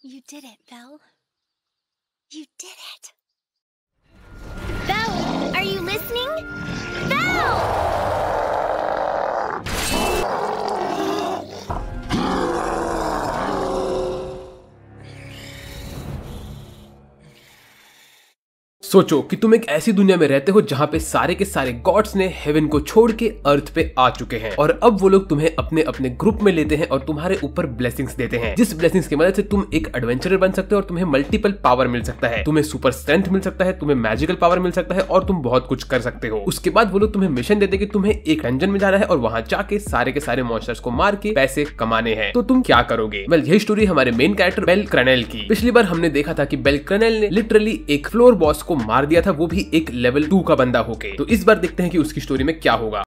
You did it, Belle. You did it. Belle, are you listening? Belle! सोचो कि तुम एक ऐसी दुनिया में रहते हो जहाँ पे सारे के सारे गॉड्स ने हेवन को छोड़ के अर्थ पे आ चुके हैं और अब वो लोग तुम्हें अपने अपने ग्रुप में लेते हैं और तुम्हारे ऊपर ब्लेसिंग्स देते हैं, जिस ब्लेसिंग्स की मदद से तुम एक एडवेंचरर बन सकते हो और तुम्हें मल्टीपल पावर मिल सकता है, तुम्हें सुपर स्ट्रेंथ मिल सकता है, तुम्हें मैजिकल पावर मिल सकता है और तुम बहुत कुछ कर सकते हो। उसके बाद वो लोग तुम्हें मिशन देते कि तुम्हें एक डंजन में जाना है और वहां जाके सारे के सारे मॉन्स्टर्स को मार के पैसे कमाने हैं। तो तुम क्या करोगे? वेल, यही स्टोरी हमारे मेन कैरेक्टर बेल क्रनेल की। पिछली बार हमने देखा था कि बेल क्रनेल ने लिटरली एक फ्लोर बॉस को मार दिया था, वो भी एक लेवल 2 का बंदा होके। तो इस बार देखते हैं कि उसकी स्टोरी में क्या होगा।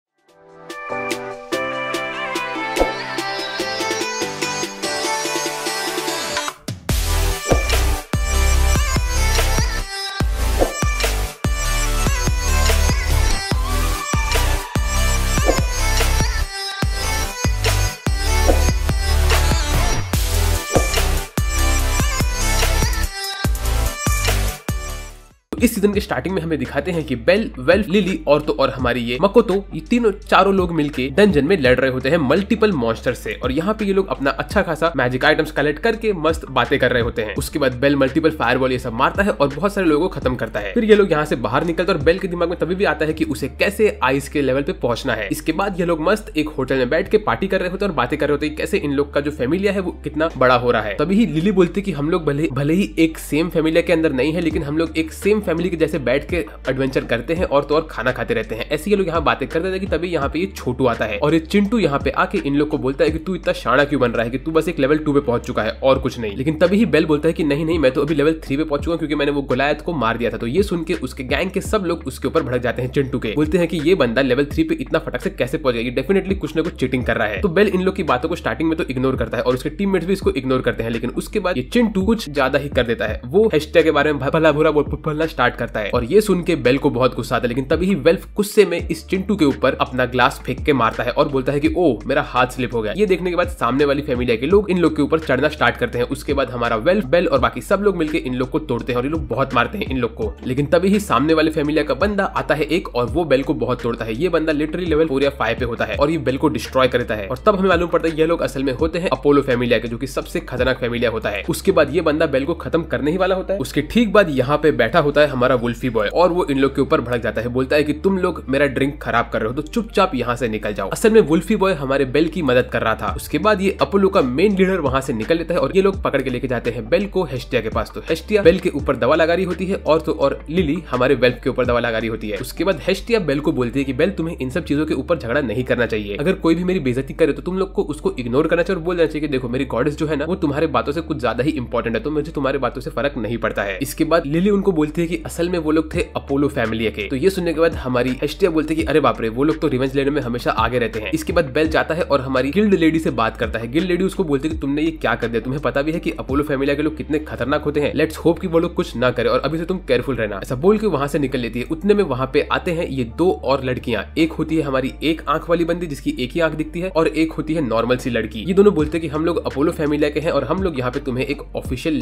इस सीजन के स्टार्टिंग में हमें दिखाते हैं कि बेल, वेल्फ, लिली और हमारी ये मकोतो, ये तीनों चारों लोग मिलके डंजन में लड़ रहे होते हैं मल्टीपल मॉन्स्टर से। और यहाँ पे ये लोग अपना अच्छा खासा मैजिक आइटम्स कलेक्ट करके मस्त बातें कर रहे होते हैं। उसके बाद बेल मल्टीपल फायरबॉल ये सब मारता है और बहुत सारे लोगों को खत्म करता है। फिर ये लोग यहाँ से बाहर निकलते हैं और बेल के दिमाग में तभी भी आता है कि उसे कैसे आइस के लेवल पे पहुंचना है। इसके बाद ये लोग मस्त एक होटल में बैठ के पार्टी कर रहे होते हैं और बातें कर रहे होते हैं कैसे इन लोग का जो फैमिलिया है वो कितना बड़ा हो रहा है। तभी ही लिली बोलती कि हम लोग भले ही एक सेम फैमिलिया के अंदर नहीं है, लेकिन हम लोग एक सेम फैमिली के जैसे बैठ के एडवेंचर करते हैं और तो और खाना खाते रहते हैं। ऐसे ये लोग यहाँ बातें करते थे कि तभी यहाँ पे ये छोटू आता है और ये चिंटू यहाँ पे आके इन लोग को बोलता है कि तू इतना शाना क्यों बन रहा है कि तू बस एक लेवल 2 पे पहुंच चुका है और कुछ नहीं। लेकिन तभी ही बेल बोलता है कि नहीं, मैं तो अभी लेवल 3 पे पहुंच चुका हूं क्योंकि मैंने वो गोलायत को मार दिया था। तो ये सुन के उसके गैंग के सब लोग उसके ऊपर भड़क जाते हैं चिंटू के, बोलते हैं कि ये बंदा लेवल 3 पे इतना फटक से कैसे पहुंच गया, ये डेफिनेटली कुछ ना कुछ चीटिंग कर रहा है। तो बेल इन लोग की बातों को स्टार्टिंग में तो इग्नोर करता है और उसके टीममेट्स भी इसको इग्नोर करते हैं, लेकिन उसके बाद ये चिंटू कुछ ज्यादा ही कर देता है। वो हैशटैग के बारे में भला बुरा बोलना स्टार्ट करता है और ये सुन के बेल को बहुत गुस्सा आता है। लेकिन तभी ही वेल्फ गुस्से में इस चिंटू के ऊपर अपना ग्लास फेंक के मारता है और बोलता है कि ओ मेरा हाथ स्लिप हो गया। ये देखने के बाद सामने वाली फैमिली के लोग इन लोग के ऊपर चढ़ना स्टार्ट करते हैं। उसके बाद हमारा वेल्फ, बेल और बाकी सब लोग मिलकर इन लोग को तोड़ते हैं और ये लोग बहुत मारते हैं इन लोग को। लेकिन तभी ही सामने वाले फैमिली का बंदा आता है एक और वो बेल को बहुत तोड़ता है। ये बंदा लिटरली लेवल 4 या 5 पे होता है और ये बेल को डिस्ट्रॉय कर देता है। और तब हमें मालूम पड़ता है ये लोग असल में होते हैं अपोलो फैमिली के, जो कि सबसे खतरनाक फैमिली होता है। उसके बाद ये बंदा बेल को खत्म करने ही वाला होता है। उसके ठीक बाद यहाँ पे बैठा होता है हमारा वुल्फी बॉय और वो इन लोग के ऊपर भड़क जाता है, बोलता है कि तुम लोग मेरा ड्रिंक खराब कर रहे हो तो चुपचाप यहाँ से निकल जाओ। असल में वुल्फी बॉय हमारे बेल की मदद कर रहा था। उसके बाद ये अपोलो का मेन लीडर वहां से निकल लेता है और ये लोग पकड़ के लेके जाते हैं बेल को हेस्टिया के पास। तो हेस्टिया बेल के ऊपर दवा लगा रही होती है और तो और लिली हमारे वेल्फ के ऊपर दवा लगा रही होती है। उसके बाद हेस्टिया बेल को बोलती है कि बेल तुम्हें इन सब चीजों के ऊपर झगड़ा नहीं करना चाहिए, अगर कोई भी मेरी बेइज्जती करे तो तुम लोग को उसको इग्नोर करना चाहिए और बोल देना चाहिए कि देखो मेरी गॉडेस जो है ना वो तुम्हारे बातों से कुछ ज्यादा ही इंपॉर्टेंट है, तो मुझे तुम्हारे बातों से फर्क नहीं पड़ता है। इसके बाद लिली उनको बोलती है कि असल में वो लोग थे अपोलो फैमिली के। तो ये सुनने के बाद हमारी हेस्टिया बोलती है कि अरे बाप रे, वो लोग तो रिवेंज लेने में हमेशा आगे रहते हैं। इसके बाद बेल जाता है और हमारी गिल्ड लेडी से बात करता है। गिल्ड लेडी उसको बोलती है कि तुमने ये क्या कर दिया, तुम्हें पता भी है कि अपोलो फैमिली के लोग कितने खतरनाक होते हैं, लेट्स होप कि वो लोग कुछ ना करे और अभी से तुम केयरफुल रहना। ऐसा बोल के वहां से निकल लेती है। उतने में वहां पे आते हैं ये दो और लड़कियां। एक होती है हमारी एक आंख वाली बंदी जिसकी एक ही आंख दिखती है और एक होती है नॉर्मल सी लड़की। ये दोनों बोलते हैं कि हम लोग अपोलो फैमिली के हैं और हम लोग यहाँ पे तुम्हें एक ऑफिशियल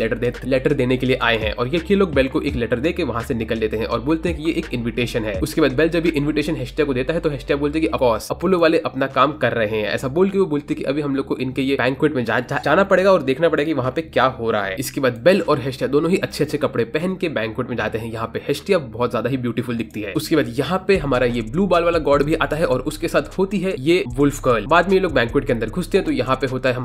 लेटर देने के लिए आए हैं। और ये लोग बेल को एक लेटर दे के वहां से निकल लेते हैं और बोलते हैं कि ये एक इन्विटेशन है। उसके बाद बेल जब इन्विटेशन हेस्टिया को देता है तो हेस्टिया बोलते हैं कि ऑफकोर्स अपोलो वाले अपना काम कर रहे हैं। ऐसा बोल के वो बोलते कि अभी हम लोग को इनके ये बैंक्वेट में जाना पड़ेगा और देखना पड़ेगा कि वहां पे क्या हो रहा है। इसके बाद बेल और हेस्टिया दोनों ही अच्छे अच्छे कपड़े पहन के बैंक्वेट में जाते हैं। यहाँ पे हेस्टिया बहुत ज्यादा ही ब्यूटीफुल दिखती है। उसके बाद यहाँ पे हमारा ये ब्लू बाल वाला गॉड भी आता है और उसके साथ होती है ये वुल्फ गर्ल। बाद में ये लोग बैंक्वेट के अंदर घुसते हैं तो यहाँ पे होता है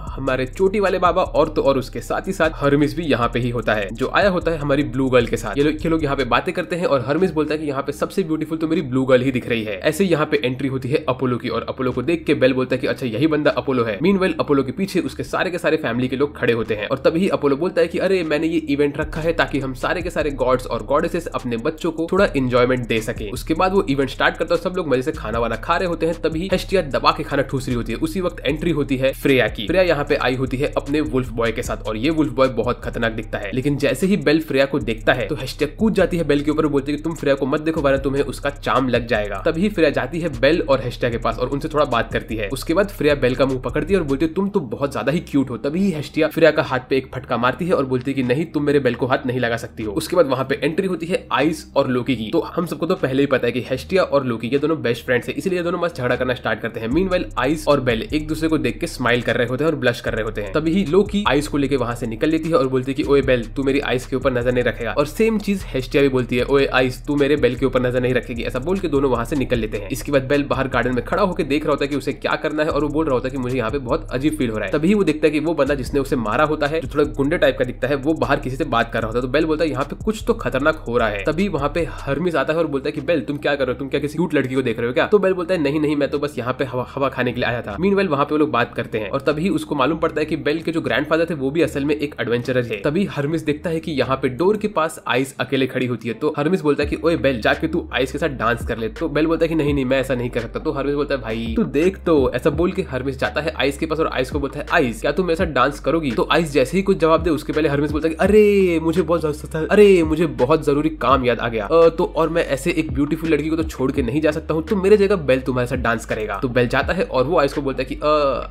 हमारे चोटी वाले बाबा और तो और उसके साथ ही साथ हर्मिस भी यहाँ पे ही होता है जो आया होता है हमारी ब्लू गर्ल के साथ। ये लोग यहाँ पे बातें करते हैं और हर्मिस बोलता है कि यहाँ पे सबसे ब्यूटीफुल तो मेरी ब्लू गर्ल ही दिख रही है। ऐसे यहाँ पे एंट्री होती है अपोलो की और अपोलो को देख के बेल बोलता है कि अच्छा यही बंदा अपोलो है। मीनवेल अपोलो के पीछे उसके सारे के सारे फैमिली के लोग खड़े होते हैं और तभी अपोलो बोलता है कि अरे मैंने ये इवेंट रखा है ताकि हम सारे के सारे गॉड्स और गॉडेसेस अपने बच्चों को थोड़ा एंजॉयमेंट दे सके। उसके बाद वो इवेंट स्टार्ट करता है, सब लोग मजे से खाना वाना खा रहे होते हैं। तभी हेस्टिया दबा के खाना ठूस रही होती है। उसी वक्त एंट्री होती है फ्रेया की। फ्रेया यहाँ पे आई होती है अपने वुल्फ बॉय के साथ और ये वुल्फ बॉय बहुत खतरनाक दिखता है। लेकिन जैसे ही बेल फ्रेया को देखता है तो हेस्टिया हेस्टिया कूद जाती है बेल के ऊपर, बोलती है कि तुम फ्रेया को मत देखो वरना तुम्हें उसका चार्म लग जाएगा। तभी फ्रेया जाती है बेल और हेस्टिया के पास और उनसे थोड़ा बात करती है। उसके बाद फ्रेया बेल का मुंह पकड़ती है और बोलती है तुम तो बहुत ज्यादा ही क्यूट हो। तभी हेस्टिया फ्रेया का हाथ पे एक फटका मारती है और बोलती है कि नहीं, तुम मेरे बेल को हाथ नहीं लगा सकती हो। उसके बाद वहां पे एंट्री होती है आइस और लोकी की। तो हम सबको तो पहले ही पता है कि हेस्टिया और लोकी ये दोनों बेस्ट फ्रेंड्स हैं, इसलिए दोनों मस्त झगड़ा करना स्टार्ट करते हैं। मीनवाइल आइस और बेल एक दूसरे को देख के स्माइल कर रहे होते हैं और ब्लश कर रहे होते हैं। तभी लोकी आइस को लेके वहां से निकल लेती है और बोलती है कि ओए बेल, तू मेरी आइस के ऊपर नजर नहीं रखेगा। और सेम चीज हेस्टिया भी बोलती है, ओए आइस, तू मेरे बेल के ऊपर नजर नहीं रखेगी। ऐसा बोल के दोनों वहां से निकल लेते हैं। इसके बाद बेल बाहर गार्डन में खड़ा होकर देख रहा होता है कि उसे क्या करना है और वो बोल रहा होता है कि मुझे यहाँ पे बहुत अजीब फील हो रहा है। तभी वो देखता है कि वो बंदा जिसने उसे मारा होता है, जो थोड़ा गुंडे टाइप का दिखता है, वो बाहर किसी से बात कर रहा होता है। तो बेल बोलता है यहाँ पे कुछ तो खतरनाक हो रहा है। तभी वहाँ पे हर्मिस आता है और बोलता है कि बेल, तुम क्या कर रहे हो? तुम क्या किसी क्यूट लड़की को देख रहे हो क्या? तो बेल बोलता है नहीं नहीं, मैं तो बस यहाँ पे हवा खाने के लिए आया था। मीनवाइल वहाँ पे वो लोग बात करते हैं और तभी उसको मालूम पड़ता है कि बेल के जो ग्रैंडफादर थे वो भी असल में एक एडवेंचरर है। तभी हर्मिस देखता है कि यहाँ पे डोर के पास आइस अकेले खड़ी होती है। तो हर्मिस बोलता है कि ओए बेल, जाके तू आइस के साथ डांस कर ले। तो बेल बोलता है कि नहीं नहीं, मैं ऐसा नहीं कर सकता। तो हर्मिस बोलता है भाई तू देख तो। ऐसा बोल के हर्मिस जाता है आइस के पास और आइस को बोलता है आइस, क्या तुम मेरे साथ डांस करोगी? तो आइस जैसे ही कुछ जवाब दे उसके पहले हर्मिस बोलता है कि अरे मुझे बहुत जरूरी काम याद आ गया। तो और मैं ऐसे एक ब्यूटीफुल लड़की को तो छोड़ के नहीं जा सकता हूँ, तो मेरे जगह बेल तुम्हारे साथ डांस करेगा। तो बेल जाता है और वो आइस को बोलता है कि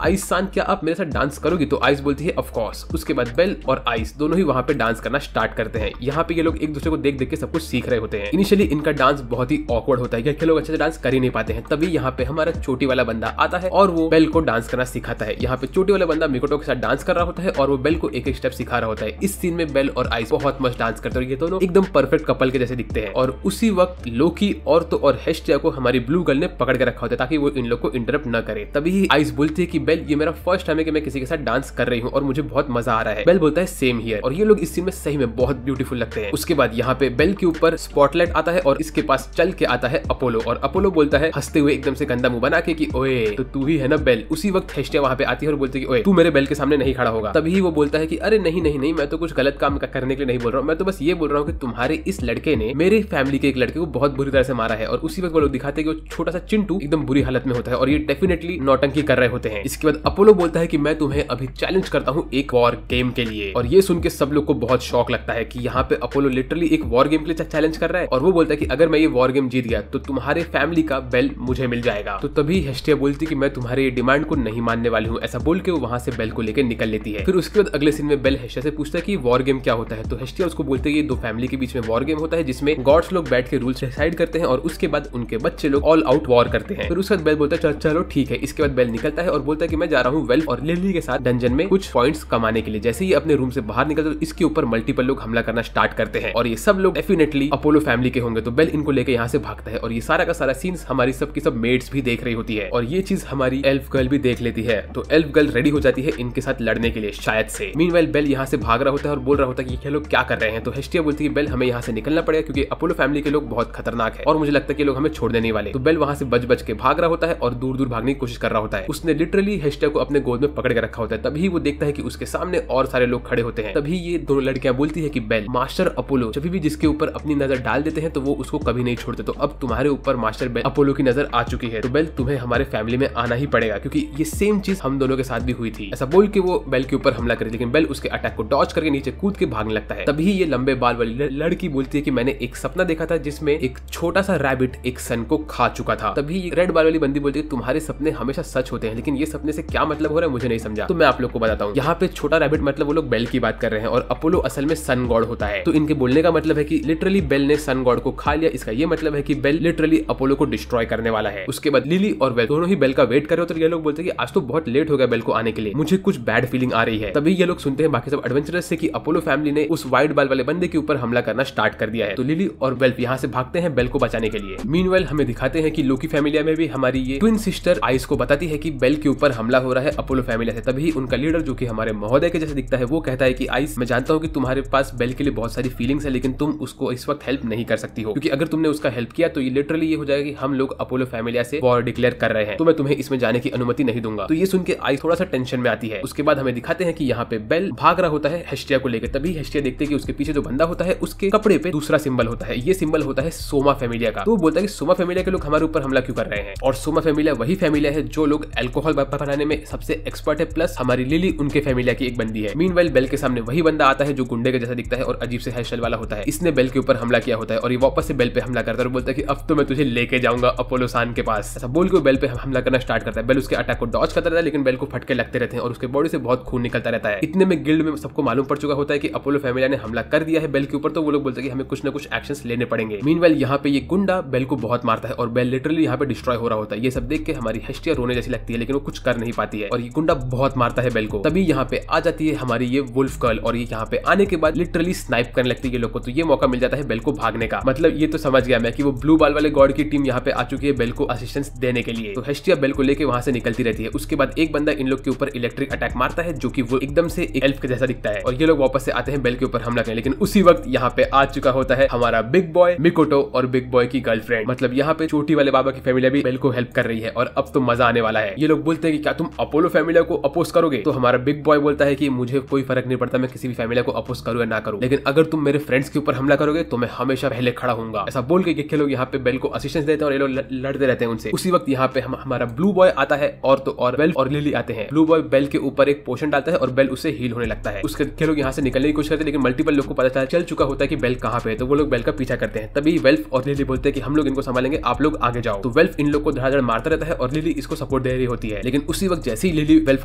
आइस सान, क्या आप मेरे साथ डांस करोगी? तो आइस बोलती है ऑफ कोर्स। उसके बाद बेल और आइस दोनों ही वहां पे डांस करना स्टार्ट करते हैं। यहाँ पे ये लोग एक दूसरे को देख देख के सब कुछ सीख रहे होते हैं। इनिशियली इनका डांस बहुत ही ऑकवर्ड होता है क्योंकि लोग अच्छे से डांस कर ही नहीं पाते हैं। तभी यहाँ पे हमारा चोटी वाला बंदा आता है और वो बेल को डांस करना सिखाता है। यहाँ पे चोटी वाला बंदा मिकोटो के साथ डांस कर रहा होता है और वो बेल को एक एक स्टेप सिखा रहा होता है। इस सीन में बेल और आइस बहुत मस्त डांस करते हैं और ये दोनों एकदम परफेक्ट कपल के जैसे दिखते हैं। और उसी वक्त लोकी और हेस्टिया को हमारी ब्लू गर्ल ने पकड़ के रखा होता है ताकि वो इन लोग को इंटरप्ट न करे। तभी आइस बोलती है कि बेल, ये मेरा फर्स्ट टाइम है कि मैं किसी के साथ डांस कर रही हूँ और मुझे बहुत मजा आ रहा है। बेल बोलता है सेम हियर। और ये लोग इस सीन में सही में बहुत ब्यूटीफुल लगते हैं। उसके बाद यहाँ पे बेल के ऊपर स्पॉटलाइट आता है और इसके पास चल के आता है अपोलो और अपोलो बोलता है हंसते हुए एकदम से गंदा मुंह बना के कि ओए तो तू ही है ना बेल। उसी वक्त हेस्टिया वहाँ पे आती है और बोलती है कि ओए तू मेरे बेल के सामने नहीं खड़ा होगा। तभी वो बोलता है कि अरे नहीं नहीं नहीं, मैं तो कुछ गलत काम करने के लिए नहीं बोल रहा हूँ, मैं तो बस ये बोल रहा हूँ कि तुम्हारे इस लड़के ने मेरे फैमिली के एक लड़के को बहुत बुरी तरह से मारा है। और उसी वक्त वो लोग दिखाते हैं कि वो छोटा सा चिंटू एकदम बुरी हालत में होता है और ये डेफिनेटली नौटंकी कर रहे होते हैं। इसके बाद अपोलो बोलता है कि मैं तुम्हें अभी चैलेंज करता हूँ एक वॉर गेम के लिए। और ये सुन के सब लोग को बहुत शौक लगता है कि यहाँ पे अपोलो लिटरली एक वॉर गेम के लिए चैलेंज कर रहा है। और वो बोलता है कि अगर मैं ये वॉर गेम जीत गया तो तुम्हारे फैमिली का बेल मुझे मिल जाएगा। तो तभी हेस्टिया बोलती कि मैं तुम्हारे ये डिमांड को नहीं मानने वाली हूँ। ऐसा बोल के वो वहां से बेल को लेकर निकल लेती है। फिर उसके बाद अगले सीन में बेल हेस्टिया से पूछता है कि वॉर गेम क्या होता है। तो हेस्टिया उसको बोलते हैं ये दो फैमिली के बीच में वॉर गेम होता है जिसमें गॉड्स लोग बैठ के रूल्स डिसाइड करते हैं और उसके बाद उनके बच्चे लोग ऑल आउट वॉर करते हैं। फिर उसके बाद बेल बोलता है चलो ठीक है। इसके बाद बेल निकलता है और बोलता है कि मैं जा रहा हूँ वेल और लिली के साथ डंजन में कुछ पॉइंट्स कमाने के लिए। जैसे ही अपने रूम से बाहर निकलते तो इसके ऊपर मल्टीपल लोग हमला करना स्टार्ट करते हैं और ये सब लोग डेफिनेटली अपोलो फैमिली के होंगे। तो बेल इनको लेकर यहाँ से भागता है और ये सारा का सारा सीन्स हमारी सबकी सब मेड्स भी देख रही होती है और ये चीज हमारी एल्फ गर्ल भी देख लेती है। तो एल्फ गर्ल रेडी हो जाती है इनके साथ लड़ने के लिए शायद से। मीनवाइल बेल यहाँ से भाग रहा होता है और बोल रहा होता है कि ये लोग क्या कर रहे हैं। तो हेस्टिया बोलती है बेल, हमें यहाँ से निकलना पड़ेगा क्योंकि अपोलो फैमिली के लोग बहुत खतरनाक है और मुझे लगता है कि लोग हमें छोड़ देने वाले। तो बेल वहां से बच के भाग रहा होता है और दूर दूर भागने की कोशिश कर रहा होता है। उसने लिटरली हेस्टिया को अपने गोद में पकड़ के रखा होता है। तभी वो देखता है कि उसके सामने और सारे लोग खड़े होते हैं। तभी ये दोनों लड़कियां बोलती है कि बेल, मास्टर अपोलो जब भी जिसके ऊपर अपनी नजर डाल देते हैं तो वो उसको कभी नहीं छोड़ते। तो अब तुम्हारे ऊपर मास्टर बेल अपोलो की नजर आ चुकी है। तो बेल, तुम्हें हमारे फैमिली में आना ही पड़ेगा क्योंकि ये सेम चीज हम दोनों के साथ भी हुई थी। ऐसा बोल के वो बेल के ऊपर हमला करे लेकिन बेल उसके अटैक को डॉज करके नीचे कूद के भागने लगता है। तभी ये लंबे बाल वाली लड़की बोलती है कि मैंने एक सपना देखा था जिसमें एक छोटा सा रैबिट एक सन को खा चुका था। तभी रेड बाल वाली बंदी बोलती है तुम्हारे सपने हमेशा सच होते हैं लेकिन ये सपने से क्या मतलब हो रहा है मुझे नहीं समझा। तो मैं आप लोग को बताता हूँ। यहाँ पे छोटा रैबिट मतलब वो लोग बेल की बात कर रहे हैं और अपोलो असल में सन गॉड होता है। तो इनके बोलने का मतलब है कि लिटरली बेल ने सन गॉड को खा लिया। इसका ये मतलब है कि बेल लिटरली अपोलो को डिस्ट्रॉय करने वाला है। उसके बाद लिली और बेल दोनों ही बेल का वेट कर रहे हो। तो ये लोग बोलते हैं कि आज तो बहुत लेट हो गया बेल को आने के लिए, मुझे कुछ बैड फीलिंग आ रही है। तभी ये लोग सुनते हैं बाकी सब एडवेंचरर्स से कि अपोलो फैमिली ने उस व्हाइट बाल वाले बंदे के ऊपर हमला करना स्टार्ट कर दिया है। तो लिली और बेल यहाँ से भागते हैं बेल को बचाने के लिए। मीनवाइल हमें दिखाते हैं कि लोकी फैमिली में भी हमारी ये ट्विन सिस्टर आइस को बताती है कि बेल के ऊपर हमला हो रहा है अपोलो फैमिली से। तभी उनका लीडर जो कि हमारे महोदय के जैसे दिखता है वो कहता है कि आइस, मैं जानता हूँ कि तुम्हारे पास बेल के लिए बहुत सारी फीलिंग्स है लेकिन तुम उसको इस वक्त हेल्प नहीं कर सकती हो क्योंकि अगर तुमने उसका हेल्प किया तो ये लिटरली ये हो जाएगा कि हम लोग अपोलो फैमिली से वॉर डिक्लेयर कर रहे हैं, तो मैं तुम्हें इसमें जाने की अनुमति नहीं दूंगा। तो ये सुन के आइस थोड़ा सा टेंशन में आती है। उसके बाद हमें दिखाते हैं कि यहाँ पे बेल भाग रहा होता है हेस्टिया को लेकर। तभी हेस्टिया देखते हैं कि उसके पीछे जो बंदा होता है उसके कपड़े पे दूसरा सिंबल होता है। ये सिंबल होता है सोमा फैमिलिया का। तो वो बोलता है कि सोमा फैमिलिया के लोग हमारे ऊपर हमला क्यों कर रहे हैं। और सोमा फैमिलिया वही फैमिलिया है जो लोग अल्कोहल बनाने में सबसे एक्सपर्ट है, प्लस हमारी लिली उनके फैमिलिया की एक बंदी है। मीनवाइल बेल के सामने वही बंदा आता है जो गुंडे के जैसा दिखता है और अजीब से हेयर स्टाइल वाला होता है। इसने बेल के ऊपर हमला किया होता है और ये वापस से बेल पे हमला करता है और बोलता है कि अब तो मैं तुझे लेके जाऊंगा अपोलो सान के पास। ऐसा बोल के बेल पे हमला करना स्टार्ट करता है। बेल उसके अटैक को डॉज करता रहता है, लेकिन बेल को फटके लगते रहते हैं और उसके बॉडी से बहुत खून निकलता रहता है। इतने में गिल्ड में सबको मालूम पड़ चुका होता है कि अपोलो फैमिली ने हमला कर दिया है बेल के ऊपर, तो वो लोग बोलते हैं कि हमें कुछ ना कुछ एक्शंस लेने पड़ेंगे। मीनवाइल यहाँ पे ये गुंडा बेल को बहुत मारता है और बेल लिटरली यहाँ पे डिस्ट्रॉय हो रहा होता है। ये सब देख के हमारी हेस्टिया रोने जैसी लगती है, लेकिन वो कुछ कर नहीं पाती है और ये गुंडा बहुत मारता है बेल को। तभी यहाँ पे आ जाती है हमारी ये वुल्फ गर्ल और ये यहाँ पे आने के बाद लिटरली स्नाइप करने लगती है ये लोग को। तो ये मौका मिल जाता है बेल को भागने का। मतलब ये तो समझ गया मैं कि वो ब्लू बाल वाले गॉड की टीम यहाँ पे आ चुकी है बेल को असिस्टेंस देने के लिए। तो हेस्टिया बेल को लेके वहां से निकलती रहती है। उसके बाद एक बंदा इन लोग के ऊपर इलेक्ट्रिक अटैक मारता है, जो कि वो एकदम से एक एल्फ के जैसा दिखता है और ये लोग वापस से आते हैं बेल के ऊपर हमला करने। लेकिन उसी वक्त यहाँ पे आ चुका होता है हमारा बिग बॉय मिकोटो और बिग बॉय की गर्लफ्रेंड। मतलब यहाँ पे छोटी वाले बाबा की फैमिली भी बेल को हेल्प कर रही है और अब तो मजा आने वाला है। ये लोग बोलते हैं कि क्या तुम अपोलो फैमिली को अपोज करोगे? तो हमारा बिग बॉय बोलता है कि मुझे कोई फर्क नहीं पड़ता मैं किसी भी फैमिली को अपोज करूं या ना करूं, लेकिन अगर तुम मेरे फ्रेंड्स के ऊपर हमला करोगे तो मैं हमेशा पहले खड़ा हूंगा। ऐसा बोल के लोग यहाँ पे बेल को असिस्टेंस देते हैं और ये लोग लड़ते रहते हैं उनसे। उसी वक्त यहाँ पे हमारा ब्लू बॉय आता है और तो और बेल और लिली आते हैं। ब्लू बॉय बेल के ऊपर एक पोशन डालता है और बेल उससे हील होने लगता है। उसके लोग यहाँ से निकलने की कोशिश करते हैं, लेकिन मल्टीपल लोग को पता चल चुका होता है कि बेल कहाँ पे है, तो वो लोग बेल का पीछा करते हैं। तभी वेल्फ और लिली बोलते हैं कि हम लोग इनको संभालेंगे, आप लोग आगे जाओ। तो वेल्फ इन लोग को धड़ाधड़ मारता रहता है और लिली इसको सपोर्ट दे रही होती है। लेकिन उसी वक्त जैसे ही लिली वेल्फ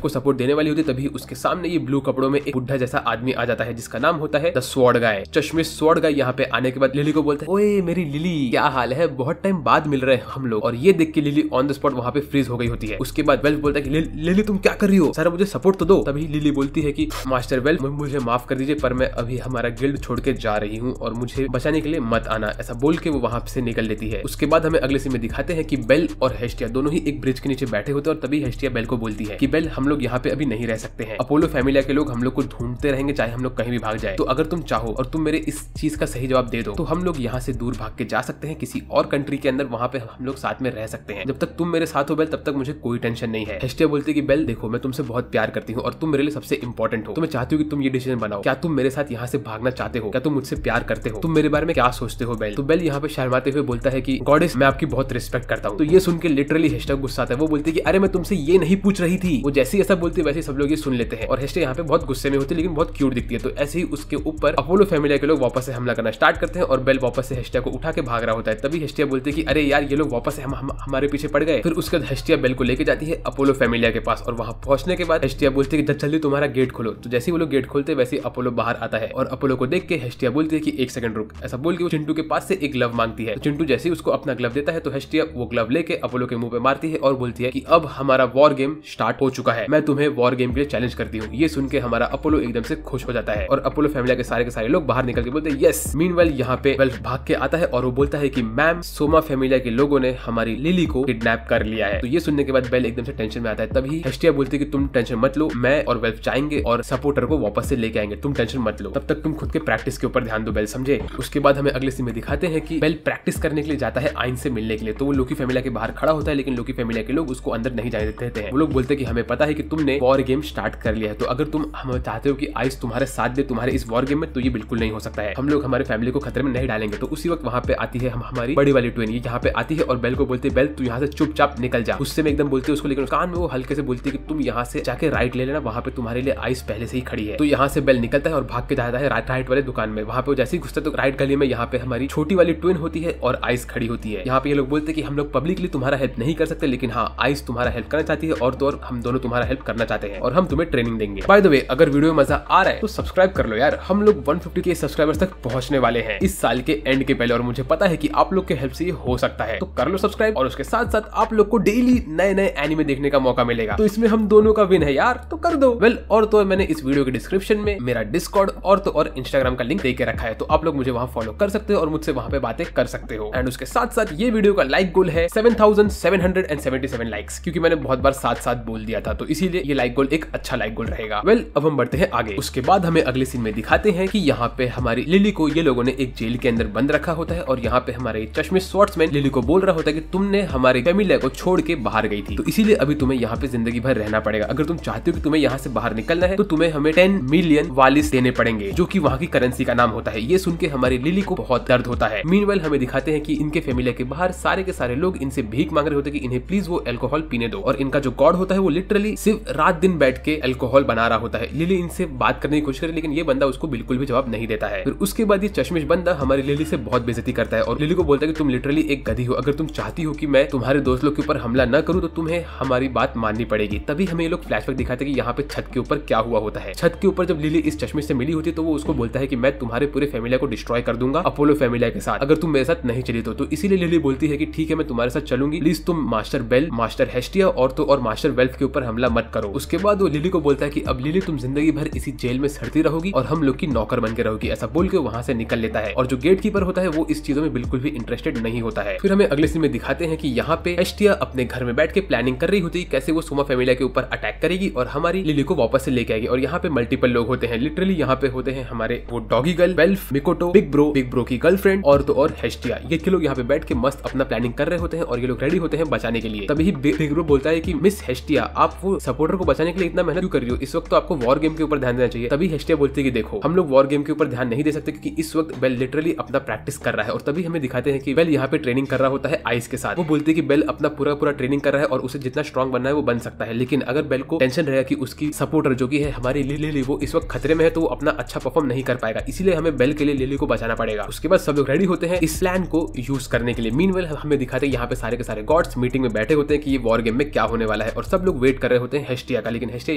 को सपोर्ट देने वाली होती है, तभी उसके सामने ये ब्लू कपड़ों में एक बुढ़ा जैसा आदमी आ जाता है जिसका नाम होता है द स्वॉर्ड गाय। चश्मे स्वॉर्ड गाय यहाँ पे आने के बाद लिली को बोलते हैं, ओए मेरी लिली क्या हाल है, बहुत टाइम बाद मिल रहे हैं हम लोग। और ये देख के लिली ऑन द स्पॉट वहाँ पे फ्रीज हो गई होती है। उसके बाद वेल्फ बोलता है कि लिली तुम क्या कर रही हो, सर मुझे सपोर्ट तो दो। तभी लिली बोलती है कि मास्टर वेल्फ मुझे माफ कर दीजिए, पर मैं अभी हमारा गिल्ड छोड़ के जा रही हूँ और मुझे बचाने के लिए मत आना। ऐसा बोल के वो वहाँ से निकल लेती है। उसके बाद हमें अगले सीन में दिखाते हैं कि बेल और हेस्टिया दोनों ही एक ब्रिज के नीचे बैठे होते हैं और तभी हेस्टिया बेल को बोलती है कि बेल हम लोग यहाँ पे अभी नहीं रह सकते हैं, अपोलो फैमिली के लोग हम लोग को ढूंढते रहेंगे चाहे हम लोग कहीं भी भाग जाए। तो अगर तुम चाहो और तुम मेरे इस चीज का सही जवाब दे दो तो हम लोग यहाँ से दूर भाग के जा सकते हैं किसी और कंट्री के अंदर, वहाँ पे हम लोग साथ में रह सकते हैं। जब तक तुम मेरे साथ हो बेल तब तक मुझे कोई टेंशन नहीं है। हेस्टिया बोलती है कि बेल देखो मैं तुमसे बहुत प्यार करती हूँ और तुम मेरे लिए सबसे इंपॉर्टेंट हो, तो मैं चाहती हूँ कि तुम ये डिसीजन बनाओ, क्या तुम मेरे साथ यहाँ से भागना चाहते हो, क्या तुम मुझसे प्यार करते हो, तुम मेरे बारे में क्या सोचते हो बेल। तो बेल यहाँ पे शर्माते हुए बोलता है कि गॉडेस मैं आपकी बहुत रिस्पेक्ट करता हूँ। तो ये सुन के लिटरली हेस्टिया गुस्सा आता है। वो बोलती है कि अरे मैं तुमसे ये नहीं पूछ रही थी। वो जैसे ऐसा बोलती है वैसे सब लोग ये सुन लेते हैं और हेस्टिया यहाँ पे बहुत गुस्से में होती है लेकिन बहुत क्यूट दिखती है। तो ऐसे ही उसके ऊपर अपोलो फैमिली के लोग वापस से हमला करना स्टार्ट करते हैं और बेल वापस से हेस्टिया को उठा के भाग रहा होता है। तभी हेस्टिया बोलती है कि अरे यार ये लोग वापस से हमारे पीछे पड़ गए। फिर उसके बाद हेस्टिया बेल को लेके जाती है अपोलो फैमिली के पास और वहां पहुंचने के बाद हेस्टिया बोलती है कि जल्दी तुम्हारा गेट खोलो। तो जैसे वो लोग गेट खोलते वैसे अपोलो बाहर आता है और अपोलो को देख के हेस्टिया बोलती है कि एक सेकंड रुक। ऐसा बोल के वो चिंटू के पास से एक ग्लव मांगती है। तो चिंटू जैसे ही उसको अपना ग्लव देता है तो हेस्टिया वो ग्लव लेके अपोलो के मुंह पे मारती है और बोलती है कि अब हमारा वॉर गेम स्टार्ट हो चुका है, मैं तुम्हें वॉर गेम के लिए चैलेंज करती हूँ। ये सुन के हमारा अपोलो एकदम से खुश हो जाता है और अपोलो फैमिली के सारे लोग बाहर निकल के बोलते हैं यस। मीनवाइल यहाँ पे वेल्फ भाग के आता है और वो बोलता है कि मैम सोमा फैमिली के लोगों ने हमारी लिली को किडनैप कर लिया है। तो ये सुनने के बाद बेल एकदम से टेंशन में आता है। तभी हेस्टिया बोलती है कि तुम टेंशन मत लो, मैं और वेल्फ जाएंगे और सपोर्टर को वापस से लेके आएंगे, तुम टेंशन मत लो, तब तक तुम खुद के प्रैक्टिस के ऊपर ध्यान दो बेल, समझे। उसके बाद हमें अगले सीन में दिखाते हैं कि बेल प्रैक्टिस करने के लिए जाता है आइन से मिलने के लिए। तो वो लोकी फैमिली के बाहर खड़ा होता है लेकिन लोकी फैमिली के लोग उसको अंदर नहीं जाने देते हैं। वो लोग बोलते हैं कि हमें पता है कि तुमने वॉर गेम स्टार्ट कर लिया है, तो अगर तुम हम चाहते हो कि आइस तुम्हारे साथ दे तुम्हारे इस वॉर गेम में तो ये बिल्कुल नहीं हो सकता है, हम लोग हमारे फैमिली को खतरे में नहीं डालेंगे। तो उसी वक्त वहाँ पे आती है हमारी बड़ी वाली ट्विन, ये यहाँ पे आती है और बेल को बोलती है बेल तू यहाँ से चुपचाप निकल जा। उससे में एकदम बोलती है उसको, लेकिन कान में वो हल्के से बोलती है कि तुम यहाँ से जाके राइट ले लेना, वहाँ पे तुम्हारे लिए आइस पहले से ही खड़ी है। तो यहाँ से बेल निकलता है और भाग के जाता है राइट वाले दुकान में। वहाँ पे जैसे ही घुसता है तो राइट गली में यहाँ पे हमारी छोटी वाली ट्विन होती है और आइस खड़ी होती है। यहाँ पे ये लोग बोलते हैं कि हम लोग पब्लिकली तुम्हारा हेल्प नहीं कर सकते, लेकिन हाँ आइस तुम्हारा हेल्प करना चाहती है और तो और हम दोनों तुम्हारा हेल्प करना चाहते हैं और हम तुम्हें ट्रेनिंग देंगे। बाय द वे अगर वीडियो में मजा आ रहा है तो सब्सक्राइब कर लो यार, हम लोग 150K सब्सक्राइबर्स तक पहुंचने वाले हैं इस साल के एंड के पहले और मुझे पता है कि आप लोग के हेल्प से ये हो सकता है। तो कर लो सब्सक्राइब और उसके साथ साथ आप लोग को डेली नए एनिमे देखने का मौका मिलेगा, तो इसमें हम दोनों का विन है यार, तो कर दो। वेल और तो मैंने इस वीडियो के डिस्क्रिप्शन में मेरा डिस्कॉर्ड और तो और इंस्टाग्राम का लिंक दे के रखा है, तो आप लोग मुझे वहां फॉलो कर सकते हो और मुझसे वहां पे बातें कर सकते हो। एंड उसके साथ साथ ये वीडियो का लाइक गोल है 7777 लाइक्स, क्योंकि मैंने बहुत बार साथ बोल दिया था, तो इसीलिए ये लाइक गोल एक अच्छा लाइक गोल रहेगा। वेल अब हम बढ़ते हैं आगे। उसके बाद हमें अगले सीन में दिखाते हैं कि यहाँ पे हमारी लिली को ये लोगों ने एक जेल के अंदर बंद रखा होता है और यहाँ पे हमारे चश्मे स्वॉर्ड्समैन लिली को बोल रहा होता है कि तुमने हमारे फैमिली को छोड़ के बाहर गई थी, तो इसीलिए अभी तुम्हें यहाँ पे जिंदगी भर रहना पड़ेगा। अगर तुम चाहते हो कि तुम्हें यहाँ से बाहर निकलना है तो तुम्हें हमें 10 मिलियन वालिस देने पड़ेंगे, जो कि वहाँ की करेंसी का नाम होता है। ये सुन के हमारी लिली को बहुत दर्द होता है। मीनवाइल हमें दिखाते हैं कि इनके फैमिली के बाहर सारे के सारे लोग इनसे भीख मांग रहे होते हैं कि इन्हें प्लीज वो अल्कोहल पीने दो, और इनका जो गॉड होता है वो लिटरली सिर्फ रात दिन बैठ के अल्कोहल बना रहा होता है। लिली इनसे बात करने की कोशिश करे लेकिन ये बंदा उसको बिल्कुल भी जवाब नहीं देता है। है। फिर उसके बाद ये चश्मिश बंदा हमारी लिली से बहुत बेइज्जती करता है और लिली को बोलता है कि तुम लिटरली एक गधी हो, अगर तुम चाहती हो कि मैं तुम्हारे दोस्त लोग के ऊपर हमला न करूं तो तुम्हें हमारी बात माननी पड़ेगी। तभी हमें ये लोग फ्लैशबैक दिखाते हैं कि यहाँ पे छत के ऊपर क्या हुआ होता है। छत के ऊपर जब लिली इस चश्मिश से मिली होती है तो वो उसको बोलता है कि मैं तुम्हारे पूरे फैमिली को डिस्ट्रॉय कर दूंगा अपोलो फैमिली के साथ, अगर तुम मेरे साथ नहीं चली तो इसीलिए लिली बोलती है कि ठीक है मैं तुम्हारे साथ चलूंगी, प्लीज तुम मास्टर बेल, मास्टर हेस्टिया और मास्टर वेल्फ के ऊपर हमला मत करो। उसके बाद वो लिली को बोलता है कि अब लिली तुम जिंदगी भर इसी जेल में सड़ती रहोगी और हम लोग की नौकर बन के रहोगी। ऐसा बोल के वहां से निकल लेता है और जो गेट कीपर होता है वो इस चीजों में बिल्कुल भी इंटरेस्टेड नहीं होता है। फिर हमें अगले सीन में दिखाते हैं कि यहाँ पे हेस्टिया अपने घर में बैठ के प्लानिंग कर रही होती है कैसे वो सोमा फैमिली के ऊपर अटैक करेगी और हमारी लिली को वापस से लेके आएगी। और यहाँ पे मल्टीपल लोग होते हैं, लिटरली यहाँ पे होते हैं हमारे वो डॉगी गर्ल, वेल्फ, मिकोटो, बिग ब्रो की गर्लफ्रेंड और हेस्टिया। ये लोग यहाँ पे बैठ के मस्त अपना प्लानिंग कर रहे होते हैं और ये लोग रेडी होते हैं बचाने के लिए। तभी बिग ब्रो बोलता है कि मिस हेस्टिया आप वो सपोर्टर को बचाने के लिए इतना मेहनत क्यों कर रही हो, इस वक्त तो आपको वॉर गेम के ऊपर ध्यान देना चाहिए। तभी हेस्टिया बोलती है कि देखो हम लोग वॉर गेम के ऊपर ध्यान नहीं दे सकते क्योंकि इस वक्त बेल लिटरली अपना प्रैक्टिस कर रहा है। और तभी हमें दिखाते हैं कि बेल यहाँ पे ट्रेनिंग कर रहा होता है आइस के साथ। वो बोलती है कि बेल अपना पूरा ट्रेनिंग कर रहा है और उसे जितना स्ट्रॉन्ग बनना है वो बन सकता है, लेकिन अगर बेल को टेंशन रहेगा कि उसकी सपोर्टर जो कि है हमारी लिली वो इस वक्त खतरे में है तो वो अपना अच्छा परफॉर्म नहीं कर पाएगा, इसीलिए हमें बेल के लिए लिली को बचाना पड़ेगा। उसके बाद सब लोग रेडी होते हैं इस प्लान को यूज करने के लिए। मीनवेल हमें दिखाते हैं यहाँ पे सारे के सारे गॉड्स मीटिंग में बैठे होते हैं कि ये वॉर गेम में क्या होने वाला है और सब लोग वेट कर रहे होते हैं हेस्टिया का, लेकिन हेस्टिया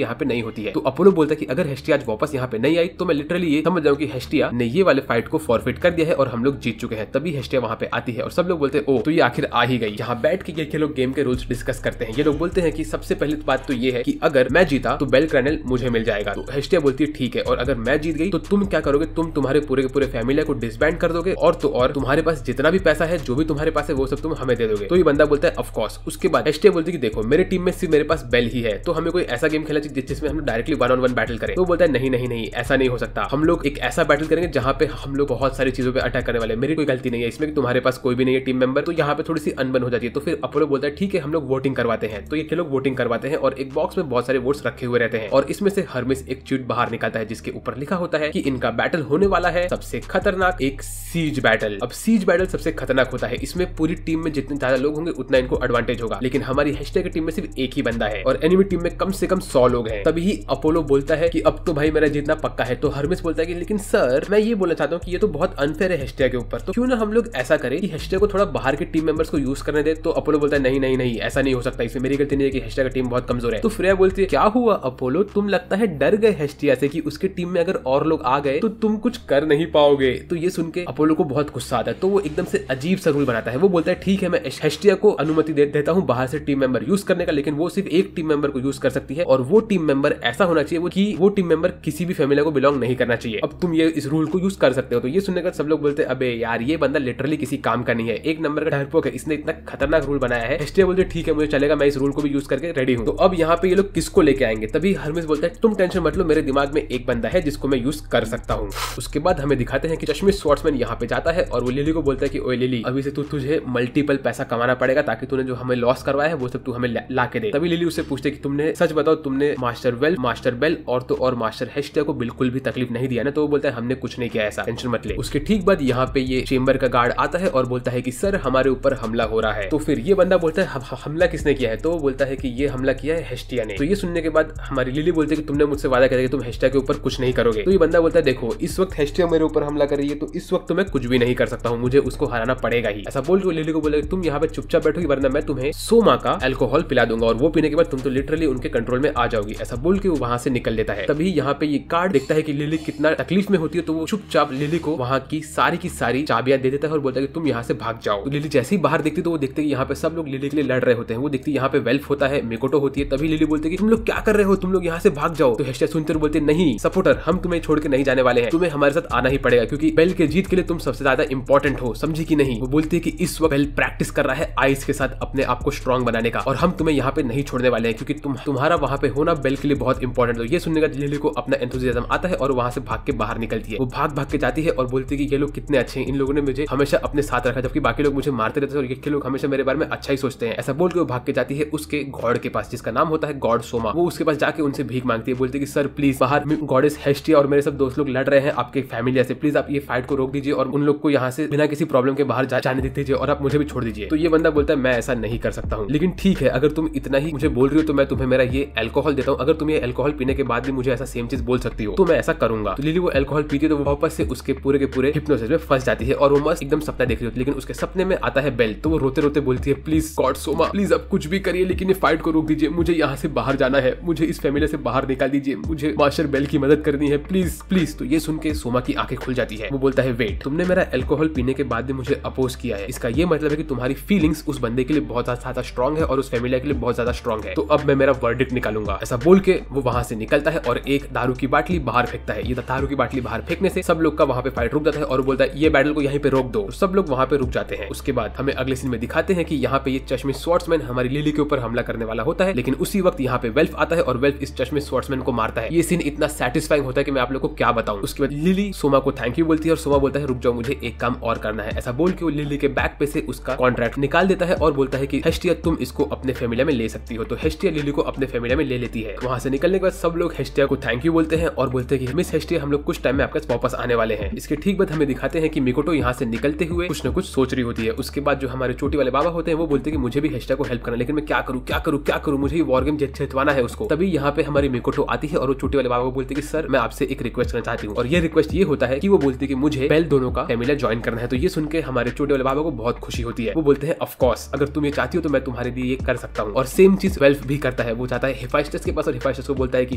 यहाँ पे नहीं होती है। तो अपोलो बोलता है कि अगर हेस्टिया आज वापस यहाँ पे नहीं आई तो मैं लिटरली ये समझ जाऊँ कि हेस्टिया ने ये वाले फाइट को फॉरफिट कर दिया है और हम लोग जीत चुके हैं। तभी हेस्टिया वहाँ पे आती है और सब लोग बोलते हैं ओ तो ये आखिर आ ही गई। यहाँ बैठ के ये लोग गेम के रूल्स डिस्कस करते हैं। ये लोग बोलते हैं कि सबसे पहले बात तो ये है कि अगर मैं जीता तो बेल क्रैनल मुझे मिल जाएगा। तो हेस्टिया बोलती है ठीक है, और अगर मैं जीत गई तो तुम क्या करोगे, तुम तुम्हारे पूरे के पूरे फैमिली को डिसबैंड कर दोगे और तो और तुम्हारे पास जितना भी पैसा है जो भी तुम्हारे पास है वो सब तुम हमें दे दोगे। तो ये बंदा बोलता है ऑफ कोर्स। उसके बाद हेस्टिया बोलती है कि देखो मेरे टीम में सिर्फ मेरे पास बेल ही है तो हमें कोई ऐसा गेम खेलना चाहिए जिसमें हम डायरेक्टली 1-on-1 बैटल करें। तो बोलता है नहीं ऐसा नहीं हो सकता, हम लोग एक ऐसा बैटल करेंगे जहां पे हम लोग बहुत सारी चीजों पे अटैक करने वाले। मेरी कोई गलती नहीं है इसमें कि तुम्हारे पास कोई भी नहीं है टीम मेंबर, तो यहाँ पे थोड़ी सी अनबन हो जाती है। तो फिर अपोलो बोलता है ठीक है हम लोग वोटिंग करवाते हैं। तो ये लोग वोटिंग करवाते हैं और एक बॉक्स में बहुत सारे वोट्स रखे हुए रहते हैं और इसमें से हरमिस एक चीट बाहर निकालता है जिसके ऊपर लिखा होता है कि इनका बैटल होने वाला है सबसे खतरनाक एक सीज बैटल। अब सीज बैटल सबसे खतरनाक होता है, इसमें पूरी टीम में जितने ज्यादा लोग होंगे उतना इनको एडवांटेज होगा, लेकिन हमारी हेस्टिया की टीम में सिर्फ एक ही बंदा है और एनिमी टीम में कम से कम 100 लोग हैं। तभी अपोलो बोलता है कि अब तो भाई मेरा जीतना पक्का है। तो हरमिस बोलता है कि लेकिन सर मैं ये बोलना चाहता हूँ कि ये तो बहुत अनफेयर है हेस्टिया के ऊपर, तो क्यों ना हम लोग ऐसा करें कि हेस्टिया को थोड़ा बाहर के टीम मेंबर्स को यूज करने दे। तो अपोलो बोलता है नहीं ऐसा नहीं हो सकता, इसमें मेरी गलती नहीं है कि हेस्टिया का टीम बहुत कमजोर है। तो फ्रेया बोलती है क्या हुआ अपोलो, तुम लगता है डर गए हेस्टिया से कि उसके टीम में अगर और लोग आ गए तो तुम कुछ कर नहीं पाओगे। तो ये सुन के अपोलो को बहुत गुस्सा आता है, तो वो एकदम से अजीब सा रूल बनाता है। वो बोलता है ठीक है मैं हेस्टिया को अनुमति देता हूँ बाहर से टीम मेंबर यूज करने का, लेकिन वो सिर्फ एक टीम मेंबर को यूज कर सकती है और वो टीम मेंबर ऐसा होना चाहिए वो टीम मेंबर किसी भी फैमिली को बिलोंग नहीं करना चाहिए। अब तुम ये इस रूल को यूज कर सकते हो। तो ये सुनने का सब लोग बोलते हैं अबे यार ये बंदा लिटरली किसी काम का नहीं है, एक नंबर का डरपोक है, इसने इतना खतरनाक रूल बनाया है। हेस्टिया बोलते ठीक है मुझे चलेगा, मैं इस रूल को भी यूज करके रेडी हूँ। तो अब यहाँ पे ये लोग किसको लेके आएंगे। तभी हरमिस बोलता है तुम टेंशन मत लो, मेरे दिमाग में एक बंदा है जिसको मैं यूज कर सकता हूँ। उसके बाद हमें दिखाते हैं कि चश्मिश स्वॉर्ड्समैन यहाँ पे जाता है और वो लिली को बोलता है कि ओए लिली अभी से तुझे मल्टीपल पैसा कमाना पड़ेगा ताकि तूने जो हमें लॉस करवाया है वो सब तू हमें ला के दे। तभी लिली उससे पूछते कि तुमने सच बताओ तुमने मास्टर वेल्फ, मास्टर बेल और मास्टर हेस्टिया को बिल्कुल भी तकलीफ नहीं दिया ना। तो वो बोलता है हमने कुछ नहीं किया ऐसा, टेंशन मत ले। उसके ठीक बाद यहाँ पे ये चेंबर का गार्ड आता है और बोलता है कि सर हमारे ऊपर हमला हो रहा है। तो फिर ये बंदा बोलता है हमला किसने किया है। तो वो बोलता है कि ये हमला किया है हेस्टिया ने। तो ये सुनने के बाद हमारी लिली बोलती है कि तुमने मुझसे वादा किया कि तुम हेस्टिया के ऊपर कुछ नहीं करोगे। तो ये बंदा बोलता है देखो इस वक्त हेस्टिया मेरे ऊपर हमला कर रही है तो इस वक्त मैं कुछ भी नहीं कर सकता हूँ, मुझे उसको हराना पड़ेगा ही। ऐसा बोल के लिली को बोला तुम यहाँ पे चुपचाप बैठोगी वरना मैं तुम्हें सोमा का अल्कोहल पिला दूंगा और वो पीने के बाद तुम तो लिटरली उनके कंट्रोल में आ जाओगी। ऐसा बोल के वो वहां से निकल देता है। तभी यहाँ पे ये गार्ड देखता है कि लिली कितना तकलीफ में होती है तो वो चुपचाप लिली को वहाँ की सारी चाबियां दे देता है और बोलता है कि तुम यहाँ से भाग जाओ। तो लिली जैसे ही बाहर देखती तो वो देखते हैं यहाँ पे सब लोग लिली के लिए लड़ रहे होते हैं। वो देखती है यहाँ पे वेल्फ होता है, मिकोटो होती है। तभी लिली बोलती है कि तुम लोग क्या कर रहे हो, तुम लोग यहाँ से भाग जाओ। तो हेस्टिया सुनते हुए बोलते नहीं सपोर्टर हम तुम्हें छोड़ के नहीं जाने वाले हैं, तुम्हें हमारे साथ आना ही पड़ेगा क्योंकि बेल के जीत के लिए तुम सबसे ज्यादा इंपॉर्टेंट हो, समझी कि नहीं। वो बोलती है कि इस वक्त बेल प्रैक्टिस कर रहा है आइस के साथ अपने आप को स्ट्रॉन्ग बनाने का और हम तुम्हें यहाँ पे नहीं छोड़ने वाले हैं क्योंकि तुम्हारा वहाँ पे होना बेल के लिए बहुत इंपॉर्टेंट है। ये सुनने का लिली को अपना एंथुसियाज्म आता है और वहाँ से भाग के बाहर निकलती है। वो भाग के जाती है और बोलती है कि ये लोग कितने अच्छे हैं, इन लोगों ने मुझे हमेशा अपने साथ रखा जबकि बाकी लोग मुझे मारते रहते हैं और ये लोग हमेशा मेरे बारे में अच्छा ही सोचते हैं। ऐसा बोल के वो भाग के जाती है उसके गॉड के पास जिसका नाम होता है गॉड सोमा। वो उसके पास जाके उनसे भीख मांगती है, बोलती है कि सर प्लीज बाहर गॉडेस हेस्टिया और मेरे सब दोस्त लोग लड़ रहे हैं आपके फैमिली से, प्लीज आप ये फाइट को रोक दीजिए और उन लोग को यहाँ से बिना किसी प्रॉब्लम के बाहर जाने दीजिए और आप मुझे भी छोड़ दीजिए। तो ये बंदा बोलता है मैं ऐसा नहीं कर सकता हूँ, लेकिन ठीक है अगर तुम इतना ही मुझे बोल रही हो तो मैं तुम्हें मेरा ये अल्कोहल देता हूँ, अगर तुम ये अल्कोहल पीने के बाद भी मुझे ऐसा सेम चीज बोल सकती हो तो मैं ऐसा करूंगा। तो लिली वो अल्कोहल पीती है तो वो वापस से उसके पूरे के पूरे हिप्नोसिस में फंस जाती है और वो मस्त एकदम सपना देख रही होती है। लेकिन उसके सपने में आता है बेल, तो वो रोते रोते बोलती है प्लीज गॉड सोमा, प्लीज अब कुछ भी करिए लेकिन ये फाइट को रोक दीजिए, मुझे यहाँ से बाहर जाना है, मुझे इस फैमिली से बाहर निकाल दीजिए, मुझे मास्टर बेल की मदद करनी है, प्लीज प्लीज। तो ये सुन के सोमा की आंखें खुल जाती है। वो बोलता है वेट, तुमने मेरा अल्कोहल पीने के बाद भी मुझे अपोज किया है, इसका ये मतलब है कि तुम्हारी फीलिंग्स उस बंदे के लिए बहुत ज्यादा स्ट्रॉन्ग है और उस फैमिली के लिए बहुत ज्यादा स्ट्रॉन्ग है, तो अब मैं मेरा वर्डिक्ट निकालूंगा। ऐसा बोल के वो वहां से निकलता है और एक दारू की बाटली बाहर फेंकता है। ये दारू की बाटली बाहर फेंकने से सब लोग का वहां पे फाइट रुक जाता है और बोलता है ये बैटल को यहीं पे रोक दो। तो सब लोग वहां पे रुक जाते हैं। उसके बाद हमें अगले सीन में दिखाते हैं कि यहाँ पे ये चश्मे स्वॉर्ड्समैन हमारी लिली के ऊपर हमला करने वाला होता है, लेकिन उसी वक्त यहाँ पे वेल्फ आता है और वेल्फ इस चश्मे स्वॉर्ड्समैन को मारता है। ये सीन इतना सैटिस्फाइंग होता है कि मैं आप लोग को क्या बताऊं। उसके बाद लिली सोमा को थैंक यू बोलती है और सोमा बोलता है रुक जाओ, मुझे एक काम और करना है। ऐसा बोल के वो लिली के बैक पे से उसका कॉन्ट्रैक्ट निकाल देता है और बोलता है कि हेस्टिया तुम इसको अपने फैमिली में ले सकती हो। तो हेस्टिया लिली को अपने फैमिली में ले लेती है। वहां से निकलने के बाद सब लोग हेस्टिया को थैंक यू बोलते हैं और बोलते हैं कि मिस हेस्टिया हम लोग कुछ टाइम में आपके वापस आने वाले हैं। इसके ठीक बाद हमें दिखाते हैं कि मिकोटो यहाँ से निकलते हुए कुछ न कुछ सोच रही होती है। उसके बाद जो हमारे चोटी वाले बाबा होते हैं वो बोलते हैं कि मुझे भी हेस्टिया को हेल्प करना, लेकिन मैं क्या करूँ क्या करूँ क्या करूँ, मुझे वॉर गेम जितवाना है उसको। तभी यहाँ पे हमारी मिकोटो आती है और वो चोटी वाले बाबा को बोलती है कि सर मैं आपसे एक रिक्वेस्ट करना चाहती हूँ। और ये रिक्वेस्ट ये होता है कि वो बोलती है कि मुझे बेल दोनों का फैमिली ज्वाइन करना है। तो ये सुन के हमारे चोटी वाले बाबा को बहुत खुशी होती है। वो बोलते हैं ऑफ कोर्स अगर तुम ये चाहती हो तो मैं तुम्हारे लिए ये कर सकता हूँ। और सेम चीज वेल्फ भी करता है। वो चाहता है हेफाइस्टस के पास और हेफाइस्टस को बोलता है कि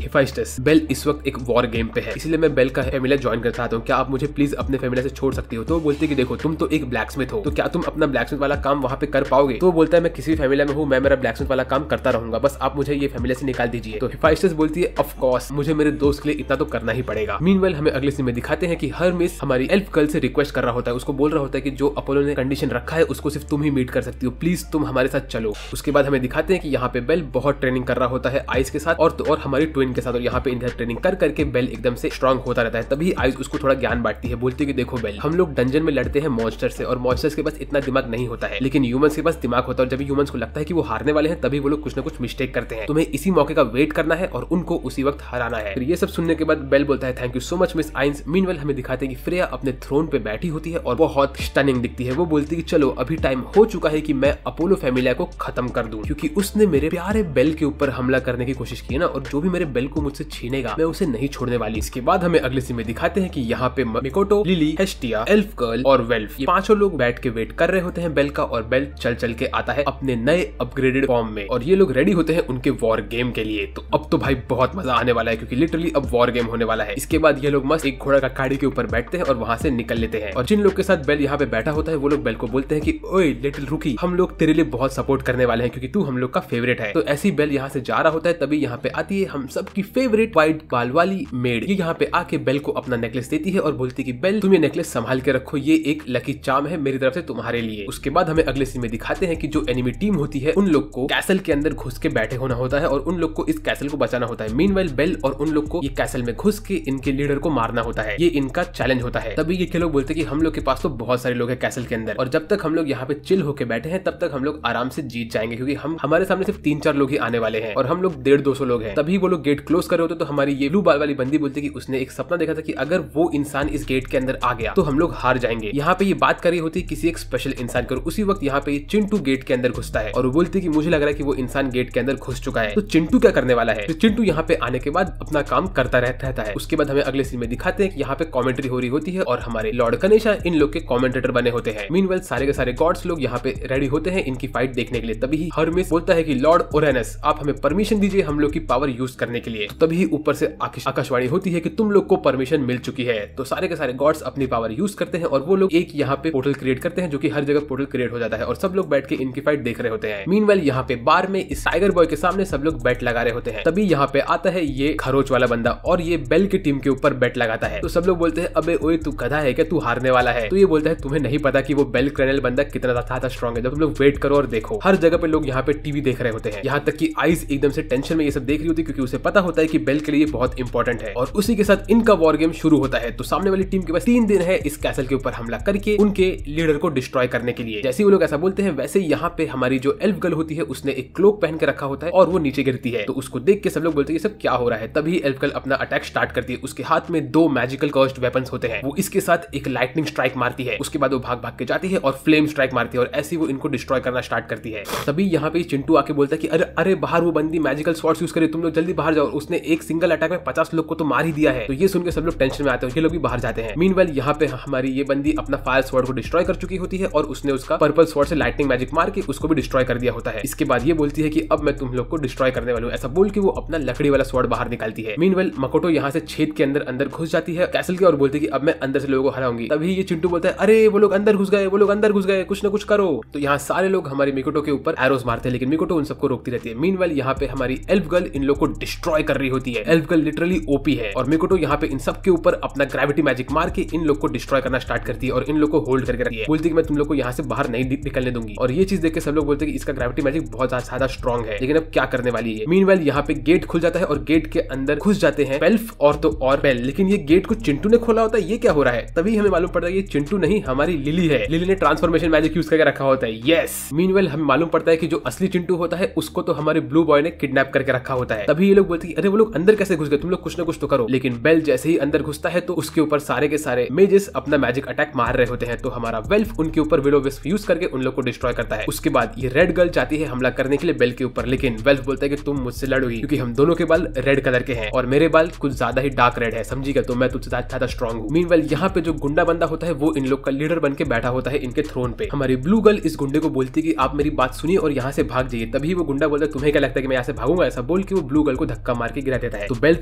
हेफाइस्टस बेल इस वक्त एक वॉर गेम पे है, इसलिए मैं बेल का फैमिली ज्वाइन करना चाहता हूँ, क्या आप मुझे प्लीज अपने फैमिली से छोड़ सकती हो। तो वो बोलती है कि देखो तुम तो एक ब्लैकस्मिथ हो, तो क्या तुम अपना ब्लैकस्मिथ वाला काम वहाँ पे कर पाओगे। तो वो बोलता है मैं किसी फैमिली में हूँ, मैं मेरा ब्लैकस्मिथ वाला काम करता रहूंगा, बस आप मुझे ये फैमिली से निकाल दीजिए। तो हेफाइस्टस बोलती है ऑफ कोर्स मुझे मेरे दोस्त के लिए इतना तो करना ही पड़ेगा। मीनवाइल हमें अगले सीन में दिखाते हैं कि हरमिस हमारी एल्फ गर्ल से रिक्वेस्ट कर रहा होता है, उसको बोल रहा होता है कि जो अपोलो ने कंडीशन रखा है उसको सिर्फ तुम ही मीट कर सकती हो, प्लीज तुम हमारे साथ चलो। उसके बाद हमें दिखाते हैं कि यहाँ पे बेल बहुत ट्रेनिंग कर रहा होता है आइस के साथ और हमारी ट्विन के साथ, और यहाँ पे इनका ट्रेनिंग कर करके बेल एकदम से स्ट्रांग होता रहता है। तभी आइस उसको थोड़ा ज्ञान बांटती है, बोलती है कि देखो बेल हम लोग डंजन में लड़ते हैं मॉन्स्टर से और मॉन्स्टर्स के पास इतना दिमाग नहीं होता है, लेकिन ह्यूमंस के पास दिमाग होता है। और जब ह्यूमंस को लगता है कि वो हारने वाले हैं तभी वो लोग कुछ ना कुछ मिस्टेक करते हैं, तुम्हें इसी मौके का वेट करना है और उनको उसी वक्त हराना है। फिर ये सब सुनने के बाद बेल बोलता है thank you so much miss आइंस। मीनवेल हमें दिखाते हैं कि फ्रेया अपने थ्रोन पे बैठी होती है और बहुत स्टनिंग दिखती है। वो बोलती है कि चलो अभी टाइम हो चुका है कि मैं अपोलो फैमिली को खत्म कर दूं, क्योंकि उसने मेरे प्यारे बेल के ऊपर हमला करने की कोशिश की है ना, और जो भी मेरे बेल को मुझसे छीनेगा मैं उसे नहीं छोड़ने वाली। इसके बाद हमें अगले सीन में दिखाते हैं कि यहाँ पे मिकोटो, लिली, हेस्टिया, एल्फ गर्ल और वेल्फ ये पांचों लोग बैठ के वेट कर रहे होते हैं बेल का, और बेल चल चल के आता है अपने नए अपग्रेडेड फॉर्म में और ये लोग रेडी होते हैं उनके वॉर गेम के लिए। तो अब तो भाई बहुत मजा आने वाला है क्योंकि लिटरली अब वॉर गेम होने वाला है। इसके बाद ये लोग मस्त एक घोड़ा का गाड़ी के ऊपर बैठते हैं और वहां से निकल लेते हैं। और जिन लोग के साथ बेल यहाँ पे बैठा होता है वो लोग बेल को बोलते हैं कि ओए लिटिल रुकी, हम लोग तेरे लिए बहुत सपोर्ट करने वाले हैं क्योंकि तू हम लोग का फेवरेट है। तो ऐसी बेल यहाँ से जा रहा होता है, तभी यहाँ पे आती है हम सबकी फेवरेट व्हाइट बाल वाली मेड। ये यहाँ पे आके बेल को अपना नेकलेस देती है और बोलती है कि बेल तुम ये नेकलेस संभाल के रखो, ये एक लकी चार्म है मेरी तरफ से तुम्हारे लिए। उसके बाद हमें अगले सीन में दिखाते हैं कि जो एनिमी टीम होती है उन लोग को कैसल के अंदर घुस के बैठे होना होता है और उन लोग को इस कैसल को बचाना होता है। मीनवाइल बेल और उन लोग को ये कैसल में घुस के इनके लीडर को मारना होता है, ये इनका चैलेंज होता है। तभी ये लोग बोलते हैं कि हम लोग के पास तो बहुत सारे लोग हैं कैसल के अंदर और जब तक हम लोग यहाँ पे चिल होके बैठे हैं तब तक हम लोग आराम से जीत जाएंगे, क्योंकि हम हमारे सामने सिर्फ 3-4 लोग ही आने वाले हैं और हम लोग 150-200 लोग हैं। तभी वो लोग गेट क्लोज कर रहे होते तो हमारी ये ब्लू बाल वाली बंदी बोलती है कि उसने एक सपना देखा था कि अगर वो इंसान इस गेट के अंदर आ गया तो हम लोग हार जाएंगे। यहाँ पे ये बात कर रही होती किसी एक स्पेशल इंसान की, उसी वक्त यहाँ पे चिंटू गेट के अंदर घुसता है और वो बोलती है कि मुझे लग रहा है कि वो इंसान गेट के अंदर घुस चुका है, तो चिंटू क्या करने वाला है। तो चिंटू यहाँ पे आने के बाद अपना काम करता रहता है। उसके बाद हमें अगले सीन में दिखाते हैं कि यहाँ पे कमेंट्री हो रही होती है और हमारे लॉर्ड गणेशा इन लोग के कमेंटेटर बने होते हैं। मीनवेल सारे के सारे गॉड्स लोग यहाँ पे रेडी होते हैं इनकी फाइट देखने के लिए। तभी हरमिस बोलता है कि लॉर्ड ओरेनस आप हमें परमिशन दीजिए हम लोग की पावर यूज करने के लिए। तभी ऊपर से आकाशवाणी होती है कि तुम लोग को परमिशन मिल चुकी है। तो सारे के सारे गॉड्स अपनी पावर यूज करते हैं और वो लोग एक यहाँ पे पोर्टल क्रिएट करते हैं जो कि हर जगह पोर्टल क्रिएट हो जाता है और सब लोग बैठ के इनकी फाइट देख रहे होते हैं। मीनवेल यहाँ पे बार में इस टाइगर बॉय के सामने सब लोग बेट लगा रहे होते हैं। तभी यहाँ पे आता है ये खरोच वाला बंदा और ये बेल की टीम के ऊपर बेट लगाता है। तो सब लोग बोलते हैं अबे ओए तू गधा है क्या, तू हारने वाला है। तो ये बोलता है तुम्हें नहीं पता कि वो बेल क्रैनल बंदा कितना ज्यादा स्ट्रॉन्ग है, जब तुम लोग वेट करो और देखो। हर जगह पे लोग यहाँ पे टीवी देख रहे होते हैं, यहाँ तक कि आइस एकदम से टेंशन में ये सब देख रही होती है क्योंकि उसे पता होता है कि बेल के लिए बहुत इंपॉर्टेंट है। और उसी के साथ इनका वॉर गेम शुरू होता है। तो सामने वाली टीम के पास 3 दिन है इस कैसल के ऊपर हमला करके उनके लीडर को डिस्ट्रॉय करने के लिए। जैसे वो लोग ऐसा बोलते हैं वैसे यहाँ पे हमारी जो एल्फ गर्ल होती है उसने एक क्लोक पहन के रखा होता है और वो नीचे गिरती है। तो उसको देख के सब लोग बोलते हैं ये सब क्या हो रहा है। तभी एल्फ गर्ल अपना अटैक स्टार्ट करती है। उसके हाथ में 2 मैजिकल कर्स्ड वेपन्स होते हैं, वो इसके साथ एक लाइटनिंग स्ट्राइक मारती है। उसके बाद वो भाग भाग के जाती है और फ्लेम स्ट्राइक मारती है और ऐसी वो इनको डिस्ट्रॉय करना स्टार्ट करती है। तभी यहाँ पे चिंटू आके बोलता है कि अरे अरे बाहर वो बंदी मैजिकल स्वॉर्ड्स यूज करे, तुम लोग जल्दी बाहर जाओ, उसने एक सिंगल अटैक में 50 लोग को तो मार ही दिया है। तो ये सुनकर सब लोग टेंशन में आते हैं ये लोग भी बाहर जाते हैं। मीनवाइल यहाँ पे हमारी ये बंदी अपना फायर स्वॉर्ड को डिस्ट्रॉय कर चुकी होती है और उसने उसका पर्पल स्वॉर्ड से लाइटनिंग मैजिक मार के उसको भी डिस्ट्रॉय कर दिया होता है। इसके बाद ये बोलती है कि अब मैं तुम लोग को डिस्ट्रॉय करने वाली हूँ, ऐसा बोल के वो अपना लकड़ी वाला स्वॉर्ड बाहर निकालती है। मीनवाइल मकोटो यहाँ से छेद के अंदर घुस जाती है कैसल के और बोलती है कि अब मैं अंदर से लोगों को हराऊंगी। तभी ये चिंटू बोलता है अरे वो लोग अंदर घुस गए, कुछ ना कुछ करो। तो यहाँ सारे लोग हमारी मिकोटो के ऊपर एरोस मारते हैं लेकिन मिकोटो उन सबको रोकती रहती है। मीनवाइल यहाँ पे हमारी एल्फ गर्ल इन लोग को डिस्ट्रॉय कर रही होती है। एल्फ गर्ल लिटरली ओपी है और मिकोटो यहाँ पे इन सब के ऊपर अपना ग्रेविटी मैजिक मार के इन लोग को डिस्ट्रॉय करना स्टार्ट करती है और इन लोग को होल्ड करके रखती है। बोलती है कि मैं तुम लोग को यहाँ से बाहर नहीं निकलने दूंगी। और ये चीज देख के सब लोग बोलते हैं कि इसका ग्रेविटी मैजिक बहुत ज्यादा स्ट्रॉन्ग है, लेकिन अब क्या करने वाली है। मीनवाइल यहाँ पे गेट खुल जाता है और गेट के अंदर घुस जाते हैं वेल्फ और तो और बेल, लेकिन ये गेट को चिंटू ने खोला होता है। ये क्या हो रहा है? तभी हमें मालूम पड़ता है ये चिंटू नहीं हमारी लिली है। लिली ने ट्रांसफॉर्मेशन मैजिक यूज करके रखा होता है। यस। मीनवाइल हमें मालूम पड़ता है कि जो असली चिंटू होता है उसको तो हमारे ब्लू बॉय ने किडनैप करके रखा होता है। तभी ये लोग बोलते हैं अरे वो लोग अंदर कैसे घुस गए, तुम लोग कुछ ना कुछ तो करो। लेकिन बेल जैसे ही अंदर घुसता है तो उसके ऊपर सारे के सारे मेजेस अपना मैजिक अटैक मार रहे होते हैं। तो हमारा वेल्फ उनके ऊपर विलो विस्प यूज करके उन लोग को डिस्ट्रॉय करता है। उसके बाद ये रेड गर्ल चाहती है हमला करने के लिए बेल के ऊपर, लेकिन वेल्फ बोलता है कि तुम मुझसे लड़ोगी क्योंकि हम दोनों के बाल रेड कलर के हैं और मेरे बाल कुछ ज्यादा ही डार्क रेड है, समझिएगा, तो मैं तुझसे ज्यादा स्ट्रॉन्ग हूँ। मीनवाइल यहाँ पे जो गुंडा बंदा होता है वो इन लोग का लीडर बन के बैठा होता है इनके थ्रोन पे। हमारी ब्लू गर्ल इस गुंडे को बोलती है कि आप मेरी बात सुनिए और यहाँ से भाग जाइए। तभी वो गुंडा बोलता है तुम्हें क्या लगता है कि मैं यहाँ से भागूंगा, ऐसा बोल के वो ब्लू गर्ल को धक्का मार के गिरा देता है। तो बेल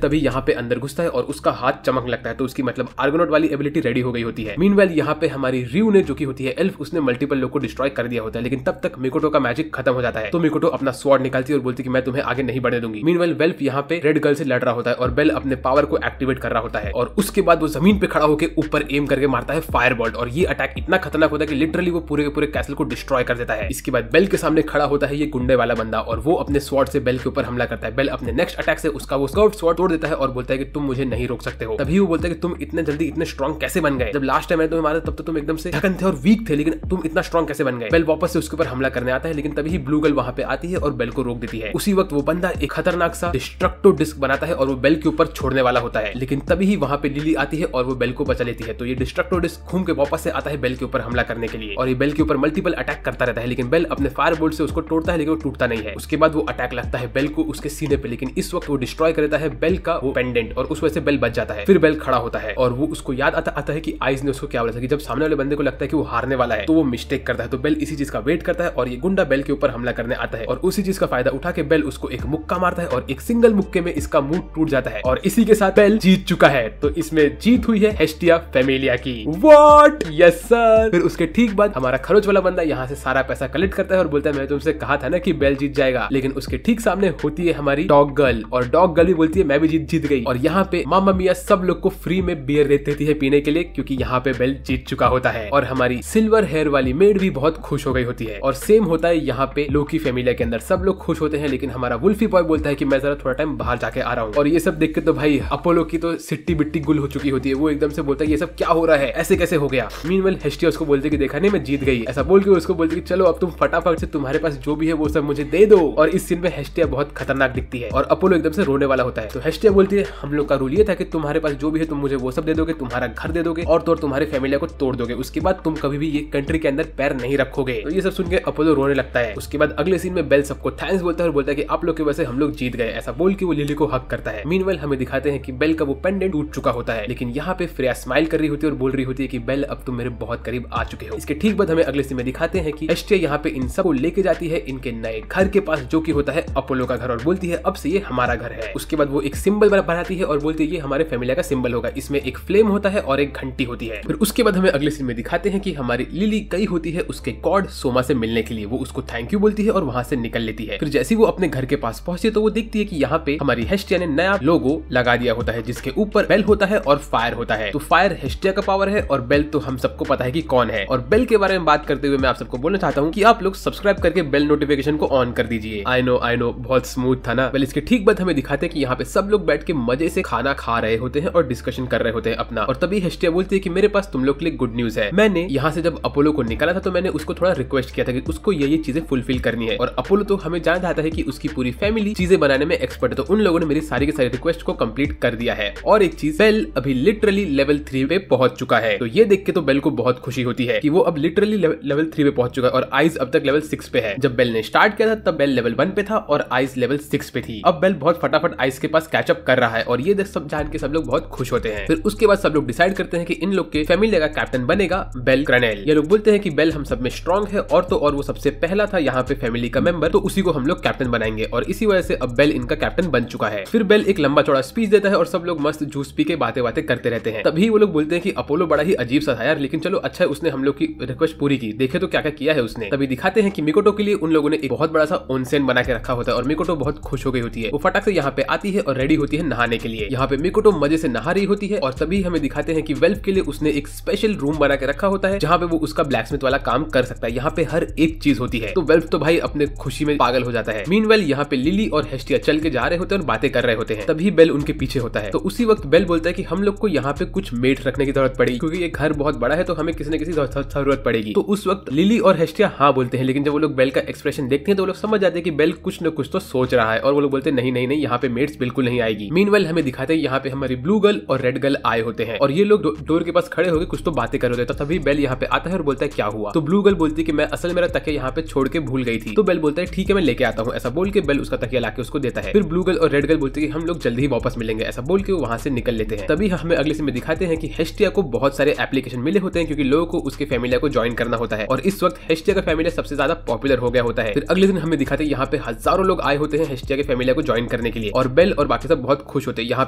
तभी यहाँ पे अंदर घुसता है और उसका हाथ चमक लगता है, तो उसकी मतलब आर्गोनॉट वाली एबिलिटी रेडी हो गई होती है। मीनवाइल यहाँ पे हमारी रियू ने जो की होती है एल्फ, उसने मल्टीपल लोग को डिस्ट्रॉय कर दिया होता है, लेकिन तब तक मिकोटो का मैजिक खत्म हो जाता है। तो मिकोटो अपना स्वॉर्ड निकालती है और बोलती है कि मैं तुम्हें आगे नहीं बढ़ने दूंगी। मीनवाइल वेल्फ यहाँ पे रेड गर्ल से लड़ रहा होता है और बेल अपने पावर को एक्टिवेट कर रहा होता है और उसके बाद वो जमीन पे खड़ा होकर ऊपर एम करके मारता है फायरबॉल्ट और ये अटैक इतना खतरनाक होता है कि लिटरली वो पूरे के पूरे कैसल को डिस्ट्रॉय कर देता है। इसके बाद बेल के सामने खड़ा होता है ये गुंडे वाला बंदा और वो अपने स्वॉर्ड से बेल के ऊपर हमला करता है। बेल अपने नेक्स्ट अटैक से उसका वो कर्व्ड स्वॉर्ड तोड़ देता है और बोलता है कि तुम मुझे नहीं रोक सकते हो। तभी वो बोलता है कि तुम इतने जल्दी इतने स्ट्रॉन्ग कैसे बन गए, जब लास्ट टाइम मैंने तुम्हें मारा तब तो तुम एकदम से थकन थे और वीक थे, लेकिन तुम इतना स्ट्रॉन्ग कैसे बन गए। बेल वापस से उसके ऊपर हमला करने आता है, लेकिन तभी ब्लू गर्ल वहां पे आती है और बेल को रोक देती है। उसी वक्त वो बंदा एक खतरनाक सा डिस्ट्रक्टिव डिस्क बनाता है और वो बेल के ऊपर छोड़ने वाला होता है, लेकिन तभी वहां पे लिली आती है और वो बेल को बचा लेती है। तो ये डिस्ट्रक्टिव डिस्क घूम के वापस से आता है बेल के ऊपर हमला करने के लिए और ये बेल के ऊपर मल्टीपल अटैक करता रहता है, लेकिन बेल अपने फायर बोल्ट से उसको तोड़ता है लेकिन वो टूटता नहीं है। उसके बाद वो अटैक लगता है बेल को उसके सीने पे, लेकिन इस वक्त वो डिस्ट्रॉय कर देता है बेल का वो पेंडेंट और उस वजह से बेल बच जाता है। फिर बेल खड़ा होता है और वो उसको याद आता है कि आइज ने उसको क्या बोला था कि जब सामने वाले बंदे को लगता है कि वो हारने वाला है तो वो मिस्टेक करता है। तो बेल इसी चीज का वेट करता है और ये गुंडा बेल के ऊपर हमला करने आता है और उसी चीज का फायदा उठा के बेल उसको एक मुक्का मारता है और एक सिंगल मुक्के में इसका मुंह टूट जाता है और इसी के साथ बेल जीत चुका है। तो इसमें जीत हुई है हेस्टिया फैमिलिया की। व्हाट? Yes sir. फिर उसके ठीक बाद हमारा खरोच वाला बंदा यहाँ से सारा पैसा कलेक्ट करता है और बोलता है मैं तुमसे कहा था ना कि बेल जीत जाएगा, लेकिन उसके ठीक सामने होती है हमारी डॉग गर्ल और डॉग गर्ल भी बोलती है मैं भी जीत गई। और यहाँ पे मामा मिया सब लोग को फ्री में बियर देती है पीने के लिए क्योंकि यहाँ पे बेल जीत चुका होता है और हमारी सिल्वर हेयर वाली मेड भी बहुत खुश हो गई होती है। और सेम होता है यहाँ पे लोकी फैमिलिया के अंदर, सब लोग खुश होते हैं, लेकिन हमारा वुल्फी बॉय बोलता है कि मैं जरा थोड़ा टाइम बाहर जाके आ रहा हूँ। और ये सब देख के तो भाई अपोलो की तो सिट्टी बिट्टी गुल हो चुकी होती है, वो एकदम से बोलता है ये सब क्या हो रहा है, ऐसे कैसे हो गया। मीनवाइल हेस्टिया उसको बोलती है कि देखा नहीं मैं जीत गई, ऐसा बोल के उसको बोलती है कि चलो अब तुम फटाफट से तुम्हारे पास जो भी है वो सब मुझे दे दो। और इस सीन में हेस्टिया बहुत खतरनाक दिखती है और अपोलो एकदम से रोने वाला होता है। तो हेस्टिया बोलती है हम लोग का रूल ये था कि तुम्हारे पास जो भी है तुम मुझे वो सब दे दोगे, तुम्हारा घर दे दोगे और तो तुम्हारे फैमिलिया को तोड़ दोगे, उसके बाद तुम कभी भी ये कंट्री के अंदर पैर नहीं रखोगे। तो ये सब सुन के अपोलो रोने लगता है। उसके बाद अगले सीन में बेल सबको थैंक्स बोलता है और बोलता है कि आप लोग की वजह से हम लोग जीत गए, ऐसा बोल के वो लिली को हक करता है। मीनवाइल हमें दिखाते हैं कि बेल का वो पेंडेंट टूट चुका होता है, लेकिन यहाँ पे फ्रेया स्माइल कर रही होती है और बोल रही होती है कि बेल अब तुम मेरे बहुत करीब आ चुके हो। इसके ठीक बाद हमें अगले सीन में दिखाते हैं कि हेस्टिया यहाँ पे इन सबको लेके जाती है इनके नए घर के पास जो कि होता है अपोलो का घर और बोलती है अब से ये हमारा घर है। उसके बाद वो एक सिंबल बनाती है और बोलती है ये हमारे फैमिली का सिंबल होगा, इसमें एक फ्लेम होता है और एक घंटी होती है। फिर उसके बाद हमें अगले सीन में दिखाते हैं कि हमारी लिली गई होती है उसके गॉड सोमा से मिलने के लिए, वो उसको थैंक यू बोलती है और वहां से निकल लेती है। फिर जैसे वो अपने घर के पास पहुंचे तो वो देखती है कि यहाँ पे हमारी हेस्टिया ने नया लोगो लगा दिया होता है जिसके ऊपर बेल होता है और फायर होता है। तो फायर हेस्टिया का पावर है और बेल तो हम सबको पता है कि कौन है। और बेल के बारे में बात करते हुए मैं आप सबको बोलना चाहता हूँ कि आप लोग सब्सक्राइब करके बेल नोटिफिकेशन को ऑन कर दीजिए। आई नो बहुत स्मूथ था ना। वेल इसके ठीक बाद हमें दिखाते हैं कि यहाँ पे सब लोग बैठ के मजे से खाना खा रहे होते हैं और डिस्कशन कर रहे होते हैं अपना। और तभी हेस्टिया बोलती है कि मेरे पास तुम लोग के लिए गुड न्यूज है। मैंने यहाँ से जब अपोलो को निकाला था तो मैंने उसको थोड़ा रिक्वेस्ट किया था कि उसको ये चीजें फुलफिल करनी है और अपोलो तो हमें जान आता है कि उसकी पूरी फैमिली चीजें बनाने में एक्सपर्ट है, तो उन लोगों ने मेरी सारी की सारी रिक्वेस्ट को कंप्लीट कर दिया है। और एक चीज, बेल अभी लिटरली लेवल 3 पे पहुंच चुका है। तो ये देख के तो बेल को बहुत खुशी होती है कि वो अब लिटरली लेवल 3 पे पहुंच चुका है और आइज अब तक लेवल 6 पे है। जब बेल ने स्टार्ट किया था तब बेल लेवल 1 पे था और आइज लेवल 6 पे थी। अब बेल बहुत फटाफट आइज के पास कैचअप कर रहा है और ये सब जान के सब लोग बहुत खुश खुश होते हैं। फिर उसके बाद सब लोग डिसाइड करते हैं कि इन लोग के फैमिली का कैप्टन बनेगा बेल क्रनेल। ये लोग बोलते हैं कि बेल हम सब में स्ट्रांग है और तो और वो सबसे पहला था यहाँ पे फैमिली का मेंबर, तो उसी को हम लोग कैप्टन बनाएंगे और इसी वजह से अब बेल इनका कैप्टन बन चुका है। फिर बेल एक लंबा चौड़ा स्पीच देता है और सब लोग मस्त जूस पी के बातें करते रहते हैं। तभी वो लोग बोलते हैं कि अपोलो बड़ा ही अजीब सा था यार, लेकिन चलो अच्छा है उसने हम लोग की रिक्वेस्ट पूरी की, देखे तो क्या क्या किया है उसने। तभी दिखाते हैं कि मिकोटो के लिए उन लोगों ने एक बहुत बड़ा सा ओनसेन बना के रखा होता है और मिकोटो बहुत खुश हो गई होती है। वो फटाक से यहाँ पे आती है और रेडी होती है नहाने के लिए। यहाँ पे मिकोटो मजे से नहा रही होती है और तभी हमें दिखाते हैं कि वेल्फ के लिए उसने एक स्पेशल रूम बना के रखा होता है जहाँ पे वो उसका ब्लैकस्मिथ वाला काम कर सकता है। यहाँ पे हर एक चीज होती है, तो वेल्फ तो भाई अपने खुशी में पागल हो जाता है। मीनवेल यहाँ पे लिली और हेस्टिया चल के जा रहे होते हैं और बातें कर रहे होते हैं। तभी बेल उनके पीछे होता है, तो उसी वक्त बेल बोलता है कि हम लोग को यहाँ पे कुछ मेट रखने की जरूरत पड़ेगी क्योंकि ये घर बहुत बड़ा है, तो हमें किसी न किसी जरूरत पड़ेगी। तो उस वक्त लिली और हेस्टिया हाँ बोलते हैं, लेकिन जब वो लोग बेल का एक्सप्रेशन देखते हैं तो वो लोग समझ जाते हैं कि बेल कुछ न कुछ तो सोच रहा है और वो लोग बोलते हैं नहीं नहीं नहीं, यहाँ पे मेट्स बिल्कुल नहीं आएगी। मीनवेल हमें दिखाते हैं यहाँ पे हमारी ब्लू गर्ल और रेड गर्ल आए होते हैं और ये लोग डोर के पास खड़े होकर कुछ तो बातें कर रहे होते हैं। तभी बेल यहाँ पे आता है और बोलता है क्या हुआ। तो ब्लू गर्ल बोलती है कि मैं असल मेरा तकिया यहाँ पे छोड़ के भूल गई थी। तो बेल बोलता है ठीक है मैं लेके आता हूँ। ऐसा बोल के बेल उसका तकिया लाके उसको देता है। फिर ब्लू गर्ल और रेड गर्ल बोलती है कि हम लोग जल्दी ही वापस मिलेंगे। ऐसा बोल के वो वहां से निकल लेते हैं। तभी हमें अगले सीन में दिखाते हैं कि हेस्टिया को बहुत सारे एप्लीकेशन मिले होते हैं क्योंकि लोगों को उसके फैमिली को ज्वाइन करना होता है और इस वक्त हेस्टिया का फैमिली सबसे ज्यादा पॉपुलर हो गया होता है। फिर अगले दिन हमें दिखाते हैं यहाँ पे हजारों लोग आए होते हैं हेस्टिया के फैमिली को ज्वाइन करने के लिए और बेल और बाकी सब बहुत खुश होते हैं। यहाँ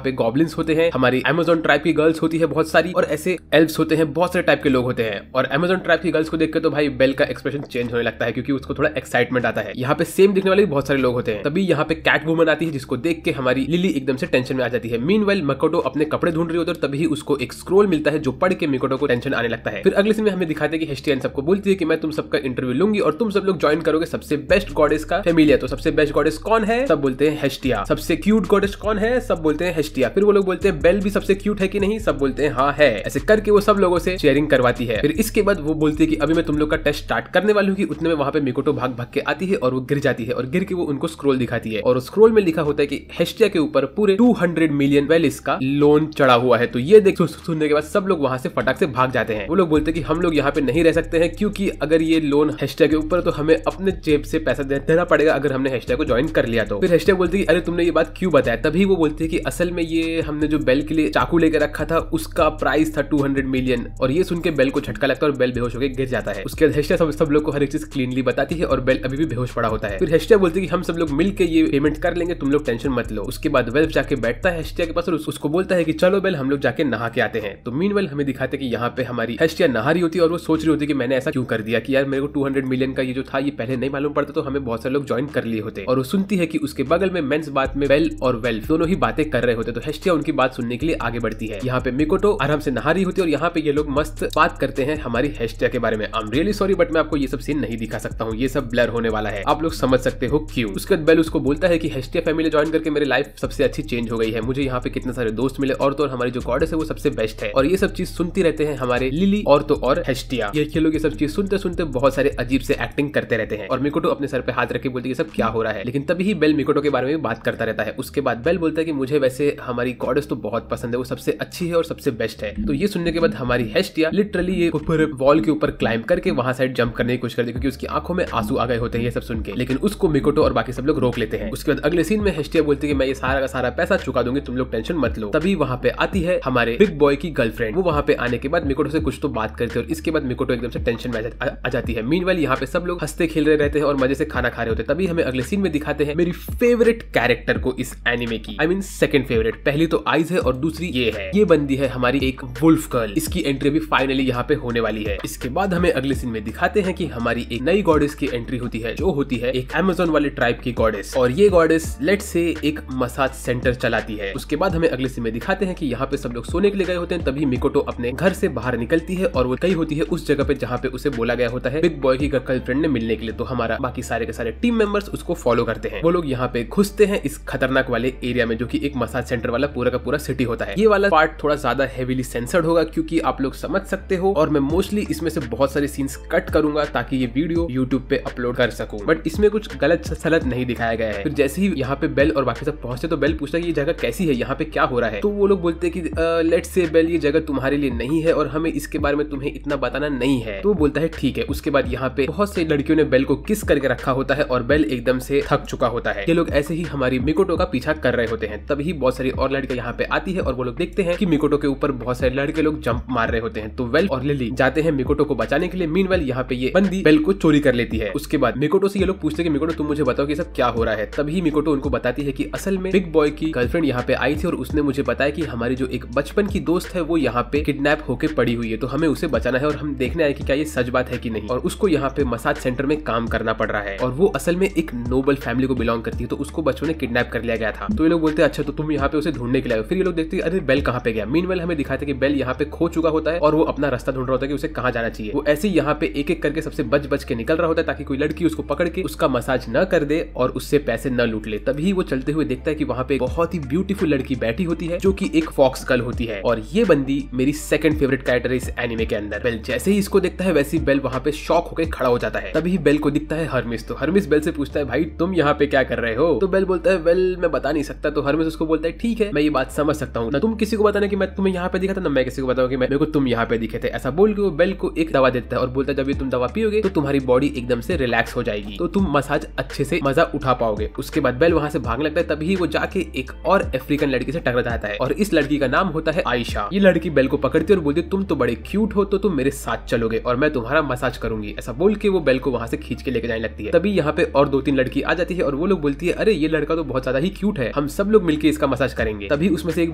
पे गॉब्लिन्स होते हैं, हमारी अमेज़न ट्राइब की गर्ल्स होती है बहुत सारी और ऐसे एल्व्स होते हैं, बहुत सारे टाइप के लोग होते हैं। और अमेज़न ट्राइब की गर्ल्स को देख के तो भाई बेल का एक्सप्रेशन चेंज होने लगता है क्योंकि उसको थोड़ा एक्साइटमेंट आता है। यहाँ पे सेम दिखने वाले बहुत सारे लोग होते हैं। तभी यहाँ पे कैट वुमन आती है जिसको देख के हमारी लिली एकदम से टेंशन में आ जाती है। मीनवाइल मिकोटो अपने कपड़े ढूंढ रही होती है और तभी उसको एक स्क्रोल मिलता है जो पढ़ के मिकोटो को टेंशन आने लगता है। फिर अगले सीन में हमें दिखाते हैं कि हेस्टिया सबको बोलती है कि मैं तुम सबका इंटरव्यू लूंगी और तुम सब लोग ज्वाइन करोगे सबसे बेस्ट गॉडेस का फैमिली। तो सबसे बेस्ट गॉडेस कौन है? सब बोलते हैं हेस्टिया। सबसे क्यूट गॉडेस कौन है? सब बोलते हैं हेस्टिया। फिर वो लोग बोलते हैं बेल भी सबसे क्यूट है कि नहीं? सब बोलते हैं हाँ है। ऐसे करके वो सब लोगों से शेयरिंग करवाती है। फिर इसके बाद वो बोलती है कि अभी मैं तुम लोग का टेस्ट स्टार्ट करने वाली हूँ कि उतने में वहां पे मिकोटो भाग भाग के आती है और वो गिर जाती है और गिर के वो उनको स्क्रोल दिखाती है और स्क्रोल में लिखा होता है कि हेस्टिया के ऊपर पूरे 200 मिलियन वेलिस का लोन चढ़ा हुआ है। तो ये देख सुनने के बाद सब लोग वहां से फटाक से भाग जाते हैं। वो लोग बोलते हैं कि हम लोग यहाँ पे नहीं रह सकते हैं क्योंकि अगर ये लोन हेस्टिया के ऊपर तो हमें अपने जेब से पैसा देना पड़ेगा अगर हमने हेस्टिया को ज्वाइन कर लिया तो। फिर हेस्टिया बोलती है कि अरे तुमने ये बात क्यों बताया? तभी वो बोलती है कि असल में ये हमने जो बेल के लिए चाकू लेकर रखा था उसका प्राइस था 200 मिलियन। और ये सुन के बेल को झटका लगता है और बेल बेहोश होकर गिर जाता है। उसके बाद हेस्टिया सब लोग को हर एक चीज क्लीनली बताती है और बेल अभी भी बेहोश पड़ा होता है। फिर हेस्टिया बोलती है कि हम सब लोग मिलकर ये पेमेंट कर लेंगे, तुम लोग टेंशन मत लो। उसके बाद वेल्फ जाके बैठता है हेस्टिया के पास और उसको बोलता है कि चलो बेल हम लोग जाके नहा के आते हैं। तो मीनवेल हमें दिखाते हैं कि यहाँ पे हमारी हेस्टिया नहा रही होती है और वो सोच रही होती है कि मैंने ऐसा क्यों कर दिया कि यार मेरे को 200 मिलियन का ये जो था ये पहले नहीं मालूम पड़ता तो हमें बहुत सारे लोग ज्वाइन कर लिए होते। और वो सुनती है कि उसके बगल में मेंस बात में बेल और वेल्फ दोनों ही बातें कर रहे होते। तो हेस्टिया उनकी बात सुनने के लिए आगे बढ़ती है। यहाँ पे मिकोटो आराम से नहा रही होती है और यहाँ पे ये लोग मस्त बात करते हैं हमारी हेस्टिया के बारे में। I am really sorry but मैं आपको ये सब सीन नहीं दिखा सकता हूँ, ये सब ब्लर होने वाला है, आप लोग समझ सकते हो क्यों। उसके बाद बेल उसको बोलता है कि हेस्टिया फैमिली ज्वाइन करके मेरी लाइफ सबसे अच्छी चेंज हो गई है, मुझे यहाँ पे कितने सारे दोस्त मिले और तो और हमारी जो गॉडेस है वो सबसे बेस्ट है। और ये सब चीज सुनती रहते हैं हमारे लिली और तो और हेस्टिया। ये लोग ये सब चीज सुनते सुनते बहुत सारे अजीब से एक्टिंग करते रहते हैं और मिकोटो अपने सर पे हाथ रख के बोलती है सब क्या हो रहा है। लेकिन तभी ही बेल मिकोटो के बारे में बात करता रहता है। उसके बाद बेल बोलता है कि मुझे वैसे हमारी गॉडेस तो बहुत पसंद है, वो सबसे अच्छी है और सबसे बेस्ट है। तो ये सुनने के बाद हमारी हेस्टिया लिटरली ये ऊपर वॉल के ऊपर क्लाइंब करके वहां साइड जंप करने की कोशिश करती है क्योंकि उसकी आंखों में आंसू आ गए होते हैं ये सब सुन के। लेकिन उसको मिकोटो और बाकी सब लोग रोक लेते हैं। उसके बाद अगले सीन में हेस्टिया बोलती है कि मैं ये सारा का सारा पैसा चुका दूंगी, तुम लोग टेंशन मत लो। तभी वहां पे आती है हमारे बिग बॉय की गर्लफ्रेंड। वो वहां पे आने के बाद मिकोटो से कुछ तो बात करते हैं और इसके बाद मिकोटो एकदम से टेंशन में आ जाती है। मीनवाइल यहाँ पे सब लोग हंसते खेल रहे रहते हैं और मजे से खाना खा रहे होते हैं। तभी हमें अगले सीन में दिखाते हैं मेरी फेवरेट कैरेक्टर को इस एनिमे की, आई मीन सेकंड फेवरेट। पहली तो आइज है और दूसरी ये है, ये बंदी है हमारी एक वुल्फ गर्ल। इसकी एंट्री भी फाइनली यहाँ पे होने वाली है। इसके बाद हमें अगले सीन में दिखाते हैं कि हमारी एक नई गॉडेस की एंट्री होती है जो होती है एक अमेज़न वाले ट्राइब की गॉडेस। और ये गॉडेस लेट्स से एक मसाज सेंटर चलाती है। उसके बाद हमें अगले सीन में दिखाते हैं कि यहाँ पे सब लोग सोने के लिए गए होते हैं। तभी मिकोटो अपने घर से बाहर निकलती है और वो गई होती है उस जगह पे जहाँ पे उसे बोला गया होता है बिग बॉय की गर्लफ्रेंड ने मिलने के लिए। तो हमारा बाकी सारे के सारे टीम मेंबर्स उसको फॉलो करते हैं। वो लोग यहाँ पे घुसते हैं इस खतरनाक वाले एरिया में जो कि एक मसाज सेंटर वाला पूरा का पूरा सिटी होता है। ये वाला पार्ट थोड़ा ज्यादा हेवीली सेंसर्ड होगा क्योंकि आप लोग समझ सकते हो और मैं मोस्टली इसमें से बहुत सारे सीन्स कट करूंगा ताकि ये वीडियो यूट्यूब पे अपलोड कर सकूं। बट इसमें कुछ गलत सलत नहीं दिखाया गया है। फिर जैसे ही यहाँ पे बेल और बाकी सब पहुंचते तो बेल पूछता है ये जगह कैसी है, यहाँ पे क्या हो रहा है। तो वो लोग बोलते हैं कि लेट्स से बेल ये जगह तुम्हारे लिए नहीं है और हमें इसके बारे में तुम्हें इतना बताना नहीं है। तो वो बोलता है ठीक है। उसके बाद यहाँ पे बहुत से लड़कियों ने बेल को किस करके रखा होता है और बेल एकदम से थक चुका होता है। ये लोग ऐसे ही हमारी मिकोटो का पीछा कर रहे होते हैं। तभी बहुत सारी और लड़कियां यहाँ पे आती है और और वो लोग देखते हैं कि मिकोटो के ऊपर बहुत सारे लड़के लोग जंप मार रहे होते हैं। तो वेल और लिली जाते हैं मिकोटो को बचाने के लिए। मीनवेल यहाँ पे ये बंदी बेल को चोरी कर लेती है। उसके बाद मिकोटो से ये लोग पूछते हैं कि मिकोटो तुम मुझे बताओ कि सब क्या हो रहा है। तभी मिकोटो उनको बताती है कि असल में बिग बॉय की गर्लफ्रेंड यहाँ पे आई थी और उसने मुझे बताया कि हमारी जो एक बचपन की दोस्त है वो यहाँ पे किडनैप होके पड़ी हुई है, तो हमें उसे बचाना है और हम देखने आए कि क्या ये सच बात है कि नहीं। और उसको यहाँ पे मसाज सेंटर में काम करना पड़ रहा है और वो असल में एक नोबल फैमिली को बिलोंग करती है, तो उसको बच्चों ने किडनैप कर लिया गया था। तो ये लोग बोलते हैं अच्छा तो तुम यहाँ पे उसे ढूंढने के लिए आए। फिर ये लोग देखते हैं अरे बेल कहाँ पे गया। मीनवेल हमें दिखाते हैं कि बेल यहाँ पे खो चुका होता है और वो अपना रास्ता ढूंढ रहा होता है कि उसे कहाँ जाना चाहिए। वो ऐसे ही यहाँ पे एक एक करके सबसे बच बच के निकल रहा होता है ताकि कोई लड़की उसको पकड़ के उसका मसाज न कर दे और उससे पैसे न लूट ले। तभी वो चलते हुए देखता है कि वहाँ पे बहुत ही ब्यूटीफुल लड़की बैठी होती है जो कि एक फॉक्स गर्ल होती है और ये बंदी मेरी सेकंड फेवरेट कैरेक्टर है इस एनिमे के अंदर। बेल जैसे ही इसको देखता है वैसे ही बेल वहाँ पे शॉक होकर खड़ा हो जाता है। तभी बेल को दिखता है हर्मिस। तो हर्मिस बेल से पूछता है भाई तुम यहाँ पे क्या कर रहे हो। तो बेल बोलता है वेल मैं बता नहीं सकता। तो हर्मिस उसको बोलता है ठीक है मैं ये बात समझ सकता हूँ, ना तुम किसी को बताना कि मैं तुम्हें यहाँ पे दिखा था, ना मैं किसी को बताऊँ कि मेरे को तुम यहाँ पे दिखे थे। ऐसा बोल के वो बेल को एक दवा देता है और बोलता है जब ये तुम दवा पियोगे तो तुम्हारी बॉडी एकदम से रिलैक्स हो जाएगी, तो तुम मसाज अच्छे से मजा उठा पाओगे। उसके बाद बेल वहां से भागने लगता है। तभी वो जाके एक और अफ्रीकन लड़की से टकरा जाता है और इस लड़की का नाम होता है आयशा। ये लड़की बेल को पकड़ती है और बोलती है तुम तो बड़े क्यूट हो, तो तुम मेरे साथ चलोगे और मैं तुम्हारा मसाज करूंगी। ऐसा बोल के वो बेल को वहां से खींच के लेके जाने लगती है। तभी यहाँ पे और 2-3 लड़की आ जाती है और वो लोग बोलती है अरे ये लड़का तो बहुत ज्यादा ही क्यूट है, हम सब लोग मिलकर इसका मसाज करेंगे। तभी उसमें से एक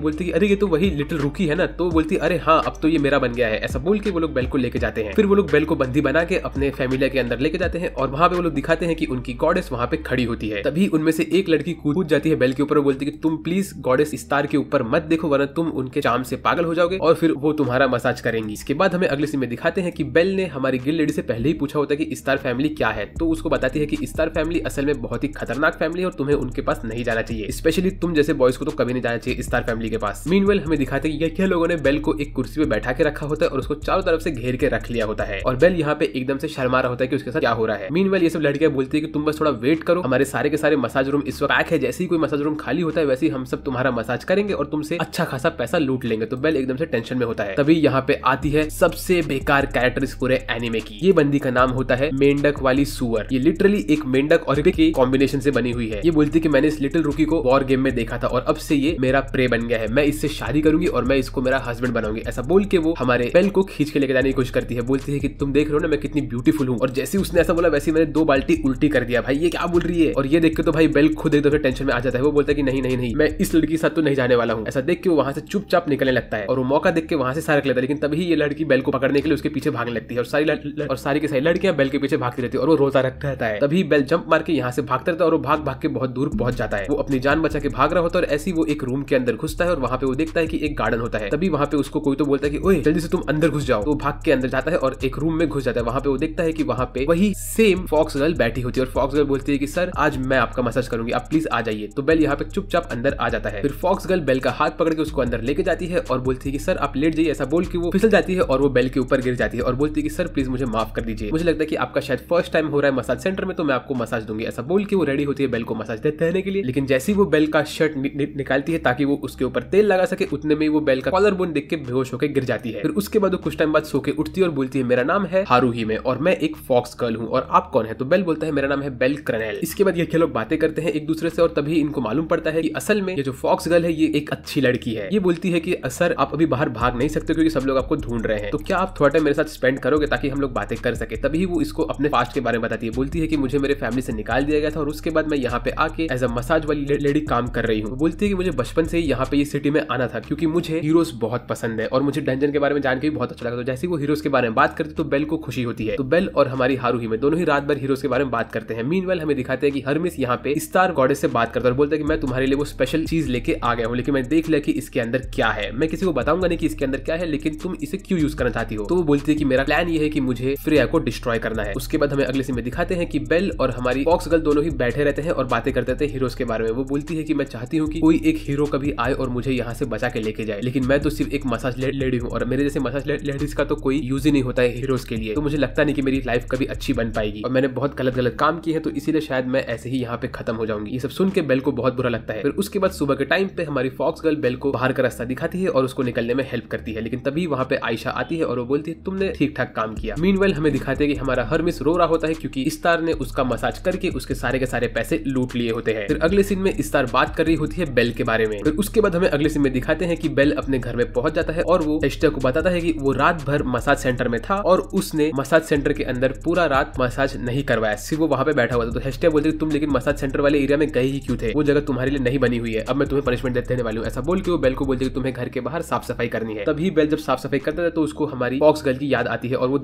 बोलती है अरे ये तो वही लिटिल रुकी है ना। तो बोलती है अरे हाँ अब तो ये मेरा बन गया है। ऐसा बोल के वो लोग बेल को लेके जाते हैं। फिर वो लोग बेल को बंदी बना के अपने फैमिली के अंदर लेके जाते हैं और वहाँ पे वो लोग दिखाते हैं कि उनकी गॉडेस वहाँ पे खड़ी होती है। तभी उनमें से एक लड़की कूद जाती है बेल के ऊपर और बोलती है कि तुम प्लीज गॉडेस स्टार के ऊपर मत देखो वरना तुम उनके चार्म से पागल हो जाओगे और फिर वो तुम्हारा मसाज करेंगी। इसके बाद हमें अगले सीन में दिखाते हैं कि बेल ने हमारी गिल लेडी से पहले ही पूछा होता है कि स्टार फैमिली क्या है। तो उसको बताती है कि स्टार फैमिली असल में बहुत ही खतरनाक फैमिली है और तुम्हें उनके पास नहीं जाना चाहिए, स्पेशली तुम जैसे बॉयज को तो कभी नहीं जाना चाहिए स्टार फैमिली के पास। मीनवेल हमें दिखाते हैं कि लोगों ने बेल को एक कुर्सी पे बैठा के रखा होता है और उसको चारों तरफ से घेर के रख लिया होता है और बेल यहाँ पे एकदम से शर्मा रहा होता है कि उसके साथ क्या हो रहा है। मीनवेल ये सब लड़कियां बोलती है कि तुम बस थोड़ा वेट करो, हमारे सारे के सारे मसाज रूम इस वक्त पैक है, जैसे ही कोई मसाज रूम खाली होता है वैसे ही हम सब तुम्हारा मसाज करेंगे और तुमसे अच्छा खासा पैसा लूट लेंगे। तो बेल एकदम से टेंशन में होता है। तभी यहाँ पे आती है सबसे बेकार कैरेक्टर इस पूरे एनिमे की। ये बंदी का नाम होता है मेंढक वाली सुअर। ये लिटरली एक मेंढक और एक के कॉम्बिनेशन से बनी हुई है। ये बोलती है कि मैंने इस लिटिल रुकी को वॉर गेम में देखा था और अब से ये मेरा प्रे बन गया है, मैं इससे शादी करूंगी और मैं इसको मेरा हस्बैंड बनाऊंगी। ऐसा बोल के वो हमारे बेल को खींच के लेके जाने की कोशिश करती है। बोलती है कि तुम देख रहे हो ना मैं कितनी ब्यूटीफुल हूँ। और जैसे उसने ऐसा बोला वैसे मैंने 2 बाल्टी उल्टी कर दिया। भाई ये क्या बोल रही है। और ये देख के तो भाई बेल खुद एक दफे टेंशन में आ जाता है। वो बोलता है कि नहीं नहीं नहीं मैं इस लड़की के साथ तो नहीं जाने वाला हूँ। ऐसा देख के वो वहां से चुपचाप निकलने लगता है और वो मौका देख के वहां से सारक लेता है। लेकिन तभी ये लड़की बेल को पकड़ने के लिए उसके पीछे भागने लगती है और सारी की सारी लड़कियां बेल के पीछे भागती रहती है और वो रोता रहता है। तभी बेल जंप मार के यहाँ से भागता रहता है और वो भाग भाग के बहुत दूर पहुंच जाता है। वो अपनी जान बचा के भाग रहा होता है और ऐसी वो एक रूम के अंदर घुसता है और वहां पे वो देखता है कि एक गार्डन होता है। तभी वहां पे उसको कोई तो बोलता है कि ओए जल्दी से तुम अंदर घुस जाओ। तो भाग के अंदर जाता है और एक रूम में घुस जाता है। वहां पे वो देखता है कि वहां पे वही सेम फॉक्स गर्ल बैठी होती है और फॉक्स गर्ल बोलती है कि सर आज मैं आपका मसाज करूंगी, आप प्लीज आ जाइए। तो बेल यहाँ पे चुपचाप अंदर आ जाता है। फिर फॉक्स गर्ल बेल का हाथ पकड़ के उसको अंदर लेके जाती है और बोलती है कि सर आप लेट जाइए। ऐसा बोल के वो फिसल जाती है और वो बेल के ऊपर गिर जाती है और बोलती है कि सर प्लीज मुझे माफ कर दीजिए, मुझे लगता है कि आपका शायद फर्स्ट टाइम हो रहा है मसाज सेंटर में, तो मैं आपको मसाज दूंगी। ऐसा बोल के वो रेडी होती है बेल को मसाज देने के लिए। लेकिन जैसे ही वो बेल का शर्ट निकालती है ताकि वो उसके ऊपर तेल लगा सके, उतने में वो बेल का कॉलर बोन देख के बेहोश होकर गिर जाती है। फिर उसके बाद वो कुछ टाइम बाद सो के उठती है और बोलती है मेरा नाम है हारूही में और मैं एक फॉक्स गर्ल हूँ और आप कौन है। तो बेल बोलता है मेरा नाम है बेल क्रनेल। इसके बाद ये लोग बातें करते हैं एक दूसरे से और तभी इनको मालूम पड़ता है कि असल में ये जो फॉक्स गर्ल है ये एक अच्छी लड़की है। ये बोलती है कि सर आप अभी बाहर भाग नहीं सकते क्योंकि सब लोग आपको ढूंढ रहे हैं, तो क्या आप थोड़ा टाइम मेरे साथ स्पेंड करोगे ताकि हम लोग बातें कर सके। तभी वो इसको अपने पास्ट के बारे में बताती है। बोलती है कि मुझे मेरे फैमिली से निकाल दिया गया था और उसके बाद मैं यहाँ पे आके एज अ मसाज वाली लेडी काम कर रही हूँ। बोलती है कि मुझे बचपन से ही यहाँ पे ये सिटी में आना था क्योंकि मुझे हीरोज बहुत पसंद है और मुझे डंजन के बारे में जान के भी बहुत अच्छा लगा। तो जैसे वो हीरोज के बारे में बात करती तो बेल को खुशी होती है। तो बेल और हमारी हारूही में दोनों ही रात भर हीरोज के बारे में बात करते हैं। मीनवेल हमें दिखाते हैं कि हर्मिस यहाँ पे स्टार गॉडेस से बात करता है और बोलता है कि मैं तुम्हारे लिए वो स्पेशल चीज लेके आ गया हूँ, लेकिन मैं देख लिया कि इसके अंदर क्या है। मैं किसी को बताऊंगा नहीं कि इसके अंदर क्या है, लेकिन तुम इसे क्यों यूज करना चाहती हो। तो वो बोलती है कि मेरा प्लान ये है कि मुझे फ्रेया को डिस्ट्रॉय करना है। उसके बाद हमें अगले सीन में दिखाते हैं कि बेल और हमारी फॉक्स गर्ल दोनों ही बैठे रहते हैं और बातें करते थे हीरोज के बारे में। वो बोलती है कि मैं चाहती हूँ कि कोई एक हीरो कभी आए और मुझे यहाँ से बचा के लेके जाए, लेकिन मैं तो सिर्फ एक मसाज लेडी हूँ और मेरे जैसे मसाज लेडीज का तो कोई यूज ही नहीं होता है हीरोज के लिए। तो मुझे लगता नहीं कि मेरी लाइफ कभी अच्छी बन पाएगी और मैंने बहुत गलत काम किए हैं, तो इसीलिए शायद मैं ऐसे ही यहाँ पे खत्म हो जाऊंगी। ये सब सुन के बेल को बहुत बुरा लगता है। फिर उसके बाद सुबह के टाइम पे हमारी फॉक्स गर्ल बेल को बाहर का रास्ता दिखाती है और उसको निकलने में हेल्प करती है। लेकिन तभी वहाँ पे आयशा आती है और वो बोलती है तुमने ठीक ठाक काम किया। मीनवेल हमें दिखाते हैं कि हमारा हर्मिस रो रहा होता है क्योंकि स्टार ने उसका मसाज करके उसके सारे के सारे पैसे लूट लिए होते हैं। फिर अगले सीन में स्टार बात कर रही होती है बेल के बारे में। फिर उसके बाद हमें अगले सीन में दिखाते हैं कि बेल अपने घर में पहुंच जाता है और वो हेस्टिया को बताता है कि वो रात भर मसाज सेंटर में था और उसने मसाज सेंटर के अंदर पूरा रात मसाज नहीं करवाया, सिर्फ वो वहां पे बैठा हुआ था। तो हेस्टिया बोलती है तुम लेकिन मसाज सेंटर वाले एरिया में गए ही क्यों थे, वो जगह तुम्हारे लिए नहीं बनी हुई है, अब मैं तुम्हें पनिशमेंट देने वाली हूँ। ऐसा बोल के वो बेल को बोलती है तुम्हें घर के बाहर साफ सफाई करनी है। तभी बेल जब साफ सफाई करता है तो उसको हमारी फॉक्स गर्ल की याद आती है और वो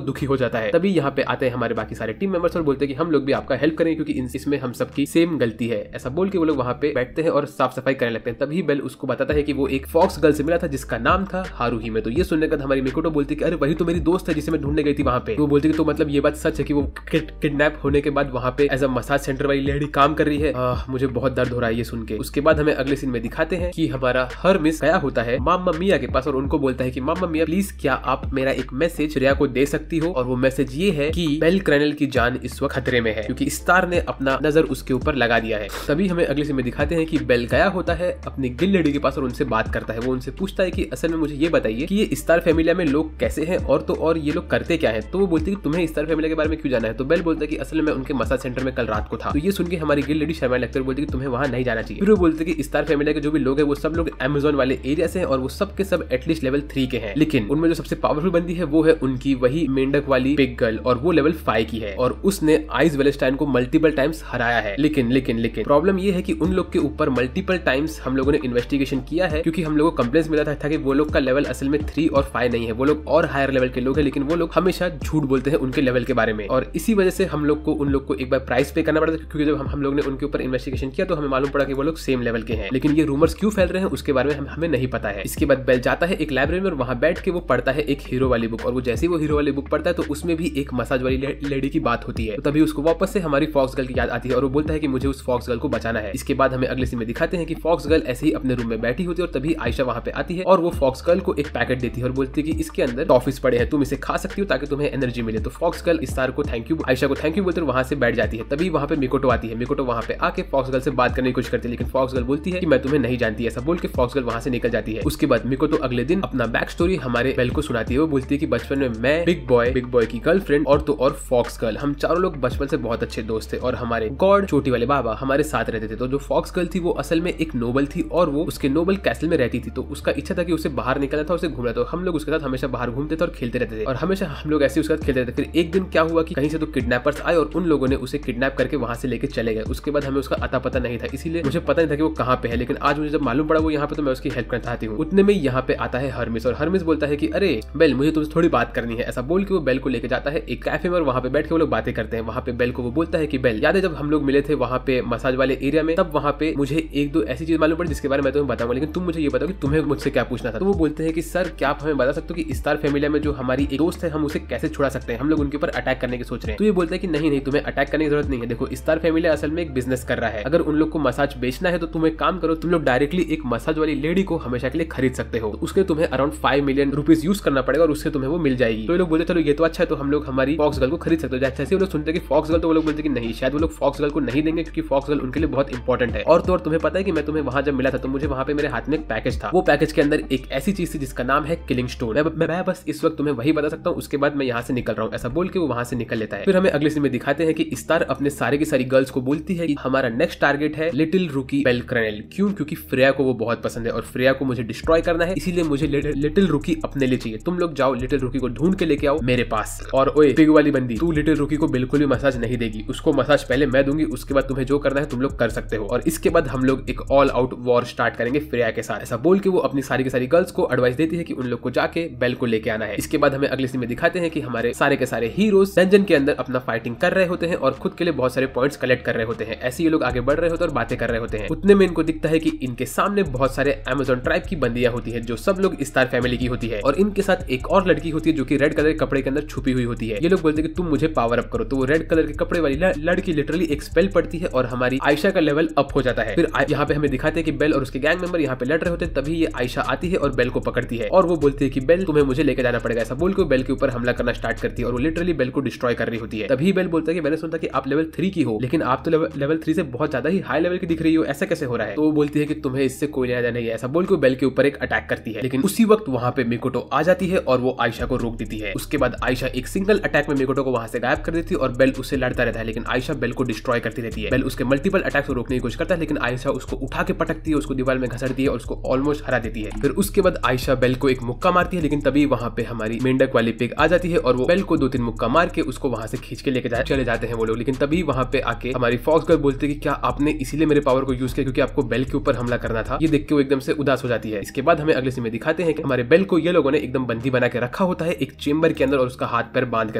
दुखी हो जाता है। तभी यहाँ पे आते हैं हमारे बाकी सारे टीम मेंबर्स और बोलते हैं कि हम लोग भी आपका हेल्प करेंगे क्योंकि इसमें हम सबकी सेम गलती है। ऐसा बोल के वो लोग वहाँ पे बैठते हैं और साफ सफाई करने लगते हैं। तभी बेल उसको बताता है कि वो एक फॉक्स गर्ल से मिला था जिसका नाम था हारूही। तो ये सुनने के बाद हमारी मिकोटो बोलती है कि अरे वही तो मेरी दोस्त है जिसे मैं ढूंढने गई थी वहाँ पे। वो बोलती है तो मतलब ये बात सच है कि वो किडनैप होने के बाद वहाँ पे एज अ मसाज सेंटर वाली लेडी काम कर रही है। मुझे बहुत दर्द हो रहा है ये सुन के। उसके बाद हमें अगले सीन में दिखाते हैं कि हमारा हरमिस गया होता है मामा मिया के पास और उनको बोलता है कि मामा मिया प्लीज क्या आप मेरा एक मैसेज श्रेया को दे सकती हो, और वो मैसेज ये है कि बेल क्रैनल की जान इस वक्त खतरे में है क्योंकि स्टार ने अपना नजर उसके ऊपर लगा दिया है। तभी हमें अगले सीन में दिखाते हैं कि बेल गया होता है अपनी गिल लेडी के पास और उनसे बात करता है। वो उनसे पूछता है कि असल में मुझे ये बताइए कि ये स्टार फैमिली में लोग कैसे हैं और ये लोग करते क्या है। तो वो बोलती है कि तुम्हें स्टार फैमिली के बारे में क्यों जाना है। तो बेल बोलता है कि असल में उनके मसाज सेंटर में कल रात को था। तो ये सुन के हमारी गिल लेडी शर्मा लगती है, बोलती है कि तुम्हें वहां नहीं जाना चाहिए। फिर वो बोलते हैं कि स्टार फैमिली के जो भी लोग हैं वो सब लोग अमेज़न वाले एरिया से हैं और वो सब के सब एटलीस्ट लेवल 3 के हैं, लेकिन उनमें जो सबसे पावरफुल बंदी है वो है उनकी वही मेंढक वाली पिग गर्ल और वो लेवल 5 की है और उसने आइस वेलेस्टाइन को मल्टीपल टाइम्स हराया है। लेकिन प्रॉब्लम ये है कि उन लोग के ऊपर मल्टीपल टाइम्स हम लोगों ने इन्वेस्टिगेशन किया है क्योंकि हम लोगों को कंप्लेंट्स मिला था कि वो लोग का लेवल असल में 3 और 5 नहीं है, वो लोग और हायर लेवल के लोग हैं, लेकिन वो लोग हमेशा झूठ बोलते हैं उनके लेवल के बारे में। और इसी वजह से हम लोग को उन लोग को एक बार प्राइस पे करना पड़ा था क्योंकि जब हम लोग ने उनके ऊपर इन्वेस्टिगेशन किया तो हमें मालूम पड़ा कि वो लोग सेम लेवल के हैं, लेकिन ये रूमर्स क्यों फैल रहे हैं उसके बारे में हमें नहीं पता है। इसके बाद बेल जाता है एक लाइब्रेरी में और वहां बैठ के वो पढ़ता है एक हीरो वाली बुक, और वो जैसे ही वो हीरो वाली बुक पढ़ता है तो उसमें भी एक मसाज वाली लेडी की बात होती है। तो तभी उसको वापस से हमारी फॉक्स गर्ल की याद आती है और वो बोलता है कि मुझे उस फॉक्स गर्ल को बचाना है। इसके बाद हमें अगले सीन में दिखाते हैं कि फॉक्स गर्ल ऐसे ही अपने रूम में बैठी होती है और तभी आयशा वहां पे आती है और वो फॉक्स गर्ल को एक पैकेट देती है और बोलती है कि इसके अंदर टॉफीज पड़े हैं, तुम इसे खा सकती हो ताकि तुम्हें एनर्जी मिले। तो फॉक्स गर्ल स्टार को थैंक यू, आयशा को थैंक यू बोलते वहां से बैठ जाती है। तभी वहां पे मिकोटो आती है। मिकोटो वहां पे आके फॉक्स गर्ल से बात करने की कोशिश करती है, लेकिन फॉक्स गर्ल बोलती है कि मैं तुम्हें नहीं जानती। ऐसा बोल के फॉक्स गर्ल वहां से निकल जाती है। उसके बाद मिकोटो अगले दिन अपना बैक स्टोरी हमारे बेल को सुनाती है। वो बोलती है कि बचपन में मैं बिग बॉय की गर्लफ्रेंड और फॉक्स गर्ल, हम चारों लोग बचपन से बहुत अच्छे दोस्त थे और हमारे गॉड छोटी वाले बाबा हमारे साथ रहते थे। तो जो फॉक्स गर्ल थी वो असल में एक नोबल थी और वो उसके नोबल कैसल में रहती थी। तो उसका इच्छा था कि उसे बाहर निकलना था, उसे घूमना था। हम लोग उसके साथ हमेशा बाहर घूमते थे और खेलते रहते थे और हमेशा हम लोग ऐसे उसके साथ खेलते रहते। फिर एक दिन क्या हुआ कि कहीं से तो किडनैपर्स आए और उन लोगों ने उसे किडनैप करके वहां से लेके चले गए। उसके बाद हमें उसका अता पता नहीं था, इसीलिए मुझे पता नहीं था कि वो कहाँ पे है, लेकिन आज मुझे जब मालूम पड़ा वो यहाँ पे तो मैं उसकी हेल्प करना चाहती हूँ। उतने में यहाँ पे आता है हरमिस और हरमिस बोलता है कि अरे बेल मुझे तुमसे थोड़ी बात करनी है। ऐसा बोल के वो बेल को लेके जाता है एक कैफे में और वहाँ पे बैठ के वो लोग बातें करते हैं। वहाँ पे बेल को वो बोलता है कि बेल याद है जब हम लोग मिले थे वहाँ पे मसाज वाले एरिया में, तब वहाँ पे मुझे एक दो ऐसी चीज मालूम पड़ी जिसके बारे में मैं तुम्हें बताऊंगा, लेकिन तुम मुझे ये बताओ कि तुम्हें मुझसे क्या पूछना था। तो वो बोलते हैं कि सर क्या आप हमें बता सकते हो कि स्टार फैमिली में जो हमारी एक दोस्त है हम उसे कैसे छुड़ा सकते हैं, हम लोग उनके ऊपर अटैक करने की सोच रहे हैं। तो ये बोलते हैं कि नहीं तुम्हें अटैक करने की जरूरत नहीं है। देखो स्टार फैमिली असल में एक बिजनेस कर रहा है, अगर उन लोग को मसाज बेचना है तो तुम एक काम करो, तुम लोग डायरेक्टली एक मसाज वाली लेडी को हमेशा के लिए खरीद सकते हो। तो उसके तुम्हें अराउंड 5 मिलियन रुपीज यूज करना पड़ेगा और उससे तुम्हें वो मिल जाएगी। तो ये लोग बोलते चलो ये तो अच्छा है, तो हम लोग हमारी फॉक्स गर्ल को खरीद सकते हो। जैसे वो लोग सुनते हैं कि फॉक्स गर्ल, तो वो लोग बोलते हैं कि नहीं, शायद वो लोग फॉक्स गर्ल को नहीं देंगे क्योंकि फॉक्स गर्ल उनके लिए बहुत इंपॉर्टेंट है। और तो और तुम्हें पता है कि मैं तुम्हें वहां जब मिला था तो मुझे वहां पे मेरे हाथ में एक पैकेज था, वो पैकेज के अंदर एक ऐसी चीज थी जिसका नाम है किलिंग स्टोन। मैं बस इस वक्त तुम्हें वही बता सकता हूँ, उसके बाद मैं यहाँ से निकल रहा हूँ। ऐसा बोल के वो वहां से निकल लेता है। फिर हमें अगले सीन में दिखाते हैं कि स्टार अपने सारे की सारी गर्ल्स को बोलती है कि हमारा नेक्स्ट टारगेट है लिटिल रुकी बेल क्रैनल। क्यों? क्योंकि फ्रेया को वो बहुत पसंद है और फ्रेया को मुझे डिस्ट्रॉय करना है, इसीलिए मुझे लिटिल रुकी अपने लिए चाहिए। तुम लोग जाओ लिटिल रुकी को ढूंढ के लेके आओ मेरे पास। और ओए पिग वाली बंदी, तू लिटिल रुकी को बिल्कुल भी मसाज नहीं देगी, उसको मसाज पहले मैं दूंगी, उसके बाद तुम्हें जो करना है तुम लोग कर सकते हो। और इसके बाद हम लोग एक ऑल आउट वॉर स्टार्ट करेंगे फ्रेया के साथ। ऐसा बोल के वो अपनी सारी की सारी गर्ल्स को एडवाइस देती है कि उन लोग को जाके बेल को लेके आना है। इसके बाद हमें अगले सीन में दिखाते हैं कि हमारे सारे के सारे हीरोज डंजन के अंदर अपना फाइटिंग कर रहे होते हैं और खुद के लिए बहुत सारे पॉइंट्स कलेक्ट कर रहे होते हैं। ऐसे ये लोग आगे बढ़ रहे होते हैं और बातें कर रहे होते हैं। उतने में इनको दिखता है कि इनके सामने बहुत सारे अमेज़न ट्राइब की बंदियां होती है जो सब लोग स्टार फैमिली की होती है और इनके साथ एक और लड़की होती है जो कि रेड कलर के कपड़े के अंदर छुपी हुई होती है। ये लोग बोलते हैं कि तुम मुझे पावर अप करो। तो वो रेड कलर के कपड़े वाली लड़की लिटरली एक स्पेल पड़ती है और हमारी आयशा का लेवल अप हो जाता है। फिर यहाँ पे हमें दिखाते हैं कि बेल और उसके गैंग मेंबर यहाँ पे लड़ रहे होते हैं। तभी ये आयशा आती है और बेल को पकड़ती है और वो बोलती है कि बेल तुम्हें मुझे लेकर जाना पड़ेगा। ऐसा बोल के बेल के ऊपर हमला करना स्टार्ट करती है और वो लिटरली बेल को डिस्ट्रॉय कर रही होती है। तभी बेल बोलता है कि मैंने सुना कि आप लेवल 3 की हो, लेकिन आप तो लेवल 3 से बहुत ज्यादा ही हाई लेवल की दिख रही हो, ऐसा कैसे हो रहा है? तो वो बोलती है कि तुम्हें इससे कोई लेना देना नहीं है। ऐसा बोल के बेल के ऊपर एक अटैक करती है, लेकिन उसी वक्त वहां पे मिकोटो आ जाती है और वो आयशा को रोक देती है। उसके बाद आयशा एक सिंगल अटैक में मिकोटो को वहां से गायब कर देती है और बेल उससे लड़ता रहता है, लेकिन आयशा बेल को डिस्ट्रॉय करती रहती है। बेल उसके मल्टीपल अटैक्स को रोकने की कोशिश करता है, लेकिन आयशा उसको उठा के पटकती है, उसको उसको दीवार में घसड़ती है और उसको ऑलमोस्ट हरा देती है। फिर उसके बाद आयशा बेल को एक मुक्का मारती है, लेकिन तभी वहां पे हमारी मेंढक वाली पिग आ जाती है और वो बेल को 2-3 मुक्का मार के उसको वहां से खींच के लेके चले जाते हैं वो लोग। लेकिन तभी वहां पे आके हमारी फॉक्स गर्ल बोलती है कि क्या आपने इसीलिए मेरे पावर को यूज किया क्योंकि आपको बेल के ऊपर हमला करना था। ये देख के वो एकदम से उदास हो जाती है। इसके बाद हमें अगले सीन में दिखाते हैं कि हमारे बेल को ये लोगों ने एकदम बंदी बना के रखा होता है एक चेंबर के अंदर और उसका हाथ पैर बांध के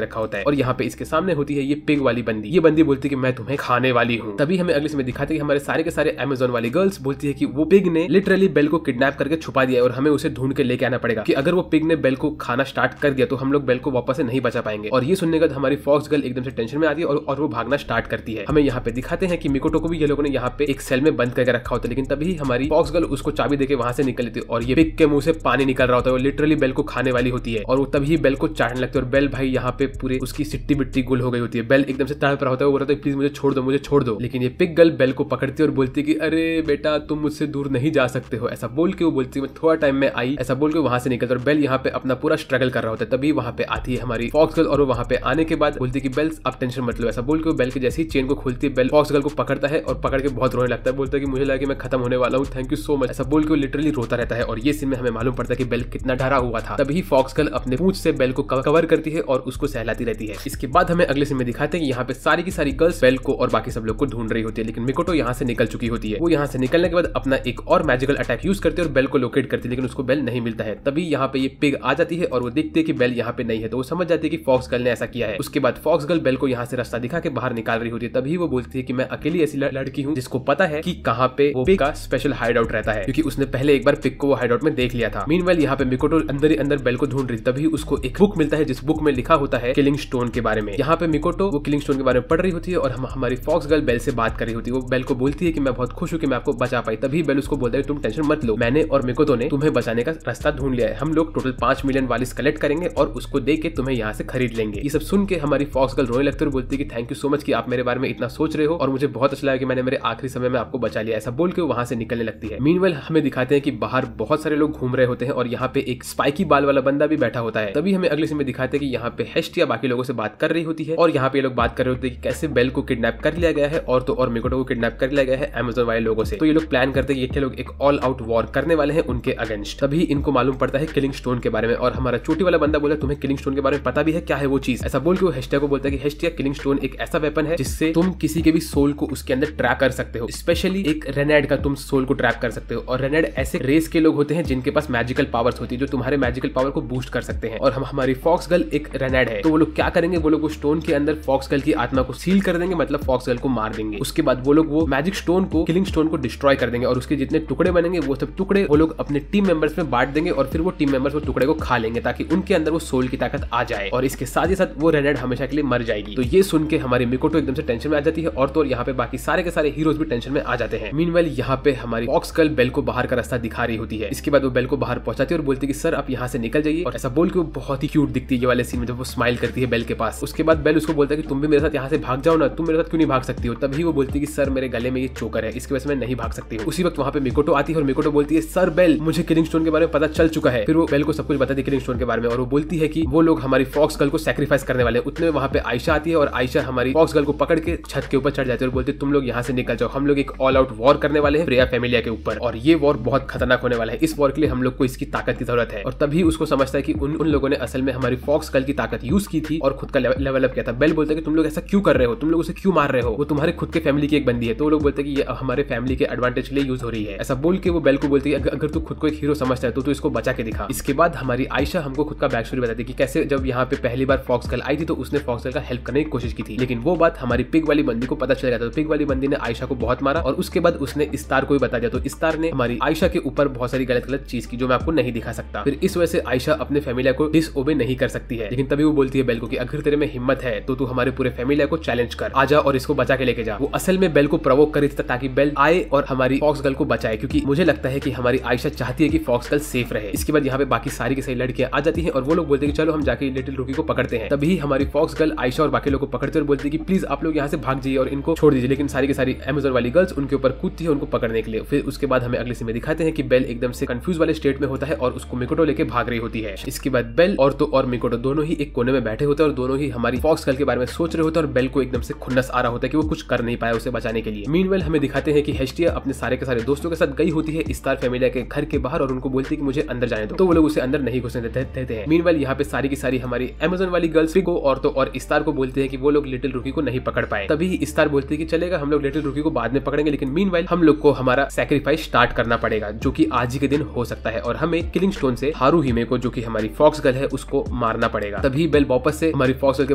रखा होता है और यहाँ पे इसके सामने होती है ये पिग वाली बंदी। ये बंदी बोलती है कि मैं तुम्हें खाने वाली हूँ। तभी हमें अगले सीन में दिखाते हैं कि हमारे सारे के सारे अमेज़न वाली गर्ल्स बोलती है कि वो पिग ने लिटरली बेल को किडनैप करके छुपा दिया है और हमें उसे ढूंढ के लेके आना पड़ेगा कि अगर वो पिग ने बेल को खाना स्टार्ट कर दिया तो हम लोग बेल को वापस से नहीं बचा पाएंगे। और ये सुनने के बाद हमारी फॉक्स गर्ल एकदम से टेंशन में आती है और वो भागना स्टार्ट करती है। हमें यहाँ पे दिखाते हैं कि मिकोटो को भी ये लोगों ने यहाँ पे एक सेल में बंद करके रखा होता है, लेकिन तभी हमारी फॉक्स गर्ल उसको चाबी देके वहां से निकल लेती है और ये पिग के मुंह से पानी निकल रहा होता है। वो लिटरली बेल को खाने वाली होती है और वो तभी बेल को चाटने लगती है और बेल भाई यहाँ पे पूरे उसकी सिट्टी बिट्टी गुल हो गई होती है। बेल एकदम से तड़प रहा होता है, वो बोलता है प्लीज मुझे छोड़ दो, मुझे छोड़ दो। लेकिन ये पिग गर्ल बेल को पकड़ती है और बोलती है कि अरे बेटा तुम मुझसे दूर नहीं जा सकते हो। ऐसा बोल के वो बोलती है मैं थोड़ा टाइम में आई, ऐसा बोल के वहां से निकलती है और बेल यहाँ पे अपना पूरा स्ट्रगल कर रहा होता है। तभी वहां पे आती है हमारी फॉक्स गर्ल और वो वहां पे आने के बाद बोलती है कि बेल आप टेंशन मत लो। ऐसा बोल के बेल के जैसे ही चेन को खोलती है बेल फॉक्स गर्ल को पकड़ता है और पकड़ के बहुत रोने लगता है। बोलता है कि मुझे लगा कि मैं खत्म होने वाला हूँ, थैंक यू सो मच। ऐसा बोल के वो लिटरली रोता रहता है और ये सीन में हमें मालूम पड़ता है कि बेल कितना डरा हुआ था। तभी फॉक्स गर्ल अपने पूंछ से बेल को कवर करती है और उसको सहलाती रहती है। इसके बाद हमें अगले सीन में दिखाते हैं कि यहाँ पे सारी की सारी गर्ल्स बेल को और बाकी सब लोग को ढूंढ रही होती है, लेकिन मिकोटो यहाँ से निकल चुकी होती है। वो यहाँ से निकलने के बाद अपना एक और मैजिकल अटैक यूज करती है और बेल को लोकेट करती है, लेकिन उसको बेल नहीं मिलता है। तभी यहाँ पे ये पिग आ जाती है और वो देखती है कि बेल यहाँ पे नहीं है तो वो समझ जाती है कि फॉक्स गर्ल ने ऐसा किया है। उसके बाद फॉक्स गर्ल बेल को यहाँ से रास्ता दिखा के बाहर निकाल रही होती है। तभी वो बोलती है कि मैं अकेली ऐसी लड़की हूँ जिसको पता है कि कहाँ पे वो पिग का स्पेशल हाइड आउट रहता है, क्योंकि उसने पहले एक बार पिग को वो हाइड आउट में देख लिया था। मीनवाइल यहाँ पे मिकोटो अंदर ही अंदर बेल को ढूंढ रही, तभी उसको एक बुक मिलता है जिस बुक में लिखा होता है किलिंग स्टोन के बारे में। यहाँ पे मिकोटो वो किलिंग स्टोन के बारे में पढ़ रही होती है और हमारी फॉक्स गर्ल बेल से बात कर रही होती है। वो बेल को बोलती है कि मैं बहुत खुश हूँ कि मैं आपको बचा पाई। तभी बेल उसको बोलता है तुम टेंशन मत लो, मैंने और मिकोटो ने तुम्हें बचाने का रास्ता ढूंढ लिया है। हम लोग टोटल 5 मिलियन वालिस कलेक्ट करेंगे और उसको दे के तुम्हें यहाँ से खरीद लेंगे। ये सब सुन के हमारी फॉक्स गर्ल रोने लगती है और बोलती है कि थैंक यू सो मच कि आप मेरे बारे में इतना सोच रहे हो और मुझे बहुत अच्छा लगा कि मैंने मेरे आखिरी समय में आपको बचा लिया। ऐसा बोल के वहां से निकलने लगती है। मीनवाइल हमें दिखाते हैं कि बाहर बहुत सारे लोग घूम रहे होते हैं और यहाँ पे एक स्पाइकी बाल वाला बंदा भी बैठा होता है। तभी हमें अगले सीन में दिखाते हैं कि यहाँ पे हेस्टिया बाकी लोगों से बात कर रही होती है और यहाँ पे लोग बात कर रहे होते हैं कि कैसे बेल को किडनैप कर लिया गया है और तो और मिकोटो को किडनैप कर लिया गया है अमेज़न वाले लोगों से। तो ये लोग प्लान करते हैं कि ये लोग एक ऑल आउट वॉर करने वाले हैं उनके अगेंस्ट। तभी इनको मालूम पड़ता है किलिंग स्टोन के बारे में और हमारा चोटी वाला बंदा बोला तुम्हें किलिंग स्टोन के बारे में पता भी है, क्या है वो चीज। ऐसा बोल के वो हेस्टिया को बोलता है कि हेस्टिया किलिंग स्टोन एक ऐसा वेपन है जिससे तुम किसी के भी सोल को उसके अंदर ट्रैप कर सकते हो, स्पेशली एक रेनेड का तुम सोल को ट्रैप कर सकते हो। और रेनेड ऐसे रेस के लोग होते हैं जिनके पास मैजिकल पावर्स होती है जो तुम्हारे मैजिकल पावर को बूस्ट कर सकते हैं। और हमारी फॉक्स गर्ल एक रेनेड है, तो वो लोग क्या करेंगे, वो लोग वो स्टोन के अंदर फॉक्स गर्ल की आत्मा को सील कर देंगे, मतलब फॉक्स गर्ल को मार देंगे। उसके बाद वो लोग वो मैजिक स्टोन को किलिंग स्टोन को डिस्ट्रॉय कर देंगे और उसके जितने टुकड़े बनेंगे वो सब टुकड़े वो लोग अपने टीम मेंबर्स में बांट देंगे और फिर वो टीम मेंबर्स वो टुकड़े को खा लेंगे ताकि उनके अंदर वो सोल की ताकत आ जाए और इसके साथ ही साथ वो रेनेड हमेशा के लिए मर जाएगी। तो ये सुन के हमारी मिकोटो एकदम से टेंशन में आ जाती है और तो यहाँ पे बाकी सारे के सारे हीरोज भी टेंशन में आ जाते हैं। मीनवाइल यहाँ पे हमारी फॉक्स गर्ल बेल को बाहर का रास्ता दिखा रही होती है। इसके बाद वो बेल को बाहर पहुंचाती है और बोलती है कि सर आप यहाँ से निकल जाइए और ऐसा बोल के वो बहुत ही क्यूट दिखती है ये वाले सीन में जब वो स्माइल करती है बेल के पास। उसके बाद बेल उसको बोलता है कि तुम भी मेरे साथ यहाँ से भाग जाओ ना, तुम मेरे साथ क्यों नहीं भाग सकती हो। तभी वो बोलती है कि सर मेरे गले में ये चोकर है, इसकी वजह से मैं नहीं भाग सकती हूँ। उसी वक्त वहाँ पे मिकोटो आती है और मिकोटो बोलती है सर बेल मुझे किलिंग स्टोन के बारे में पता चल चुका है। फिर वो बेल को सब कुछ बताती है किलिंग स्टोन के बारे में और वो बोलती है कि वो लोग हमारी फॉक्स गर्ल को सैक्रिफाइस करने वाले हैं। उतने वहाँ पे आयशा आती है और आयशा हमारी फॉक्स गर्ल को पकड़ के छत के ऊपर चढ़ जाती है और बोलती है तुम लोग यहाँ से निकल जाओ, हम लोग एक ऑल आउट वॉर करने वाले हैं प्रिया फैमिलिया के ऊपर और ये वॉर बहुत खतरनाक होने वाला है। इस वॉर के लिए हम लोग को इसकी ताकत की जरूरत है। और तभी उसको समझता है कि उन लोगों ने असल में हमारी फॉक्स गर्ल की ताकत यूज की थी और खुद का लेवल अप किया था। बेल बोलता है कि तुम लोग ऐसा क्यों कर रहे हो, तुम लोग उसे क्यों मार रहे हो, वो तुम्हारे खुद के फैमिली की एक बंदी है। तो वो लोग बोलते हैं कि ये हमारे फैमिली के एडवांटेज के लिए यूज हो रही है। ऐसा बोल के वो बेल को बोलती है अगर तू खुद को एक हीरो समझता है तो तू इसको बचा के दिखा। इसके बाद हमारी आयशा हमको खुद का बैक स्टोरी बताती है कि कैसे जब यहाँ पे पहली बार फॉक्स गर्ल आई थी तो उसने फॉक्स गर्ल का हेल्प करने की कोशिश की थी, लेकिन वो बात हमारी पिग वाली बंदी को पता चल गया था। तो पिग वाली बंदी ने आयशा को बहुत मारा और उसके बाद उसने इस्तार को भी बता दिया। तो इस्तार ने हमारी आयशा के ऊपर बहुत सारी गलत चीज की जो मैं आपको नहीं दिखा सकता। फिर इस वजह से आयशा अपने फैमिलिया को डिसओबे नहीं कर सकती है। लेकिन तभी वो बोलती है बेल को कि अगर तेरे में हिम्मत है तो तू हमारे पूरे फैमिलिया को चैलेंज कर, आजा और इसको बचा के लेके जा। वो असल में बेल को प्रवोक कर रही थी ताकि बेल आए और हमारी फॉक्स गर्ल को बचाए, क्योंकि मुझे लगता है कि हमारी आयशा चाहती है कि फॉक्स गर्ल सेफ रहे। इसके बाद यहाँ पे बाकी सारी की सारी लड़कियां आ जाती हैं और वो लोग बोलते हैं कि चलो हम जाके लिटिल रुकी को पकड़ते हैं। तभी हमारी फॉक्स गर्ल आयशा और बाकी लोग को पकड़ते और बोलती है कि प्लीज आप लोग यहाँ से भाग जाइए और इनको छोड़ दीजिए। लेकिन सारी की सारी अमेज़न वाली गर्ल्स उनके ऊपर कूदती है उनको पकड़ने के लिए। फिर उसके बाद हमें अगले सीन में दिखाते हैं कि बेल एकदम से कंफ्यूज वाले स्टेट में होता है और उसको मिकोटो लेके भाग रही होती है। इसके बाद बेल और तो और मिकोटो दोनों ही एक कोने में बैठे होते हैं और दोनों ही हमारी फॉक्स गर्ल के बारे में सोच रहे होते हैं और बेल को एकदम से खुन्नस आ रहा होता है कि वो कुछ कर नहीं पाया उसे बचाने के लिए। मीनवेल हमें दिखाते हैं कि हेस्टिया अपने सारे के सारे दोस्तों के साथ गई होती है स्टार फैमिली के घर के बाहर और उनको बोलती है कि मुझे अंदर जाने दो, तो वो लोग उसे अंदर नहीं घुसने देते हैं। मीनवाइल यहाँ पे सारी की सारी हमारी अमेज़न वाली गर्ल्स को और स्टार को बोलते हैं कि वो लोग लिटिल रुकी को नहीं पकड़ पाए। तभी स्टार बोलती है कि चलेगा, हम लोग लिटिल रुकी को बाद में पकड़ेंगे, लेकिन मीनवाइल हम लोग को हमारा सैक्रिफाइस स्टार्ट करना पड़ेगा, जो कि आज ही के दिन हो सकता है, और हमें किलिंग स्टोन से हारुहिमे को, जो कि हमारी फॉक्स गर्ल है, उसको मारना पड़ेगा। तभी बेल वापस से हमारी फॉक्स गर्ल के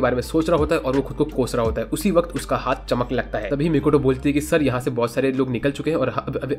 बारे में सोच रहा होता है और वो खुद को कोस रहा होता है। उसी वक्त उसका हाथ चमक लगता है। तभी मिकोटो बोलती है कि सर यहाँ से बहुत सारे लोग निकल चुके हैं और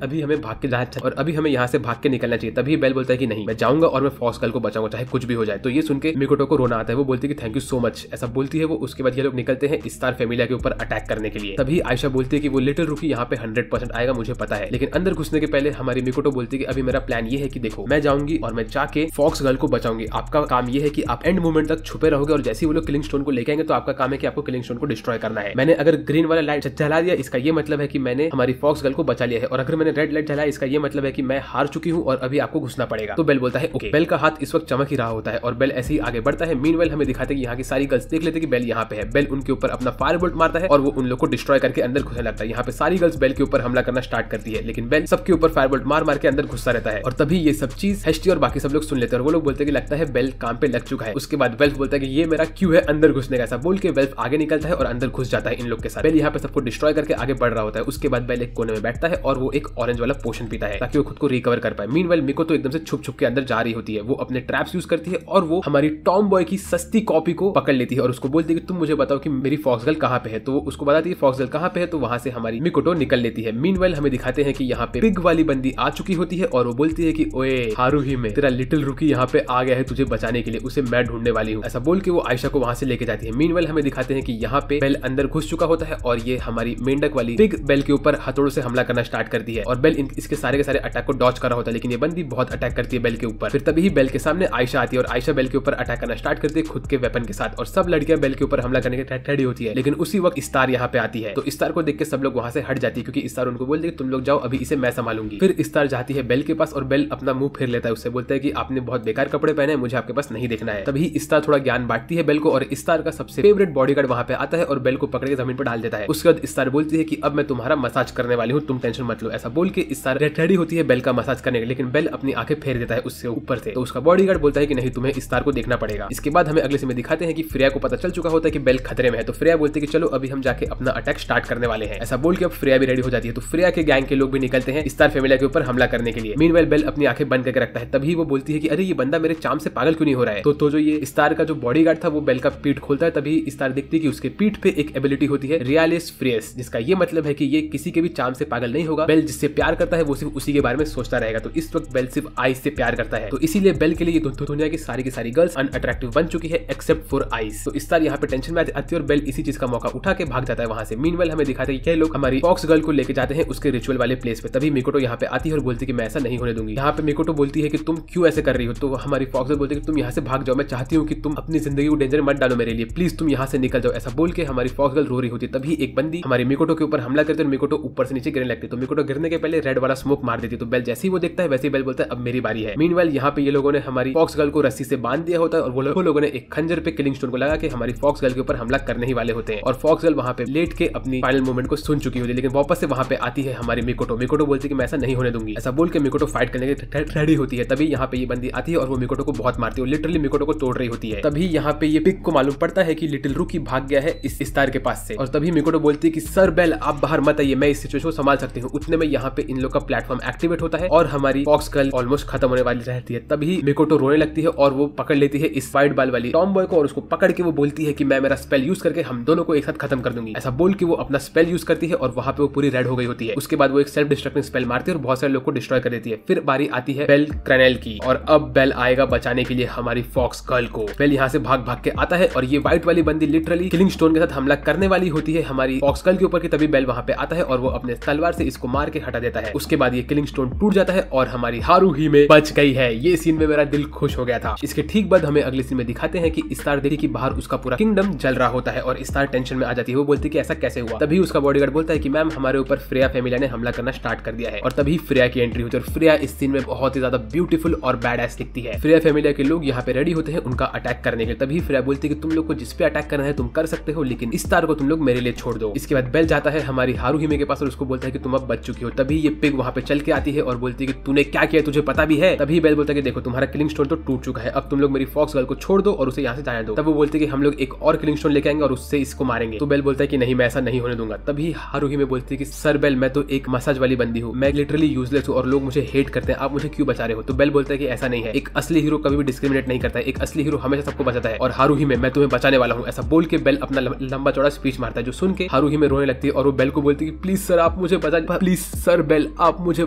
अभी हमें यहाँ से भाग के निकलना चाहिए। तभी बेल बोलता है कि नहीं, मैं जाऊंगा और मैं फॉक्स गर्ल को बचाऊंगा, चाहे कुछ भी हो जाए। तो ये सुन के मिकोटो को रोना आता है। वो बोलती है कि थैंक यू सो मच, ऐसा बोलती है वो। उसके बाद ये लोग निकलते हैं स्टार फैमिली के ऊपर अटैक करने के लिए। तभी आयशा बोलती है कि वो लिटिल रुकी यहाँ पे 100% आएगा, मुझे पता है। लेकिन अंदर घुसने के पहले हमारी मिकोटो बोलती है कि अभी मेरा प्लान ये है कि देखो, मैं जाऊंगी और मैं जाके फॉक्स गर्ल को बचाऊंगी। आपका काम ये है कि आप एंड मोमेंट तक छुपे रहोगे और जैसे ही वो लोग किलिंग स्टोन को लेके आएंगे तो आपका काम है कि आपको किलिंग स्टोन को डिस्ट्रॉय करना है। मैंने अगर ग्रीन वाला लाइट जला दिया, इसका ये मतलब है कि मैंने हमारी फॉक्स गर्ल को बचा लिया है, और अगर मैंने रेड लाइट जलाया, इसका ये मतलब है कि मैं हार चुकी हूँ और अभी आपको घुसना पड़ेगा। तो बेल बोलता है ओके। बेल का हाथ इस वक्त चमक ही रहा होता है और बेल ऐसे ही आगे बढ़ता है। मीनवाइल हमें दिखाते हैं कि यहाँ की सारी गर्ल्स देख लेते हैं कि बेल यहाँ पे है। बेल उनके ऊपर अपना फायरबोल्ट मारता है और वो उन लोग को डिस्ट्रॉय करके अंदर घुसने लगता है। यहाँ पे सारी गर्ल्स बेल के ऊपर हमला करना स्टार्ट करती है, लेकिन बेल सबके ऊपर फायरबोल्ट मार के अंदर घुसता रहता है। और तभी ये सब चीज हेस्टी और बाकी सब लोग सुन लेते हैं और वो लोग बोलते हैं कि लगता है बेल काम पे लग चुका है। उसके बाद वेल्फ बोलता है कि ये मेरा क्यू है अंदर घुसने का। ऐसा बोल के वेल्फ आगे निकलता है और अंदर घुस जाता है इन लोग के साथ। बेल यहाँ पे सबको डिस्ट्रॉय करके आगे बढ़ रहा होता है। उसके बाद बेल एक कोने में बैठता है और वो एक ऑरेंज वाला पोशन पीता है ताकि वो खुद को रिकवर कर पाए। मीनवाइल मिको तो एकदम से छुप के अंदर जा रही होती है। वो अपने ट्रैप्स यूज करती है और वो हमारी टॉम बॉय की सस्ती कॉपी को पकड़ लेती है और उसको बोलती है कि तुम मुझे बताओ कि मेरी फॉक्स गर्ल कहाँ पे है। तो वो उसको बताती है फॉक्स गर्ल कहाँ पे है, तो वहां से हमारी मिकोटो निकल लेती है। मीनवाइल हमें दिखाते हैं कि यहाँ पे पिग वाली बंदी आ चुकी होती है और वो बोलती है कि ओए हारुहिमे, तेरा लिटिल रुकी यहाँ पे आ गया है तुझे बचाने के लिए, उसे मैं ढूंढने वाली हूँ। ऐसा बोल के वो आयशा को वहां से लेके जाती है। मीनवाइल हमें दिखाते हैं कि यहाँ पे बेल अंदर घुस चुका होता है और ये हमारी मेंढक वाली पिग बेल के ऊपर हथौड़ों से हमला करना स्टार्ट करती है और बेल इसके सारे के सारे अटैक को डॉज कर रहा होता है, लेकिन ये बंदी बहुत अटैक करती है बेल के ऊपर। फिर तभी बेल के सामने आयशा आती है और आयशा बेल के ऊपर अटैक करना स्टार्ट करती है खुद के वेपन के साथ और सब लड़कियां बेल के ऊपर हमला करने के रेडी होती है। लेकिन उसी वक्त स्टार यहाँ पे आती है, तो स्टार को देख के सब लोग वहां से हट जाती है क्योंकि स्टार उनको बोलती है तुम लोग जाओ, अभी इसे मैं संभालूंगी। फिर स्टार जाती है बेल के पास और बेल अपना मुंह फेर लेता है, उससे बोलता है कि आपने बहुत बेकार कपड़े पहने, मुझे आपके पास नहीं देखना है। तभी स्टार थोड़ा ज्ञान बांटती है बेल को और स्टार का सबसे फेवरेट बॉडीगार्ड वहां पे आता है और बेल को पकड़ के जमीन पर डाल देता है। उसके बाद स्टार बोलती है कि अब मैं तुम्हारा मसाज करने वाली हूँ, तुम टेंशन मत लो। ऐसा बोल के स्टार रेडी होती है बेल का मसाज करने के, लेकिन बेल अपनी आंखें फेर देता है उससे ऊपर से। तो उसका बॉडीगार्ड बोलता है कि नहीं, तुम्हें स्टार को देखना पड़ेगा। इसके बाद हमें अगले सीन में दिखाते हैं कि फ्रेया को पता चल चुका होता है कि बेल खतरे में है, तो फ्रेया बोलती है कि चलो अभी हम जाके अपना अटैक स्टार्ट करने वाले हैं। ऐसा बोल के अब फ्रेया भी रेडी हो जाती है, तो फ्रेया के गैंग के लोग भी निकलते हैं स्टार फैमिली के ऊपर हमला करने के लिए। मीनवाइल बेल अपनी आंखें बंद करके रखता है। तभी वो बोलती है कि अरे ये बंदा मेरे चाम से पागल क्यों नहीं हो रहा है। तो जो ये स्टार का जो बॉडीगार्ड था वो बेल का पीठ खोलता है। तभी स्टार देखती है कि उसके पीठ पे एक एबिलिटी होती है रियलिस फ्रेस, जिसका ये मतलब है कि ये किसी के भी चाम से पागल नहीं होगा। बेल जिससे प्यार करता है वो सिर्फ उसी के बारे में सोचता रहेगा। तो इस वक्त बेल सिर्फ आइस से प्यार करता है, तो इसीलिए बेल के लिए दुनिया की सारी गर्ल्स अनअट्रैक्टिव बन चुकी है एक्सेप्ट फॉर आइस। तो स्टार यहाँ पे टेंशन में आती है और बेल इसी चीज का मौका उठा के भाग जाता है वहां से। मीनवाइल हमें दिखाते हैं कि ये लोग हमारी फॉक्स गर्ल को लेके जाते हैं उसके रिचुअल वाले प्लेस पे। तभी मिकोटो यहाँ पे आती है और बोलती है कि मैं ऐसा नहीं होने दूंगी। यहाँ पे मिकोटो बोलती है कि तुम क्यों ऐसे कर रही हो, तो हमारी फॉक्स गर्ल बोलती है कि तुम यहाँ से भाग जाओ, मैं चाहती हूँ कि तुम अपनी जिंदगी को डेंजर मत डालो मेरे लिए, प्लीज तुम यहाँ से निकल जाओ। ऐसा बोल के हमारी फॉक्स गर्ल रो रही होती है। तभी एक बंदी हमारी मिकोटो के ऊपर हमला करती है और मिकोटो ऊपर से नीचे गिरने लगती है। तो मिकोटो गिरने के पहले रेड वाला स्मोक मार देती है। तो बेल जैसे ही वो देखता है वैसे ही बेल बोलता है अब मेरी बारी है। मीनवाइल यहाँ पे ये लोगों ने हमारी फॉक्स गर्ल को रस्सी से बांध दिया होता है और वो लोगों ने एक खंजर पे किलिंग स्टोन को लगा के हमारी फॉक्स गर्ल के ऊपर हमला करने ही वाले होते हैं और फॉक्स गर्ल वहां पे लेट के अपनी फाइनल मूवमेंट को सुन चुकी होती है। लेकिन वापस से वहां पे आती है हमारी मिकोटो। मिकोटो बोलती है कि मैं ऐसा नहीं होने दूंगी। ऐसा बोल के मिकोटो फाइट करने के रेडी होती है। तभी यहाँ पे ये बंदी आती है और वो मिकोटो को बहुत मारती है, लिटरली मिकोटो को तोड़ रही होती है। तभी यहाँ पे ये पिग को मालूम पड़ता है कि लिटिल रुकी भाग गया है इस स्टार के पास से और तभी मिकोटो बोलती है कि सर बेल आप बाहर मत आइए, मैं इस सिचुएशन को संभाल सकती हूँ। उतने में यहाँ पे इन लोग का प्लेटफॉर्म एक्टिवेट होता है और हमारी फॉक्स गर्ल ऑलमोस्ट खत्म होने वाली रहती है। तभी मिकोटो रोने लगती है और वो पकड़ लेती है इस वाइट बाल वाली टॉम बॉय को और उसको पकड़ के वो बोलती है कि मैं मेरा स्पेल यूज करके हम दोनों को एक साथ खत्म कर दूंगी। ऐसा बोल के वो अपना स्पेल यूज करती है और वहां पे वो पूरी रेड हो गई होती है। उसके बाद वो एक सेल्फ डिस्ट्रक्टिंग स्पेल मारती है और बहुत सारे लोग को डिस्ट्रॉय कर देती है। फिर बारी आती है बेल क्रैनेल की और अब बेल आएगा बचाने के लिए हमारी फॉक्स गर्ल को। बेल यहाँ से भाग भाग के आता है और ये व्हाइट वाली बंदी लिटरली किलिंग स्टोन के साथ हमला करने वाली होती है हमारी फॉक्स गर्ल के ऊपर की। तभी बेल वहां पे आता है और वो अपने तलवार से इसको मार के हटा देता है। उसके बाद ये किलिंग स्टोन टूट जाता है और हमारी हारुहिमे बच गई है। ये सीन में मेरा दिल खुश हो गया था। इसके ठीक बाद हमें अगले सीन में दिखाते हैं कि स्टार देखी कि बाहर उसका पूरा किंगडम जल रहा होता है और स्टार टेंशन में आ जाती है। वो बोलती है कि ऐसा कैसे हुआ। तभी उसका बॉडीगार्ड बोलता है कि मैम हमारे ऊपर फ्रेया फैमिली ने हमला करना स्टार्ट कर दिया है और तभी फ्रेया की एंट्री होती है और फ्रेया इस सीन में बहुत ही ज्यादा ब्यूटीफुल और बैडएस दिखती है। फ्रेया फैमिली के लोग यहाँ पे रेडी होते हैं उनका अटैक करने के लिए। तभी फ्रेया बोलती है कि तुम लोग को जिस पे अटैक करना है तुम कर सकते हो, लेकिन स्टार को तुम लोग मेरे लिए छोड़ दो। इसके बाद बेल जाता है हमारी हारुहिमे के पास और उसको बोलता है कि तुम अब बच चुकी हो। तभी ये पिग वहाँ पे चल के आती है और बोलती है कि तूने क्या किया, तुझे पता भी है। तभी बेल बोलता है कि देखो तुम्हारा किलिंग स्टोन तो टूट चुका है, अब तुम लोग मेरी फॉक्स गर्ल को छोड़ दो और उसे यहाँ से जाने दो। तब वो बोलते हैं कि हम लोग एक और किलिंग स्टोन लेके आएंगे और उससे इसको मारेंगे। तो बेल बोलता है कि नहीं, मैं ऐसा नहीं होने दूंगा। तभी हारुहिमे बोलती है कि सर बेल, मैं तो एक मसाज वाली बंदी हूँ, मैं लिटरली यूजलेस हूँ और लोग मुझे हेट करते हैं, आप मुझे क्यों बचा रहे हो। तो बेल बोलता है कि ऐसा नहीं है, एक असली हीरो कभी भी डिस्क्रिमिनेट नहीं करता है, एक असली हीरो हमेशा सबको बचाता है और हारुहिमे मैं तुम्हें बचाने वाला हूँ। ऐसा बोल के बेल अपना लंबा चौड़ा स्पीच मारता है, जो सुन के हारुहिमे रोने लगती है और वो बेल को बोलती है कि प्लीज सर आप मुझे बचा, प्लीज सर बेल आप मुझे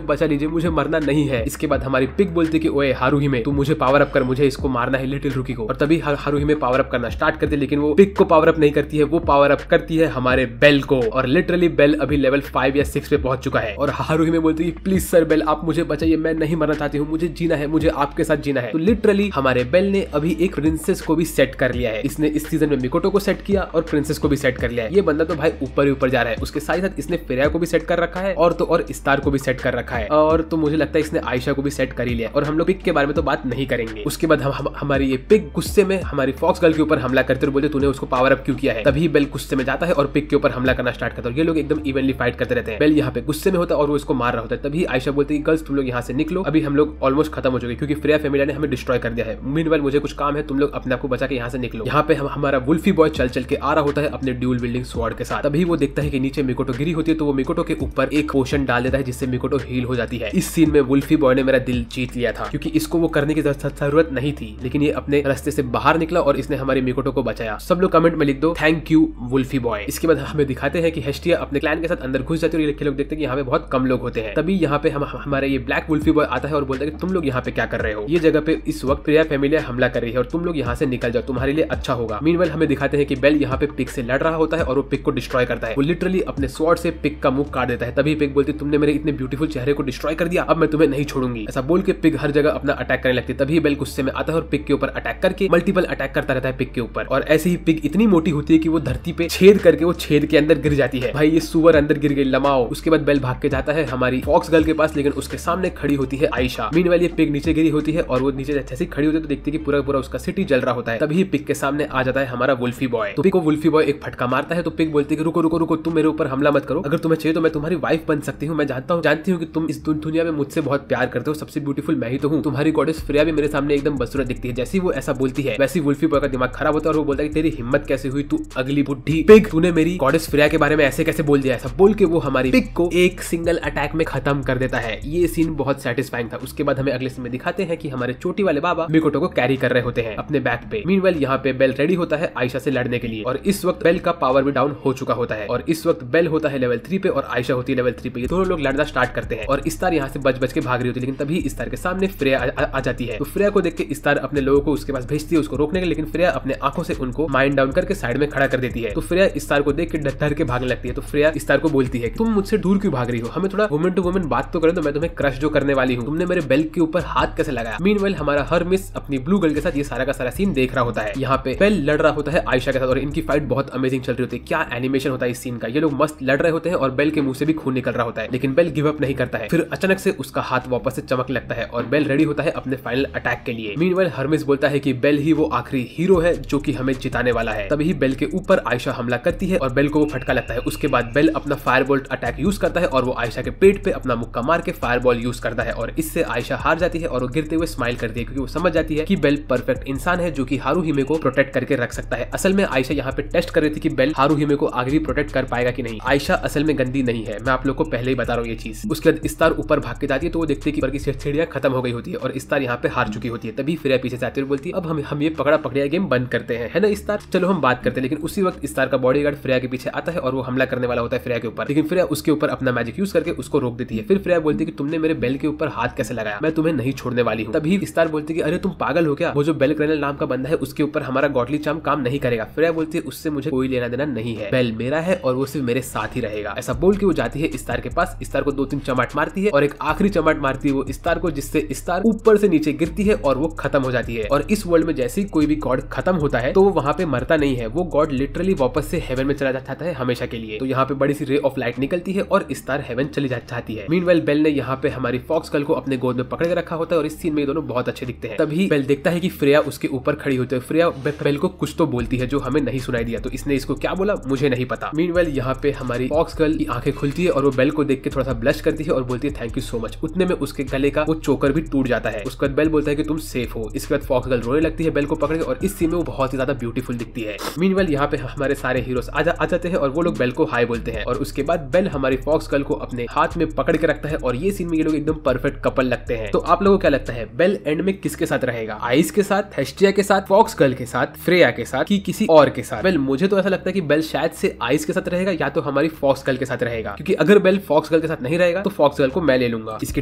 बचा लीजिए, मुझे मरना नहीं है। इसके बाद हमारी पिग बोलती है कि ओए हारुहिमे तू मुझे पावर अप कर, मुझे इसको मारना है लिटिल रुकी को। और तभी हारुहिमे पावर अप करना स्टार्ट करती है, लेकिन वो पिग को पावर अप नहीं करती है, वो पावर अप करती है हमारे बेल को। और लिटरली बेल अभी लेवल 5 या 6 पे पहुंच चुका है और हारुहिमे बोलती है प्लीज सर बेल आप मुझे बचाइए, मैं नहीं मरना चाहती हूँ, मुझे जीना है, मुझे आपके साथ जीना है। तो लिटरली हमारे बेल ने अभी एक प्रिंसेस को भी सेट कर लिया है। इसने इस सीजन में मिकोटो को सेट किया और प्रिंसेस को भी सेट कर लिया है। ये बंदा तो भाई ऊपर ही ऊपर जा रहा है। उसके साथ साथ इसने फ्रेया को भी सेट कर रखा है और तो और स्टार को भी सेट कर रखा है, और तो मुझे लगता है इसने आयशा को भी सेट कर ही लिया। और हम लोग पिग के बारे में तो बात नहीं करेंगे। उसके बाद हमारी ये पिग गुस्से में हमारी फॉक्स गर्ल के ऊपर हमला करते और बोलते तूने उसको पावर अप क्यों किया है। तभी बेल गुस्से में जाता है और पिग के ऊपर हमला करना स्टार्ट करता है। ये लोग एकदम इवनली फाइट करते रहते हैं। बेल यहाँ पे गुस्से में होता है और वो इसको मार रहा होता है। तभी आयशा बोलती है गर्ल्स तुम लोग यहाँ से निकलो, अभी हम लोग ऑलमोस्ट खत्म हो चुके क्योंकि फ्रेया फैमिली ने हमें डिस्ट्रॉय कर दिया है। मीनवाइल मुझे कुछ काम है, तुम लोग अपने आप को बचा के यहाँ से निकलो। यहाँ पे हमारा वुल्फी बॉय चल चल के आ रहा होता है अपने ड्यूल विल्डिंग स्वॉर्ड के साथ। तभी वो देखता है कि नीचे मिकोटो गिरी होती है, तो वो मिकोटो के ऊपर एक पोशन डाल देता है जिससे मिकोटो हील हो जाती है। इस सीन में वुल्फी बॉय ने मेरा दिल जीत लिया था क्योंकि इसको वो करने की जरूरत नहीं थी, लेकिन ये अपने रास्ते से बाहर निकला और इसने हमारे मिकोटो को बचाया। सब लोग कमेंट में लिख दो थैंक यू वुल्फी बॉय। इसके बाद हमें दिखाते हैं कि हेस्टिया अपने क्लैन के साथ अंदर घुस जाती है और ये लोग देखते हैं कि यहाँ पे बहुत कम लोग होते हैं। तभी यहाँ पे हमारे ये ब्लैक वुल्फी बॉय आता है और बोलता है कि तुम लोग यहाँ पे क्या कर रहे हो, ये जगह पे इस वक्त फ्रेया फैमिली हमला कर रही है और तुम लोग यहाँ से निकल जाओ, तुम्हारे लिए अच्छा होगा। मीनवाइल हमें दिखाते हैं कि बेल यहाँ पे पिग से लड़ रहा होता है और वो पिग को डिस्ट्रॉय करता है। वो लिटरली अपने स्वॉर्ड से पिग का मुंह काट देता है। तभी पिग बोलती तुमने मेरे इतने ब्यूटीफुल चेहरे को डिस्ट्रॉय कर दिया, अब मैं तुम्हें नहीं छोड़ूंगी। ऐसा बोल के पिग हर जगह अपना अटैक करने लगती है। तभी बेल गुस्से में आता है और पिग के ऊपर अटैक करके मल्टीपल अटैक करता रहता है पिग के ऊपर। और ऐसे ही पिग इतनी मोटी होती है कि वो धरती पे छेद करके वो छेद के अंदर गिर जाती है। भाई ये सुअर अंदर गिर गई लमाओ। उसके बाद बेल भाग के जाता है हमारी फॉक्स गर्ल के पास, लेकिन उसके सामने खड़ी होती है आयशा। मीनवाइल ये पिग नीचे गिरी होती है और वो नीचे जैसे ही खड़ी होती है तो देखती है कि पूरा पूरा उसका सिटी जल रहा होता है। तभी पिग के सामने आ जाता है हमारा वुल्फी बॉय। तो पिग को वुल्फी बॉय एक फटका मारता है तो पिग बोलती है कि रुको रुको रुको, तुम मेरे ऊपर हमला मत करो, अगर तुम्हें चाहिए तो मैं तुम्हारी वाइफ बन सकती हूँ। मैं जानती हूँ कि तुम इस दुनिया में मुझसे बहुत प्यार करते हो, सबसे ब्यूटीफुल मैं ही तो हूँ। तुम्हारी गॉडेस फ्रेया भी मेरे सामने एकदम बदसूरत दिखती है। जैसी वो ऐसा बोलती है वैसी वुल्फी बॉय का दिमाग खराब होता है और वो बोलता है कि तेरी हिम्मत कैसे हुई, तू अगली बुढ़ी पिग, तूने मेरी गॉडेस फ्रेया के बारे में ऐसे कैसे बोल दिया। ऐसा बोल के वो हमारी पिग को एक सिंगल अटैक में खत्म कर देता है। ये सीन बहुत सेटिस्फाइंग था। उसके बाद हमें अगले सीन में दिखाते हैं कि हमारे चोटी वाले बाबा मिकोटो को कैरी कर रहे होते हैं अपने बैक पे। मीनवाइल यहाँ पे बेल रेडी होता है आयशा से लड़ने के लिए और इस वक्त बेल का पावर भी डाउन हो चुका होता है और इस वक्त बेल होता है लेवल 3 पे और आयशा होती है लेवल 3 पे। ये दोनों लोग लड़ना स्टार्ट करते हैं और इस्तार यहाँ से बच के भाग रही होती है, लेकिन तभी इस्तार के सामने फ्रेया आ जाती है। तो फ्रेया को देख के इस्तार अपने लोगों को उसके पास भेजती है उसको रोकने के, लेकिन फ्रेया अपने आंखों से उनको माइंड डाउन करके साइड में खड़ा कर देती है। तो फ्रेया इस्तार को देख के डर के भागने लगती है। तो फ्रेया इस्तार को बोलती है तुम मुझसे दूर क्यों भाग रही हो, हमें थोड़ा वुमेन टू वुमेन बात तो करें, तो मैं तुम्हें क्रश जो करने वाली हूँ, तुमने मेरे बेल के ऊपर हाथ कैसे लगाया। मीनवाइल हमारा हरमिस अपनी ब्लू गर्ल के साथ ये सारा का सारा सीन देख रहा होता है। यहाँ पे बेल लड़ रहा होता है आयशा के साथ और इनकी फाइट बहुत अमेजिंग चल रही होती है। क्या एनिमेशन होता है इस सीन का, ये लोग मस्त लड़ रहे होते हैं और बेल के मुंह से भी खून निकल रहा होता है, लेकिन बेल गिव अप नहीं करता है। फिर अचानक से उसका हाथ वापस से चमक लगता है और बेल रेडी होता है अपने फाइनल अटैक के लिए। मीनवाइल हरमिस बोलता है कि बेल ही वो आखिरी हीरो है जो कि हमें जिताने वाला है। तभी बेल के ऊपर आयशा हमला करती है और बेल को वो फटका लगता है। उसके बाद बेल अपना फायरबॉल्ट अटैक यूज करता है और वो आयशा के पेट पे अपना मुक्का मार के फायरबॉल यूज करता है और इससे आयशा हार जाती है और वो गिरते हुए स्माइल करती है क्योंकि वो समझ जाती है कि बेल परफेक्ट इंसान है जो कि हारुहिमे को प्रोटेक्ट करके रख सकता है। असल में आयशा यहाँ पे टेस्ट कर रही थी कि बेल हारुहिमे को आगे भी प्रोटेक्ट कर पाएगा कि नहीं। आयशा असल में गंदी नहीं है, मैं आप लोग को पहले ही बता रहा हूँ ये चीज। उसके बाद इस्तार ऊपर भाग के जाती है तो वो देखती है कि ऊपर की सीढ़ियां खत्म हो गई होती है और इस्तार यहाँ पे हार चुकी होती है। तभी फ्रेया पीछे से आती है और बोलती है अब हम ये पकड़ा पकड़िया गेम बंद करते हैं, है ना इस्तार, चलो हम बात करते हैं। लेकिन उसी वक्त इस्तार का बॉडीगार्ड फ्रेया के पीछे आता है और वो हमला करने वाला होता है फ्रेया के ऊपर, लेकिन फ्रेया उसके ऊपर अपना मैजिक यूज करके उसको रोक देती है। फिर फ्रेया बोलती है कि तुमने मेरे बेल के ऊपर हाथ कैसे लगाया, मैं तुम्हें नहीं छोड़ने वाली हूँ। तभी इस्तार बोलती है कि अरे तुम पागल हो क्या, वो जो बेल क्रैनल नाम का बंदा है उसके ऊपर हमारा गॉडली चार्म काम नहीं करेगा। फ्रेया बोलती है उससे मुझे कोई लेना देना नहीं है, बेल मेरा है और वो सिर्फ मेरे साथ ही रहेगा। ऐसा बोल के वो जाती है इस्तार के पास, इस्तार को 2-3 चमाट मारती है और एक आखिरी चमाट मारती है वो इस्तार को, जिससे इस्तार ऊपर से नीचे गिरती है और वो खत्म हो जाती है। और इस वर्ल्ड में जैसे ही कोई भी गॉड खत्म होता है तो वो वहाँ पे मरता नहीं है, वो गॉड लिटरली वापस से हेवन में चला जाता है हमेशा के लिए। तो यहाँ पे बड़ी सी रे ऑफ लाइट निकलती है और इस्तार हेवन चली जाती है। मीनवाइल बेल ने यहाँ पे हमारी फॉक्स गर्ल को अपने गोद में पकड़ के रखा होता है और इस सीन में ये दोनों बहुत अच्छे दिखते हैं। तभी बेल देखता है कि फ्रेया उसके ऊपर खड़ी होती है। फ्रेया बेल को कुछ तो बोलती है जो हमें नहीं सुनाई दिया, तो इसने इसको क्या बोला मुझे नहीं पता। मीनवाइल यहाँ पे हमारी फॉक्स गर्ल की आंखें खुलती है और वो बेल को देख के थोड़ा सा ब्लश करती है और बोलती है थैंक यू सो मच। उतने में उसके गले का वो चोकर भी टूट जाता है। उसके बाद बेल बोलता है कि तुम सेफ हो। इसके बाद फॉक्स गर्ल रोने लगती है बेल को पकड़ के और इस सीन में वो बहुत ही ज्यादा ब्यूटीफुल दिखती है। मीनवाइल यहाँ पे हमारे सारे हीरोज आ जाते हैं और वो लोग बेल को हाय बोलते हैं और उसके बाद बेल हमारी फॉक्स गर्ल को अपने हाथ में पकड़ के रखता है और ये सीन में ये लोग एकदम परफेक्ट कपल लगते हैं। तो आप लोगों को क्या लगता है बेल एंड में किसके साथ रहेगा? आइस के साथ, हेस्टिया के साथ, फॉक्स गर्ल के साथ, फ्रेया के साथ कि किसी और के साथ? बेल मुझे तो ऐसा लगता है कि बेल शायद से आइस के साथ रहेगा या तो हमारी फॉक्स गर्ल के साथ रहेगा, क्योंकि अगर बेल फॉक्स गर्ल के साथ नहीं रहेगा तो फॉक्स गर्ल को मैं ले लूंगा। इसके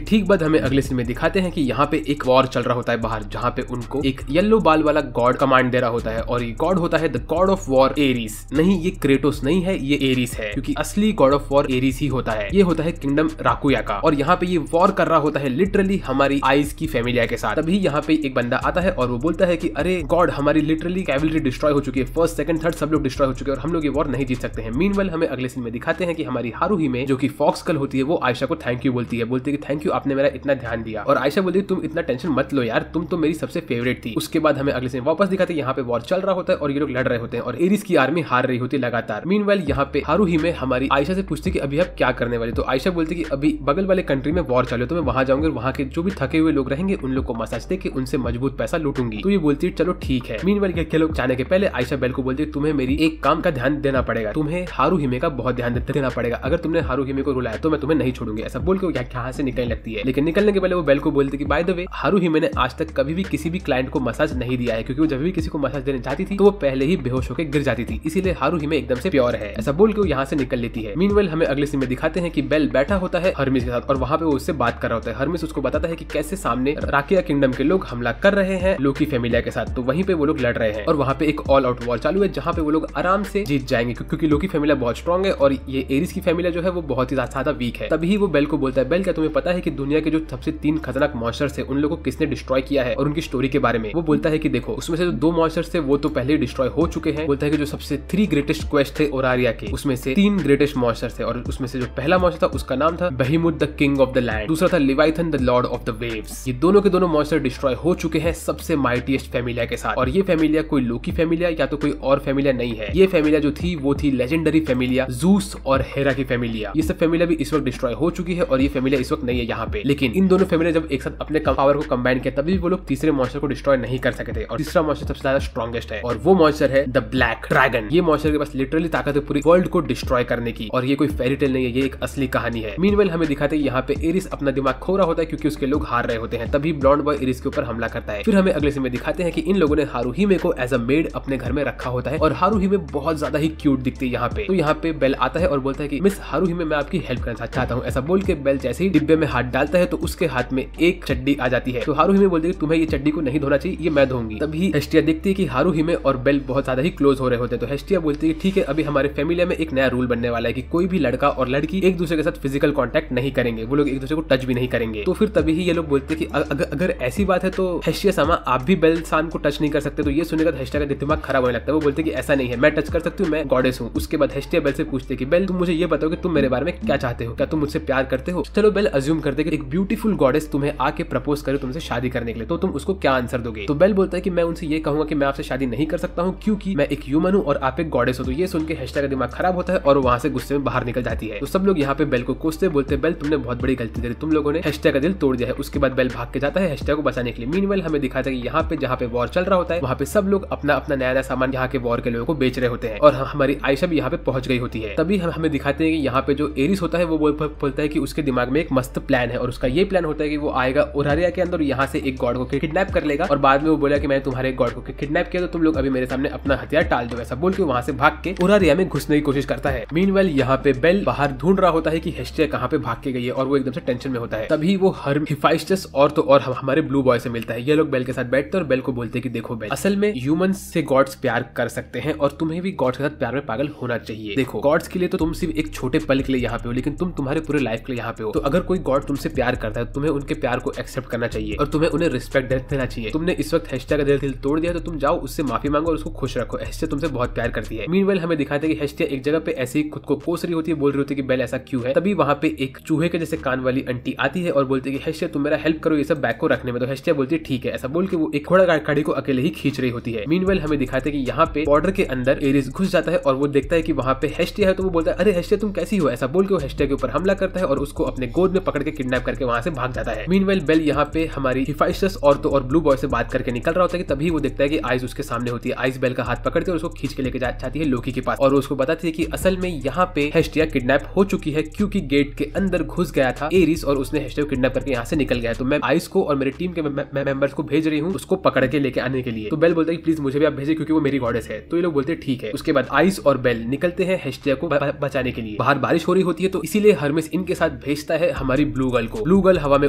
ठीक बाद हमें अगले सीन में दिखाते हैं कि यहाँ पे एक वॉर चल रहा होता है बाहर, जहाँ पे उनको एक येलो बाल वाला गॉड कमांड दे रहा होता है और ये गॉड होता है the god of war Ares. नहीं, ये क्रेटोस नहीं है, ये एरिस है, क्योंकि असली गॉड ऑफ वॉर एरिस ही होता है। ये होता है किंगडम राकुया का और यहाँ पे ये वॉर कर रहा होता है लिटरली हमारी आइस की फैमिलिया के साथ। तभी यहाँ पे एक बंदा आता है और वो बोलता है कि अरे गॉड, हमारी लिटरली कैवलरी डिस्ट्रॉय हो चुकी है, फर्स्ट सेकंड थर्ड सब लोग डिस्ट्रॉय हो चुके हैं और हम लोग ये वॉर नहीं जीत सकते हैं। मीनवाइल हमें अगले सीन में दिखाते हैं कि हमारी हारुहिमे जो कि फॉक्स गर्ल होती है वो आयशा को थैंक यू बोलती है, बोलती है कि थैंक यू, आपने मेरा इतना ध्यान दिया। और आयशा बोलती है तुम इतना टेंशन मत लो यार, तुम तो मेरी सबसे फेवरेट थी। उसके बाद हमें अगले सीन वापस दिखाते हैं, यहाँ पे वॉर चल रहा होता है और ये लोग लड़ रहे होते हैं और एरिस की आर्मी हार रही होती है लगातार। मीनवाइल यहाँ पे हारुहिमे हमारी आयशा से पूछती कि अभी आप क्या करने वाले? तो आयशा बोलती कि अभी बगल वाले कंट्री में वॉर चालू है तो मैं वहां जाऊंगी और वहां के जो भी थके हुए लोग रहेंगे उन लोग को मसाज दे के उनसे मजबूत पैसा लूटूंगी। तो ये बोलती है चलो ठीक है। मीनवाइल के लोग जाने के पहले आयशा बेल को बोलती है तुम्हें मेरी एक काम का ध्यान देना पड़ेगा, तुम्हें हारुहिमे का बहुत ध्यान देना पड़ेगा, अगर तुमने हारुहिमे को रुलाया तो मैं तुम्हें नहीं छोड़ूंगी। ऐसा बोल के यहाँ से निकलने लगती है, लेकिन निकलने के पहले वो बेल को बोलती कि बाय द वे हारुहिमे ने आज तक कभी भी किसी भी क्लाइंट को मसाज नहीं दिया है, क्योंकि वो जब भी किसी को मसाज देने जाती थी तो वो पहले ही बेहोश होकर गिर जाती थी, इसीलिए हारुहिमे एकदम से प्योर है। ऐसा बोल के वो यहाँ से निकल लेती है। मीनवाइल हमें अगले सीन में दिखाते हैं कि बेल बैठा होता है हर्मिस के साथ और वहाँ पे वो उससे बात कर रहा होता है। हर्मिस उसको बताता है कि कैसे सामने राकिया किंगडम के लोग हमला कर रहे हैं लोकी फैमिलिया के साथ, तो वहीं पे वो लोग लड़ रहे हैं और वहाँ पे एक ऑल आउट वॉर चालू है जहाँ पे वो लोग आराम से जीत जाएंगे, क्योंकि लोकी फैमिलिया बहुत स्ट्रॉन्ग है और ये एरिस की फैमिलिया जो है वो बहुत ही ज्यादा वीक है। तभी वो बेल को बोलता है बेल क्या तुम्हें पता है कि दुनिया के जो सबसे 3 खतरनाक मॉन्स्टर्स है उन लोगों को किसने डिस्ट्रॉय किया है और उनकी स्टोरी के बारे में। वो बोलता है कि देखो उसमें से जो 2 मॉन्स्टर्स थे वो तो पहले ही डिस्ट्रॉय हो चुके हैं। बोलता है कि जो सबसे 3 ग्रेटेस्ट क्वेस्ट थे ओरारिया के उसमें से 3 ग्रेटेस्ट मॉन्स्टर्स थे और उसमें से जो पहला मॉन्स्टर था उसका नाम था Behemoth the king of the land, दूसरा था Leviathan the lord of the waves. ये दोनों के दोनों मॉन्स्टर डिस्ट्रॉय हो चुके हैं सबसे माइटीएस्ट फैमिलिया के साथ और ये फैमिलिया कोई लोकी फैमिलिया या तो कोई और फैमिलिया नहीं है। ये फैमिलिया जो थी वो थी लेजेंडरी फैमिलिया जूस और हेरा की फैमिलिया। ये सब फैमिलिया भी इस वक्त डिस्ट्रॉय हो चुकी है और ये फैमिलिया इस वक्त नहीं है यहाँ पे, लेकिन इन दोनों फैमिलिया जब एक साथ अपने पावर को कंबाइन किया तभी वो लोग तीसरे मॉन्स्टर को डिस्ट्रॉय नहीं कर सके थे और तीसरा मॉन्स्टर सबसे ज्यादा स्ट्रॉन्गेस्ट है और वो मॉन्स्टर है द ब्लैक ड्रैगन। ये मॉन्स्टर के पास लिटरली ताकत है पूरी वर्ल्ड को डिस्ट्रॉय करने की और ये कोई फेरी टेल नहीं है, ये एक असली कहानी है। मीनवाइल हमें दिखाते हैं यहाँ पे एरिस अपना दिमाग खो रहा होता है क्योंकि उसके लोग हार रहे होते हैं, तभी ब्लॉन्ड बॉय एरिस के ऊपर हमला करता है। फिर हमें अगले सीन में दिखाते हैं कि इन लोगों ने हारुहिमे को एज अ मेड अपने घर में रखा होता है और हारुहिमे बहुत ज्यादा ही क्यूट दिखती है यहाँ पे। तो यहाँ पे बेल आता है और बोलता है कि मिस हारुहिमे मैं आपकी हेल्प करना चाहता हूँ। ऐसा बोल के बेल जैसे ही डिब्बे में हाथ डालता है तो उसके हाथ में एक चड्डी आ जाती है। तो हारुहिमे बोलती है तुम्हें ये चड्डी को नहीं धोना चाहिए, ये मैं धोऊंगी। तभी हेस्टिया देखती है कि हारुहिमे और बेल बहुत ज्यादा ही क्लोज हो रहे होते हैं। तो हेस्टिया बोलती है ठीक है अभी हमारे फैमिली में एक नया रूल बनने वाला है कि कोई भी लड़का और लड़की एक दूसरे के साथ फिजिकल कांटेक्ट नहीं करेंगे, वो लोग एक दूसरे को टच भी नहीं करेंगे। तो फिर तभी ही ये लोग बोलते हैं कि अगर ऐसी बात है तो हेस्टिया सामा आप भी बेल सान को टच नहीं कर सकते। तो ये सुनेगा तो हेस्टिया का दिमाग खराब होने लगता है। वो बोलते हैं कि ऐसा नहीं है, मैं टच कर सकती हूँ, मैं गॉडेस हूँ। उसके बाद हेस्टिया बेल से पूछते कि बेल तुम मुझे ये बताओ कि तुम मेरे बारे में क्या चाहते हो, क्या तुम मुझसे प्यार करते हो? चलो बेल अज्यूम करते कि एक ब्यूटीफुल गॉडेस तुम्हें आके प्रपोज करे तुमसे शादी करने के लिए, तो तुम उसको क्या आंसर दोगे? तो बेल बोलता है कि मैं उनसे ये कहूंगा कि मैं आपसे शादी नहीं कर सकता हूँ क्योंकि मैं एक ह्यूमन हूँ और आप एक गॉडेस हो। तो ये सुन के हेस्टिया का दिमाग खराब होता है और वहाँ से गुस्से में बाहर निकल जाती है। तो सब लोग यहाँ पे बेल को कोसते बोलते बेल तुमने बहुत बड़ी गलती करी, तुम लोगों ने हेस्टिया का दिल तोड़ दिया है। उसके बाद बेल भाग के जाता है हेस्टिया को बचाने के लिए। मीनवाइल हमें दिखाता है कि यहाँ पे जहाँ पे वॉर चल रहा होता है वहाँ पे सब लोग अपना अपना नया नया सामान यहाँ के वॉर के लोगों को बेच रहे होते हैं और हमारी आयशा भी यहाँ पे पहुंच गई होती है। तभी हमें दिखाते हैं कि यहाँ पे जो एरिस होता है वो बोलता है कि उसके दिमाग में एक मस्त प्लान है और उसका ये प्लान होता है कि वो आएगा ओरारिया के अंदर यहाँ से एक गॉड को किडनैप कर लेगा और बाद में वो बोला कि मैंने तुम्हारे गॉड को किडनैप किया तो तुम लोग अभी मेरे सामने अपना हथियार टाल दो। ऐसा बोल के वहाँ से भाग के ओरारिया में घुसने की कोशिश करता है। मीनवाइल यहाँ पे बेल बाहर ढूंढ रहा होता है कि हेस्टिया कहाँ पे भाग के गई है और वो एकदम से टेंशन में होता है। तभी वो हिफाइस्टस और तो और हमारे ब्लू बॉय से मिलता है। ये लोग बेल के साथ बैठते हैं और बेल को बोलते हैं कि देखो बेल असल में ह्यूमंस से गॉड्स प्यार कर सकते हैं और तुम्हें भी गॉड्स के साथ प्यार में पागल होना चाहिए। देखो गॉड्स के लिए तो तुम सिर्फ एक छोटे पल के लिए यहाँ पे हो लेकिन तुम तुम्हारे पूरे लाइफ के लिए यहाँ पे हो। तो अगर कोई गॉड तुमसे प्यार करता है तुम्हें उनके प्यार को एक्सेप्ट करना चाहिए और तुम्हें उन्हें रिस्पेक्ट देना चाहिए। तुमने इस वक्त हेस्टिया का दिल तोड़ दिया तो तुम जाओ उससे माफी मांगो और उसको खुश रखो। हेस्टिया तुमसे बहुत प्यार करती है। मीनवाइल हमें दिखाते हैं कि हेस्टिया एक जगह पे ऐसे ही खुद को कोस रही होती है, बोल रही होती है कि बेल ऐसा क्यों है। तभी वहाँ पे एक चूहे के जैसे कान वाली आंटी आती है और बोलती है कि हेस्टिया तुम मेरा हेल्प करो ये सब बैग को रखने में। तो हेस्टिया बोलती है ठीक है। ऐसा बोल के वो एक घोड़ा गाड़ी को अकेले ही खींच रही होती है। मीनवाइल हमें दिखाते हैं कि यहाँ पे बॉर्डर के अंदर एरिस घुस जाता है और वो देखता है कि वहाँ पे हेस्टिया है तो वो बोलता है अरे हेस्टिया तुम कैसी हो? ऐसा बोल के वो हेस्टिया हेस्टिया के ऊपर हमला करता है और उसको अपने गोद में पकड़ के किडनैप करके वहां से भाग जाता है। मीनवाइल बेल यहाँ पे हमारी हिफाइस्टस औरतों और ब्लू बॉय से बात करके निकल रहा होता है कि तभी वो देखता है कि आइस उसके सामने होती है। आइस बेल का हाथ पकड़ती है और उसको खींच के लेके जाती है लोकी के पास और उसको बताती है कि असल में यहाँ पे हेस्टिया किडनैप हो चुकी है क्योंकि गेट के अंदर घुस गया था एरिस और उसने हेस्टिया को किडनैप करके यहाँ से निकल गया। तो मैं आइस को और मेरी टीम के मेंबर्स को भेज रही हूँ उसको पकड़ के लेके आने के लिए। तो बेल बोलता है कि प्लीज मुझे भी आप भेजे क्योंकि वो मेरी गॉडेस है। तो ये लोग बोलते हैं ठीक है। उसके बाद आइस और बेल निकलते हैं हेस्टिया को बचाने के लिए। बाहर बारिश हो रही होती है तो इसीलिए हरमेस इनके साथ भेजता है हमारी ब्लू गर्ल को। ब्लू गर्ल हवा में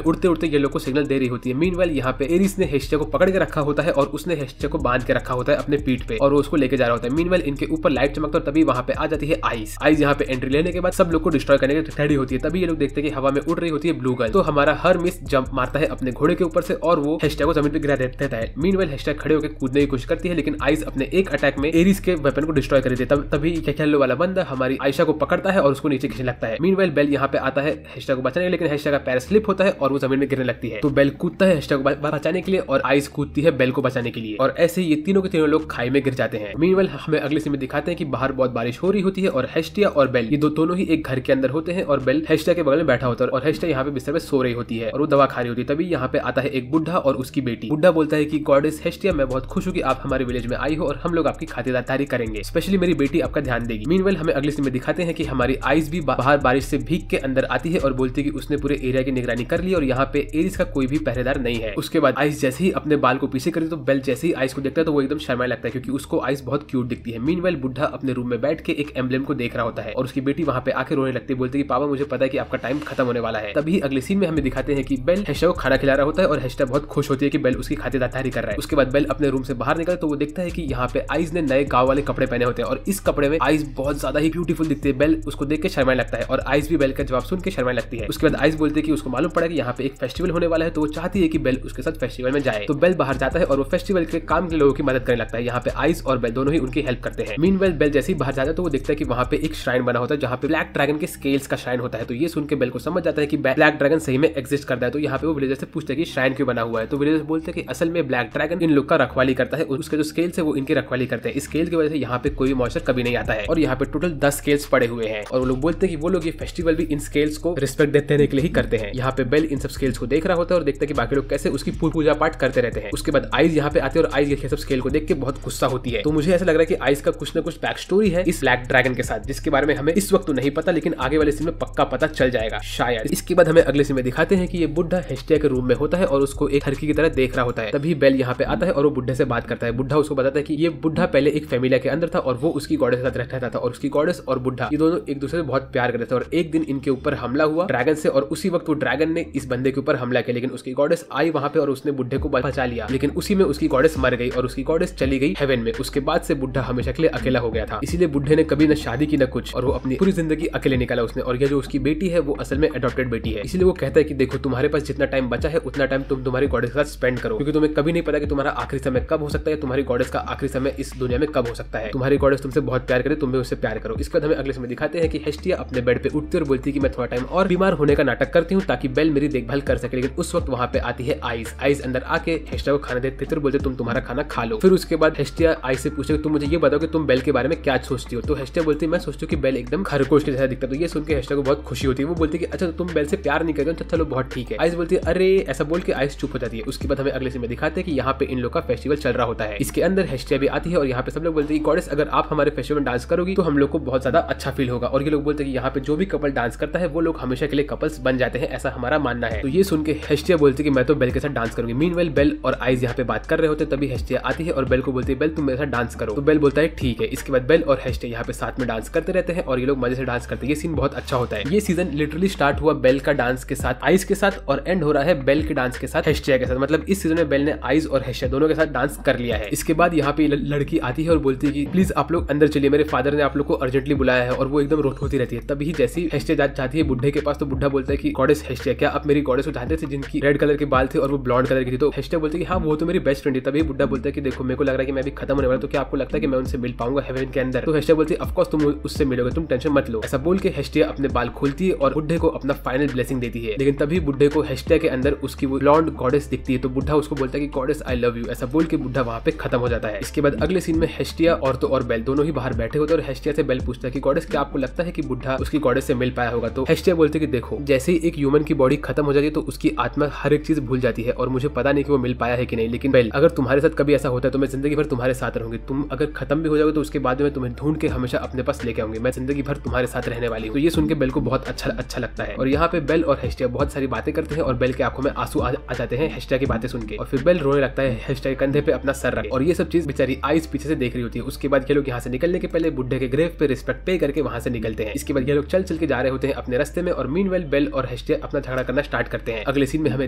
उड़ते उड़ते ये लोग को सिग्नल दे रही होती है। मीनवाइल यहाँ पे एरिस ने हेस्टिया को पकड़ के रखा होता है और उसने हेस्टिया को बांध के रखा होता है अपने पीठ पे और वो उसको लेके जा रहा होता है। मीनवाइल इनके ऊपर लाइट चमकता है और तभी वहां पे आ जाती है आइस। आइस यहाँ पे एंट्री लेने के बाद सब लोग को डिस्ट्रॉय करने की रेडी होती है। तभी ये लोग देखते हैं कि हवा में उड़ रही होती है ब्लू गर्ल। तो हमारा हरमेस जंप मारता है अपने घोड़े के ऊपर से और वो हेस्टिया को जमीन पे गिरा देता है। मीनवाइल हेस्टिया खड़े होकर कूदने की कोशिश करती है लेकिन आइस अपने एक अटैक में एरिस के वेपन को डिस्ट्रॉय कर देता है। तभी येलो वाला बंदा हमारी आयशा को पकड़ता है और उसको नीचे खींचने लगता है। मीनवाइल बेल यहाँ पे आता है हेस्टिया को बचाने, लेकिन हेस्टिया का पैर स्लिप होता है और वो जमीन में गिरने लगती है। तो बेल कूदता है हेस्टिया को बचाने के लिए और आइस कूदती है बेल को बचाने के लिए और ऐसे ये तीनों के तीनों लोग खाई में गिर जाते हैं। मीनवाइल हमें अगले सीन में दिखाते हैं कि बाहर बहुत बारिश हो रही होती है और हेस्टिया और बेल ये दोनों ही एक घर के अंदर होते हैं और बेल हेस्टिया के बगल में बैठा होता है और हेस्टिया यहाँ पे बिस्तर पे सो रही होती है और वो दवा खा रही होती है। तभी यहाँ पे आता है एक बुढ़ा और उसकी बेटी। बुढ़ा बोलता है कि गॉडेस हेस्टिया, मैं बहुत खुश हूँ कि आप हमारे विलेज में आई हो और हम लोग आपकी खातिरदारी करेंगे, स्पेशली मेरी बेटी आपका ध्यान देगी। मीनवाइल हमें अगले सीन में दिखाते हैं कि हमारी आइस भी बाहर बारिश से भीग के अंदर आती है और बोलती है कि उसने पूरे एरिया की निगरानी कर ली और यहाँ पे एरिस का कोई भी पहरेदार नहीं है। उसके बाद आइस जैसे ही अपने बाल को पीछे करती तो बेल जैसे ही आइस को देखता है तो वो एकदम शर्माने लगता है क्योंकि उसको आइस बहुत क्यूट दिखती है। मीनवाइल बुढ़ा अपने रूम में बैठ के एक एम्ब्लेम को देख रहा होता है और उसकी बेटी वहाँ पे आके रोने लगती है, बोलती है कि पापा मुझे पता है कि आपका टाइम खत्म होने वाला है। तभी अगले सीन में हमें दिखाते हैं कि बेल हेस्टिया को खाना खिला रहा होता है और हेस्टिया बहुत खुश होती है कि बेल उसकी खातिरदारी कर रहा है। उसके बाद बेल अपने रूम से बाहर निकले तो वो देखता है कि यहाँ पे आइस ने नए गाँव वाले कपड़े पहने होते हैं और इस कपड़े में आइस बहुत ज्यादा ही ब्यूटीफुल दिखती है। बेल उसको देख के शर्माने लगता है और आइस भी बेल का जवाब सुन के शर्माने लगती है। उसके बाद आइस बोलती है कि उसको मालूम पड़ा कि यहाँ पे एक फेस्टिवल होने वाला है तो वो चाहती है कि बेल उसके साथ फेस्टिवल में जाए। तो बेल बाहर जाता है और वो फेस्टिवल के काम के लोगों की मदद करने लगता है। यहाँ पे आइस और बेल दोनों ही उनकी हेल्प करते हैं। मीनवाइल बेल जैसे ही बाहर जाता है तो वो देखता है कि वहाँ पे एक श्राइन बना होता है जहाँ पे ब्लैक ड्रैगन के स्केल्स का श्राइन होता है। तो ये सुन के बेल को समझ जाता है कि ब्लैक ड्रैगन सही में एग्जिस्ट करता है। तो यहाँ पे वो विलेजर से पूछते हैं कि श्राइन क्यों बना हुआ है। तो विलेजर बोलते हैं कि असल में ब्लैक ड्रैगन इन लोग का रखवाली करता है, उसके जो स्केल्स है वो इनकी रखवाली करते हैं। इस स्केल की वजह से यहाँ पे कोई मॉइस्चर कभी नहीं आता है और यहाँ पे टोटल 10 स्केल्स पड़े हुए हैं और वो लोग बोलते हैं कि वो लोग ये फेस्टिवल भी इन स्केल्स को रिस्पेक्ट देने के लिए ही करते हैं। यहाँ पे बेल इन सब स्केल्स को देख रहा होता है और देखता है कि बाकी लोग कैसे उसकी पूजा पाठ करते रहते हैं। उसके बाद आइस यहाँ पे आते हैं और आइस ये सब स्केल को देख के बहुत गुस्सा होती है। तो मुझे ऐसा लग रहा है कि आइस का कुछ ना कुछ बैक स्टोरी है इस ब्लैक ड्रैगन के साथ, जिसके बारे में हमें इस वक्त तो नहीं पता लेकिन आगे वाले सीन में पक्का पता चल जाएगा शायद। इसके बाद हमें अगले सीन में दिखाते हैं कि ये बुढ़ा हेस्टिया के रूम में होता है और उसको एक हरकी की तरह देख रहा होता है। तभी बेल यहाँ पे आता है और वो बुढ़े से बात करता है। बुढ़ा उसको बताता है कि ये बुढ़ा पहले एक फैमिली के अंदर था और वो उसकी गॉडेस के साथ रहता था और उसकी गॉडेस और बुढ़ा ये दोनों एक दूसरे से बहुत प्यार करते थे और एक दिन इनके ऊपर हमला हुआ ड्रैगन से और उसी वक्त वो ड्रैगन ने इस बंदे के ऊपर हमला किया, लेकिन उसकी गॉडेस आई वहां पे और उसने बुढ़े को बचा लिया, लेकिन उसी में उसकी गॉडेस मर गई और उसकी गॉडेस चली गई हेवन में। उसके बाद से बुढ़ा हमेशा के लिए अकेला हो गया था, इसीलिए बुढ़े ने कभी न शादी की न कुछ और वो अपनी पूरी जिंदगी अकेले निकाला उसने। और ये जो उसकी बेटी है वो असल में अडॉप्टेड बेटी है, इसलिए वो कहता है कि देखो तुम्हारे पास जितना टाइम बचा है उतना टाइम तुम तुम्हारी गॉडेस के साथ स्पेंड करो, क्योंकि तुम्हें कभी नहीं पता कि तुम्हारा आखिरी समय कब हो सकता है, तुम्हारी गॉडेस का आखिरी समय इस दुनिया में कब हो सकता है। तुम्हारी गॉडेस तुमसे बहुत प्यार करे, तुम भी उससे प्यार करो। इसके बाद हमें अगले समय दिखाते हैं कि हेस्टिया अपने बेड पे उठती और बोलती है कि मैं थोड़ा टाइम और बीमार होने का नाटक करती हूँ ताकि बेल मेरी देखभाल कर सके, लेकिन उस वक्त वहां पे आती है आइस। आइस अंदर आके हेस्टिया को खाना देते और बोलते तुम तुम्हारा खाना खा लो। फिर उसके बाद हेस्टिया आइस से पूछे तुम मुझे ये बताओ कि तुम बेल के बारे में क्या सोचती हो। तो हेस्टिया बोलती है मैं सोचती हूँ कि बेल एकदम खरगोश के जैसा दिखता है। तो ये सुन के हेस्टिया को बहुत खुशी होती है, वो बोलती है कि अच्छा तुम बेल से प्यार नहीं करते हो, चलो बहुत ठीक है। आइस बोलती है अरे ऐसा बोल के आइस चुप हो जाती है। उसके बाद हमें अगले सीन में दिखाते हैं कि यहाँ पे इन लोग का फेस्टिवल चल रहा होता है। इसके अंदर हेस्टिया भी आती है और यहाँ पे सब लोग बोलते हैं कि गॉडेस अगर आप हमारे फेस्टिवल में डांस करोगी तो हम लोग को बहुत ज्यादा अच्छा फील होगा। और ये लोग बोलते हैं कि यहाँ पे जो भी कपल डांस करता है वो लोग हमेशा के लिए कपल्स बन जाते हैं, ऐसा हमारा मानना है। तो ये सुन के हेस्टिया बोलती है कि मैं तो बेल के साथ डांस करूंगी। मीनवाइल बेल और आइस यहाँ पे बात कर रहे होते तभी हेस्टिया आती है और बेल को बोलती है बेल तुम मेरे साथ डांस करो। तो बेल बोलता है ठीक है। इसके बाद बेल और हेस्टिया यहाँ पे साथ में डांस करते रहते हैं और ये लोग मजे से डांस करते हैं। ये सीन बहुत अच्छा होता है। ये सीजन लिटरली स्टार्ट हुआ बेल का डांस के साथ आइस के साथ और एंड हो रहा है बेल के डांस के साथ हेस्टिया के साथ। मतलब इस सीजन में बेल ने आइस और हेस्टिया दोनों के साथ डांस कर लिया है। इसके बाद यहाँ पे लड़की आती है और बोलती है कि प्लीज आप लोग अंदर चलिए, मेरे फादर ने आप लोग को अर्जेंटली बुलाया है। और वो एकदम रोती रहती है। तभी जैसी हेस्टिया जाती है बुढ़े के पास तो बुढ़ा बोलता है कि गॉडेस हेस्टिया क्या आप मेरी गॉडेस को जानते थे जिनकी रेड कलर के बाल थे और वो ब्लॉन्ड कलर की थी। तो हेस्टिया बोलती है कि हाँ वो तो मेरी बेस्ट फ्रेंड है। तभी बुढ़ा बोलता है कि देखो मेरे को लग रहा है कि मैं भी खत्म होने वाला, तो क्या आपको लगता है कि मैं उनसे मिल पाऊंगा हेवन के अंदर। तो हेस्टिया बोलती है ऑफ कोर्स तुम उससे मिलोगे, तुम टेंशन मत लो। ऐसा बोल के हेस्टिया अपने बाल खोलती है और बुढ़े को अपना फाइनल ब्लेसिंग देती है। लेकिन तभी बुढ़े को हेस्टिया के अंदर उसकी वो ब्लॉन्ड गॉडेस दिखती है। तो बुढ़ा उसको बोलता है कि गॉडेस आई लव यू। ऐसा बोल के बुढ़ा वहां पे खत्म हो जाता है। इसके बाद अगले सीन में हेस्टिया और बेल दोनों ही बाहर बैठे होते हैं और हेस्टिया से बेल पूछता है कि गॉडेस क्या आपको लगता है कि बुढ़ा उसकी गॉडेस से मिल पाया होगा। तो हेस्टिया बोलते कि देखो, जैसे ही एक ह्यूमन की बॉडी खत्म हो जाती है तो उसकी आत्मा हर एक चीज भूल जाती है, और मुझे पता नहीं कि वो मिल पाया है कि नहीं, लेकिन बेल, अगर तुम्हारे साथ कभी ऐसा होता है तो मैं जिंदगी भर तुम्हारे साथ रहूंगी। तुम अगर खत्म भी हो जाओगे तो उसके बाद में तुम्हें ढूंढ के हमेशा अपने पास लेके आऊंगी। मैं जिंदगी भर तुम्हारे साथ रहने वाली हूँ। तो ये सुन के बेल को बहुत अच्छा लगता है, और यहाँ पे बेल और हेस्टिया बहुत सारी बातें करते हैं, और बेल के आंखों में आंसू आ जाते हैं हेस्टिया की बातें सुन के, और फिर बेल रोने लगता है हेस्टिया के कंधे पे अपना सर रख, और ये सब चीज बेचारी आइस पीछे से देख रही होती है। उसके बाद ये लोग यहाँ से निकलने के पहले बुड्ढे के ग्रेव पे रिस्पेक्ट पे करके वहां से निकलते हैं। इसके बाद ये लोग चल के जा रहे होते हैं अपने रास्ते में, और मीनवेल बेल और हेस्टिया अपना झगड़ा करना स्टार्ट करते हैं। अगले सीन में हमें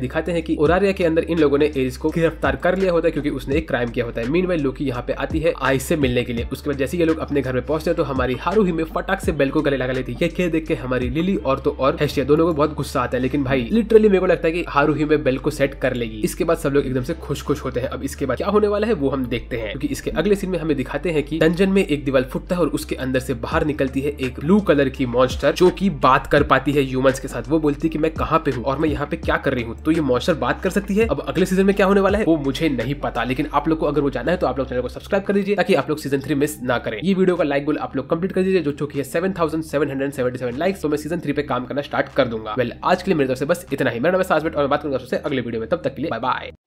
दिखाते हैं कि ओरारिया के अंदर इन लोगों ने एरिस को गिरफ्तार कर लिया होता है क्योंकि उसने एक क्राइम किया होता है। मीनवेल लोकी यहाँ पे आती है आइस से मिलने के लिए। उसके बाद जैसे ये लोग अपने घर में पहुंचते हैं तो हमारी हारूही में फटाक से बेल को गले लगा लेती है। ये देख के हमारी लिली और तो और हेस्टिया दोनों को बहुत गुस्सा आता है, लेकिन भाई लिटरली मेरे को लगता है कि हारूही में बेल को सेट कर लेगी। इसके बाद सब लोग एकदम से खुश होते हैं। अब इसके बाद क्या होने वाला है वो हम देखते हैं, क्योंकि इसके अगले सीन में हमें दिखाते हैं कि डंजन में एक दीवार फुटता है और उसके अंदर से बाहर निकलती है एक ब्लू कलर की मॉन्स्टर जो कि बात कर पाती है ह्यूमंस के साथ। वो बोलती है कि मैं कहाँ पे हूँ और मैं यहाँ पे क्या कर रही हूँ। तो ये मॉन्स्टर बात कर सकती है। अब अगले सीजन में क्या होने वाला है वो मुझे नहीं पता, लेकिन आप लोग को अगर वो जानना है तो आप लोग चैनल को सब्सक्राइब कर दीजिए ताकि आप लोग सीजन 3 मिस ना करें। ये वीडियो का लाइक गोल आप लोग कंप्लीट कर दीजिए जो कि है 7777 लाइक्स। तो मैं सीजन 3 पे काम करना स्टार्ट कर दूंगा। वेल, आज के लिए मेरी तरफ से बस इतना ही। मेरा नाम है साजबेट और मैं बात करूंगा आपसे अगले वीडियो में। तब तक के लिए बाय बाय।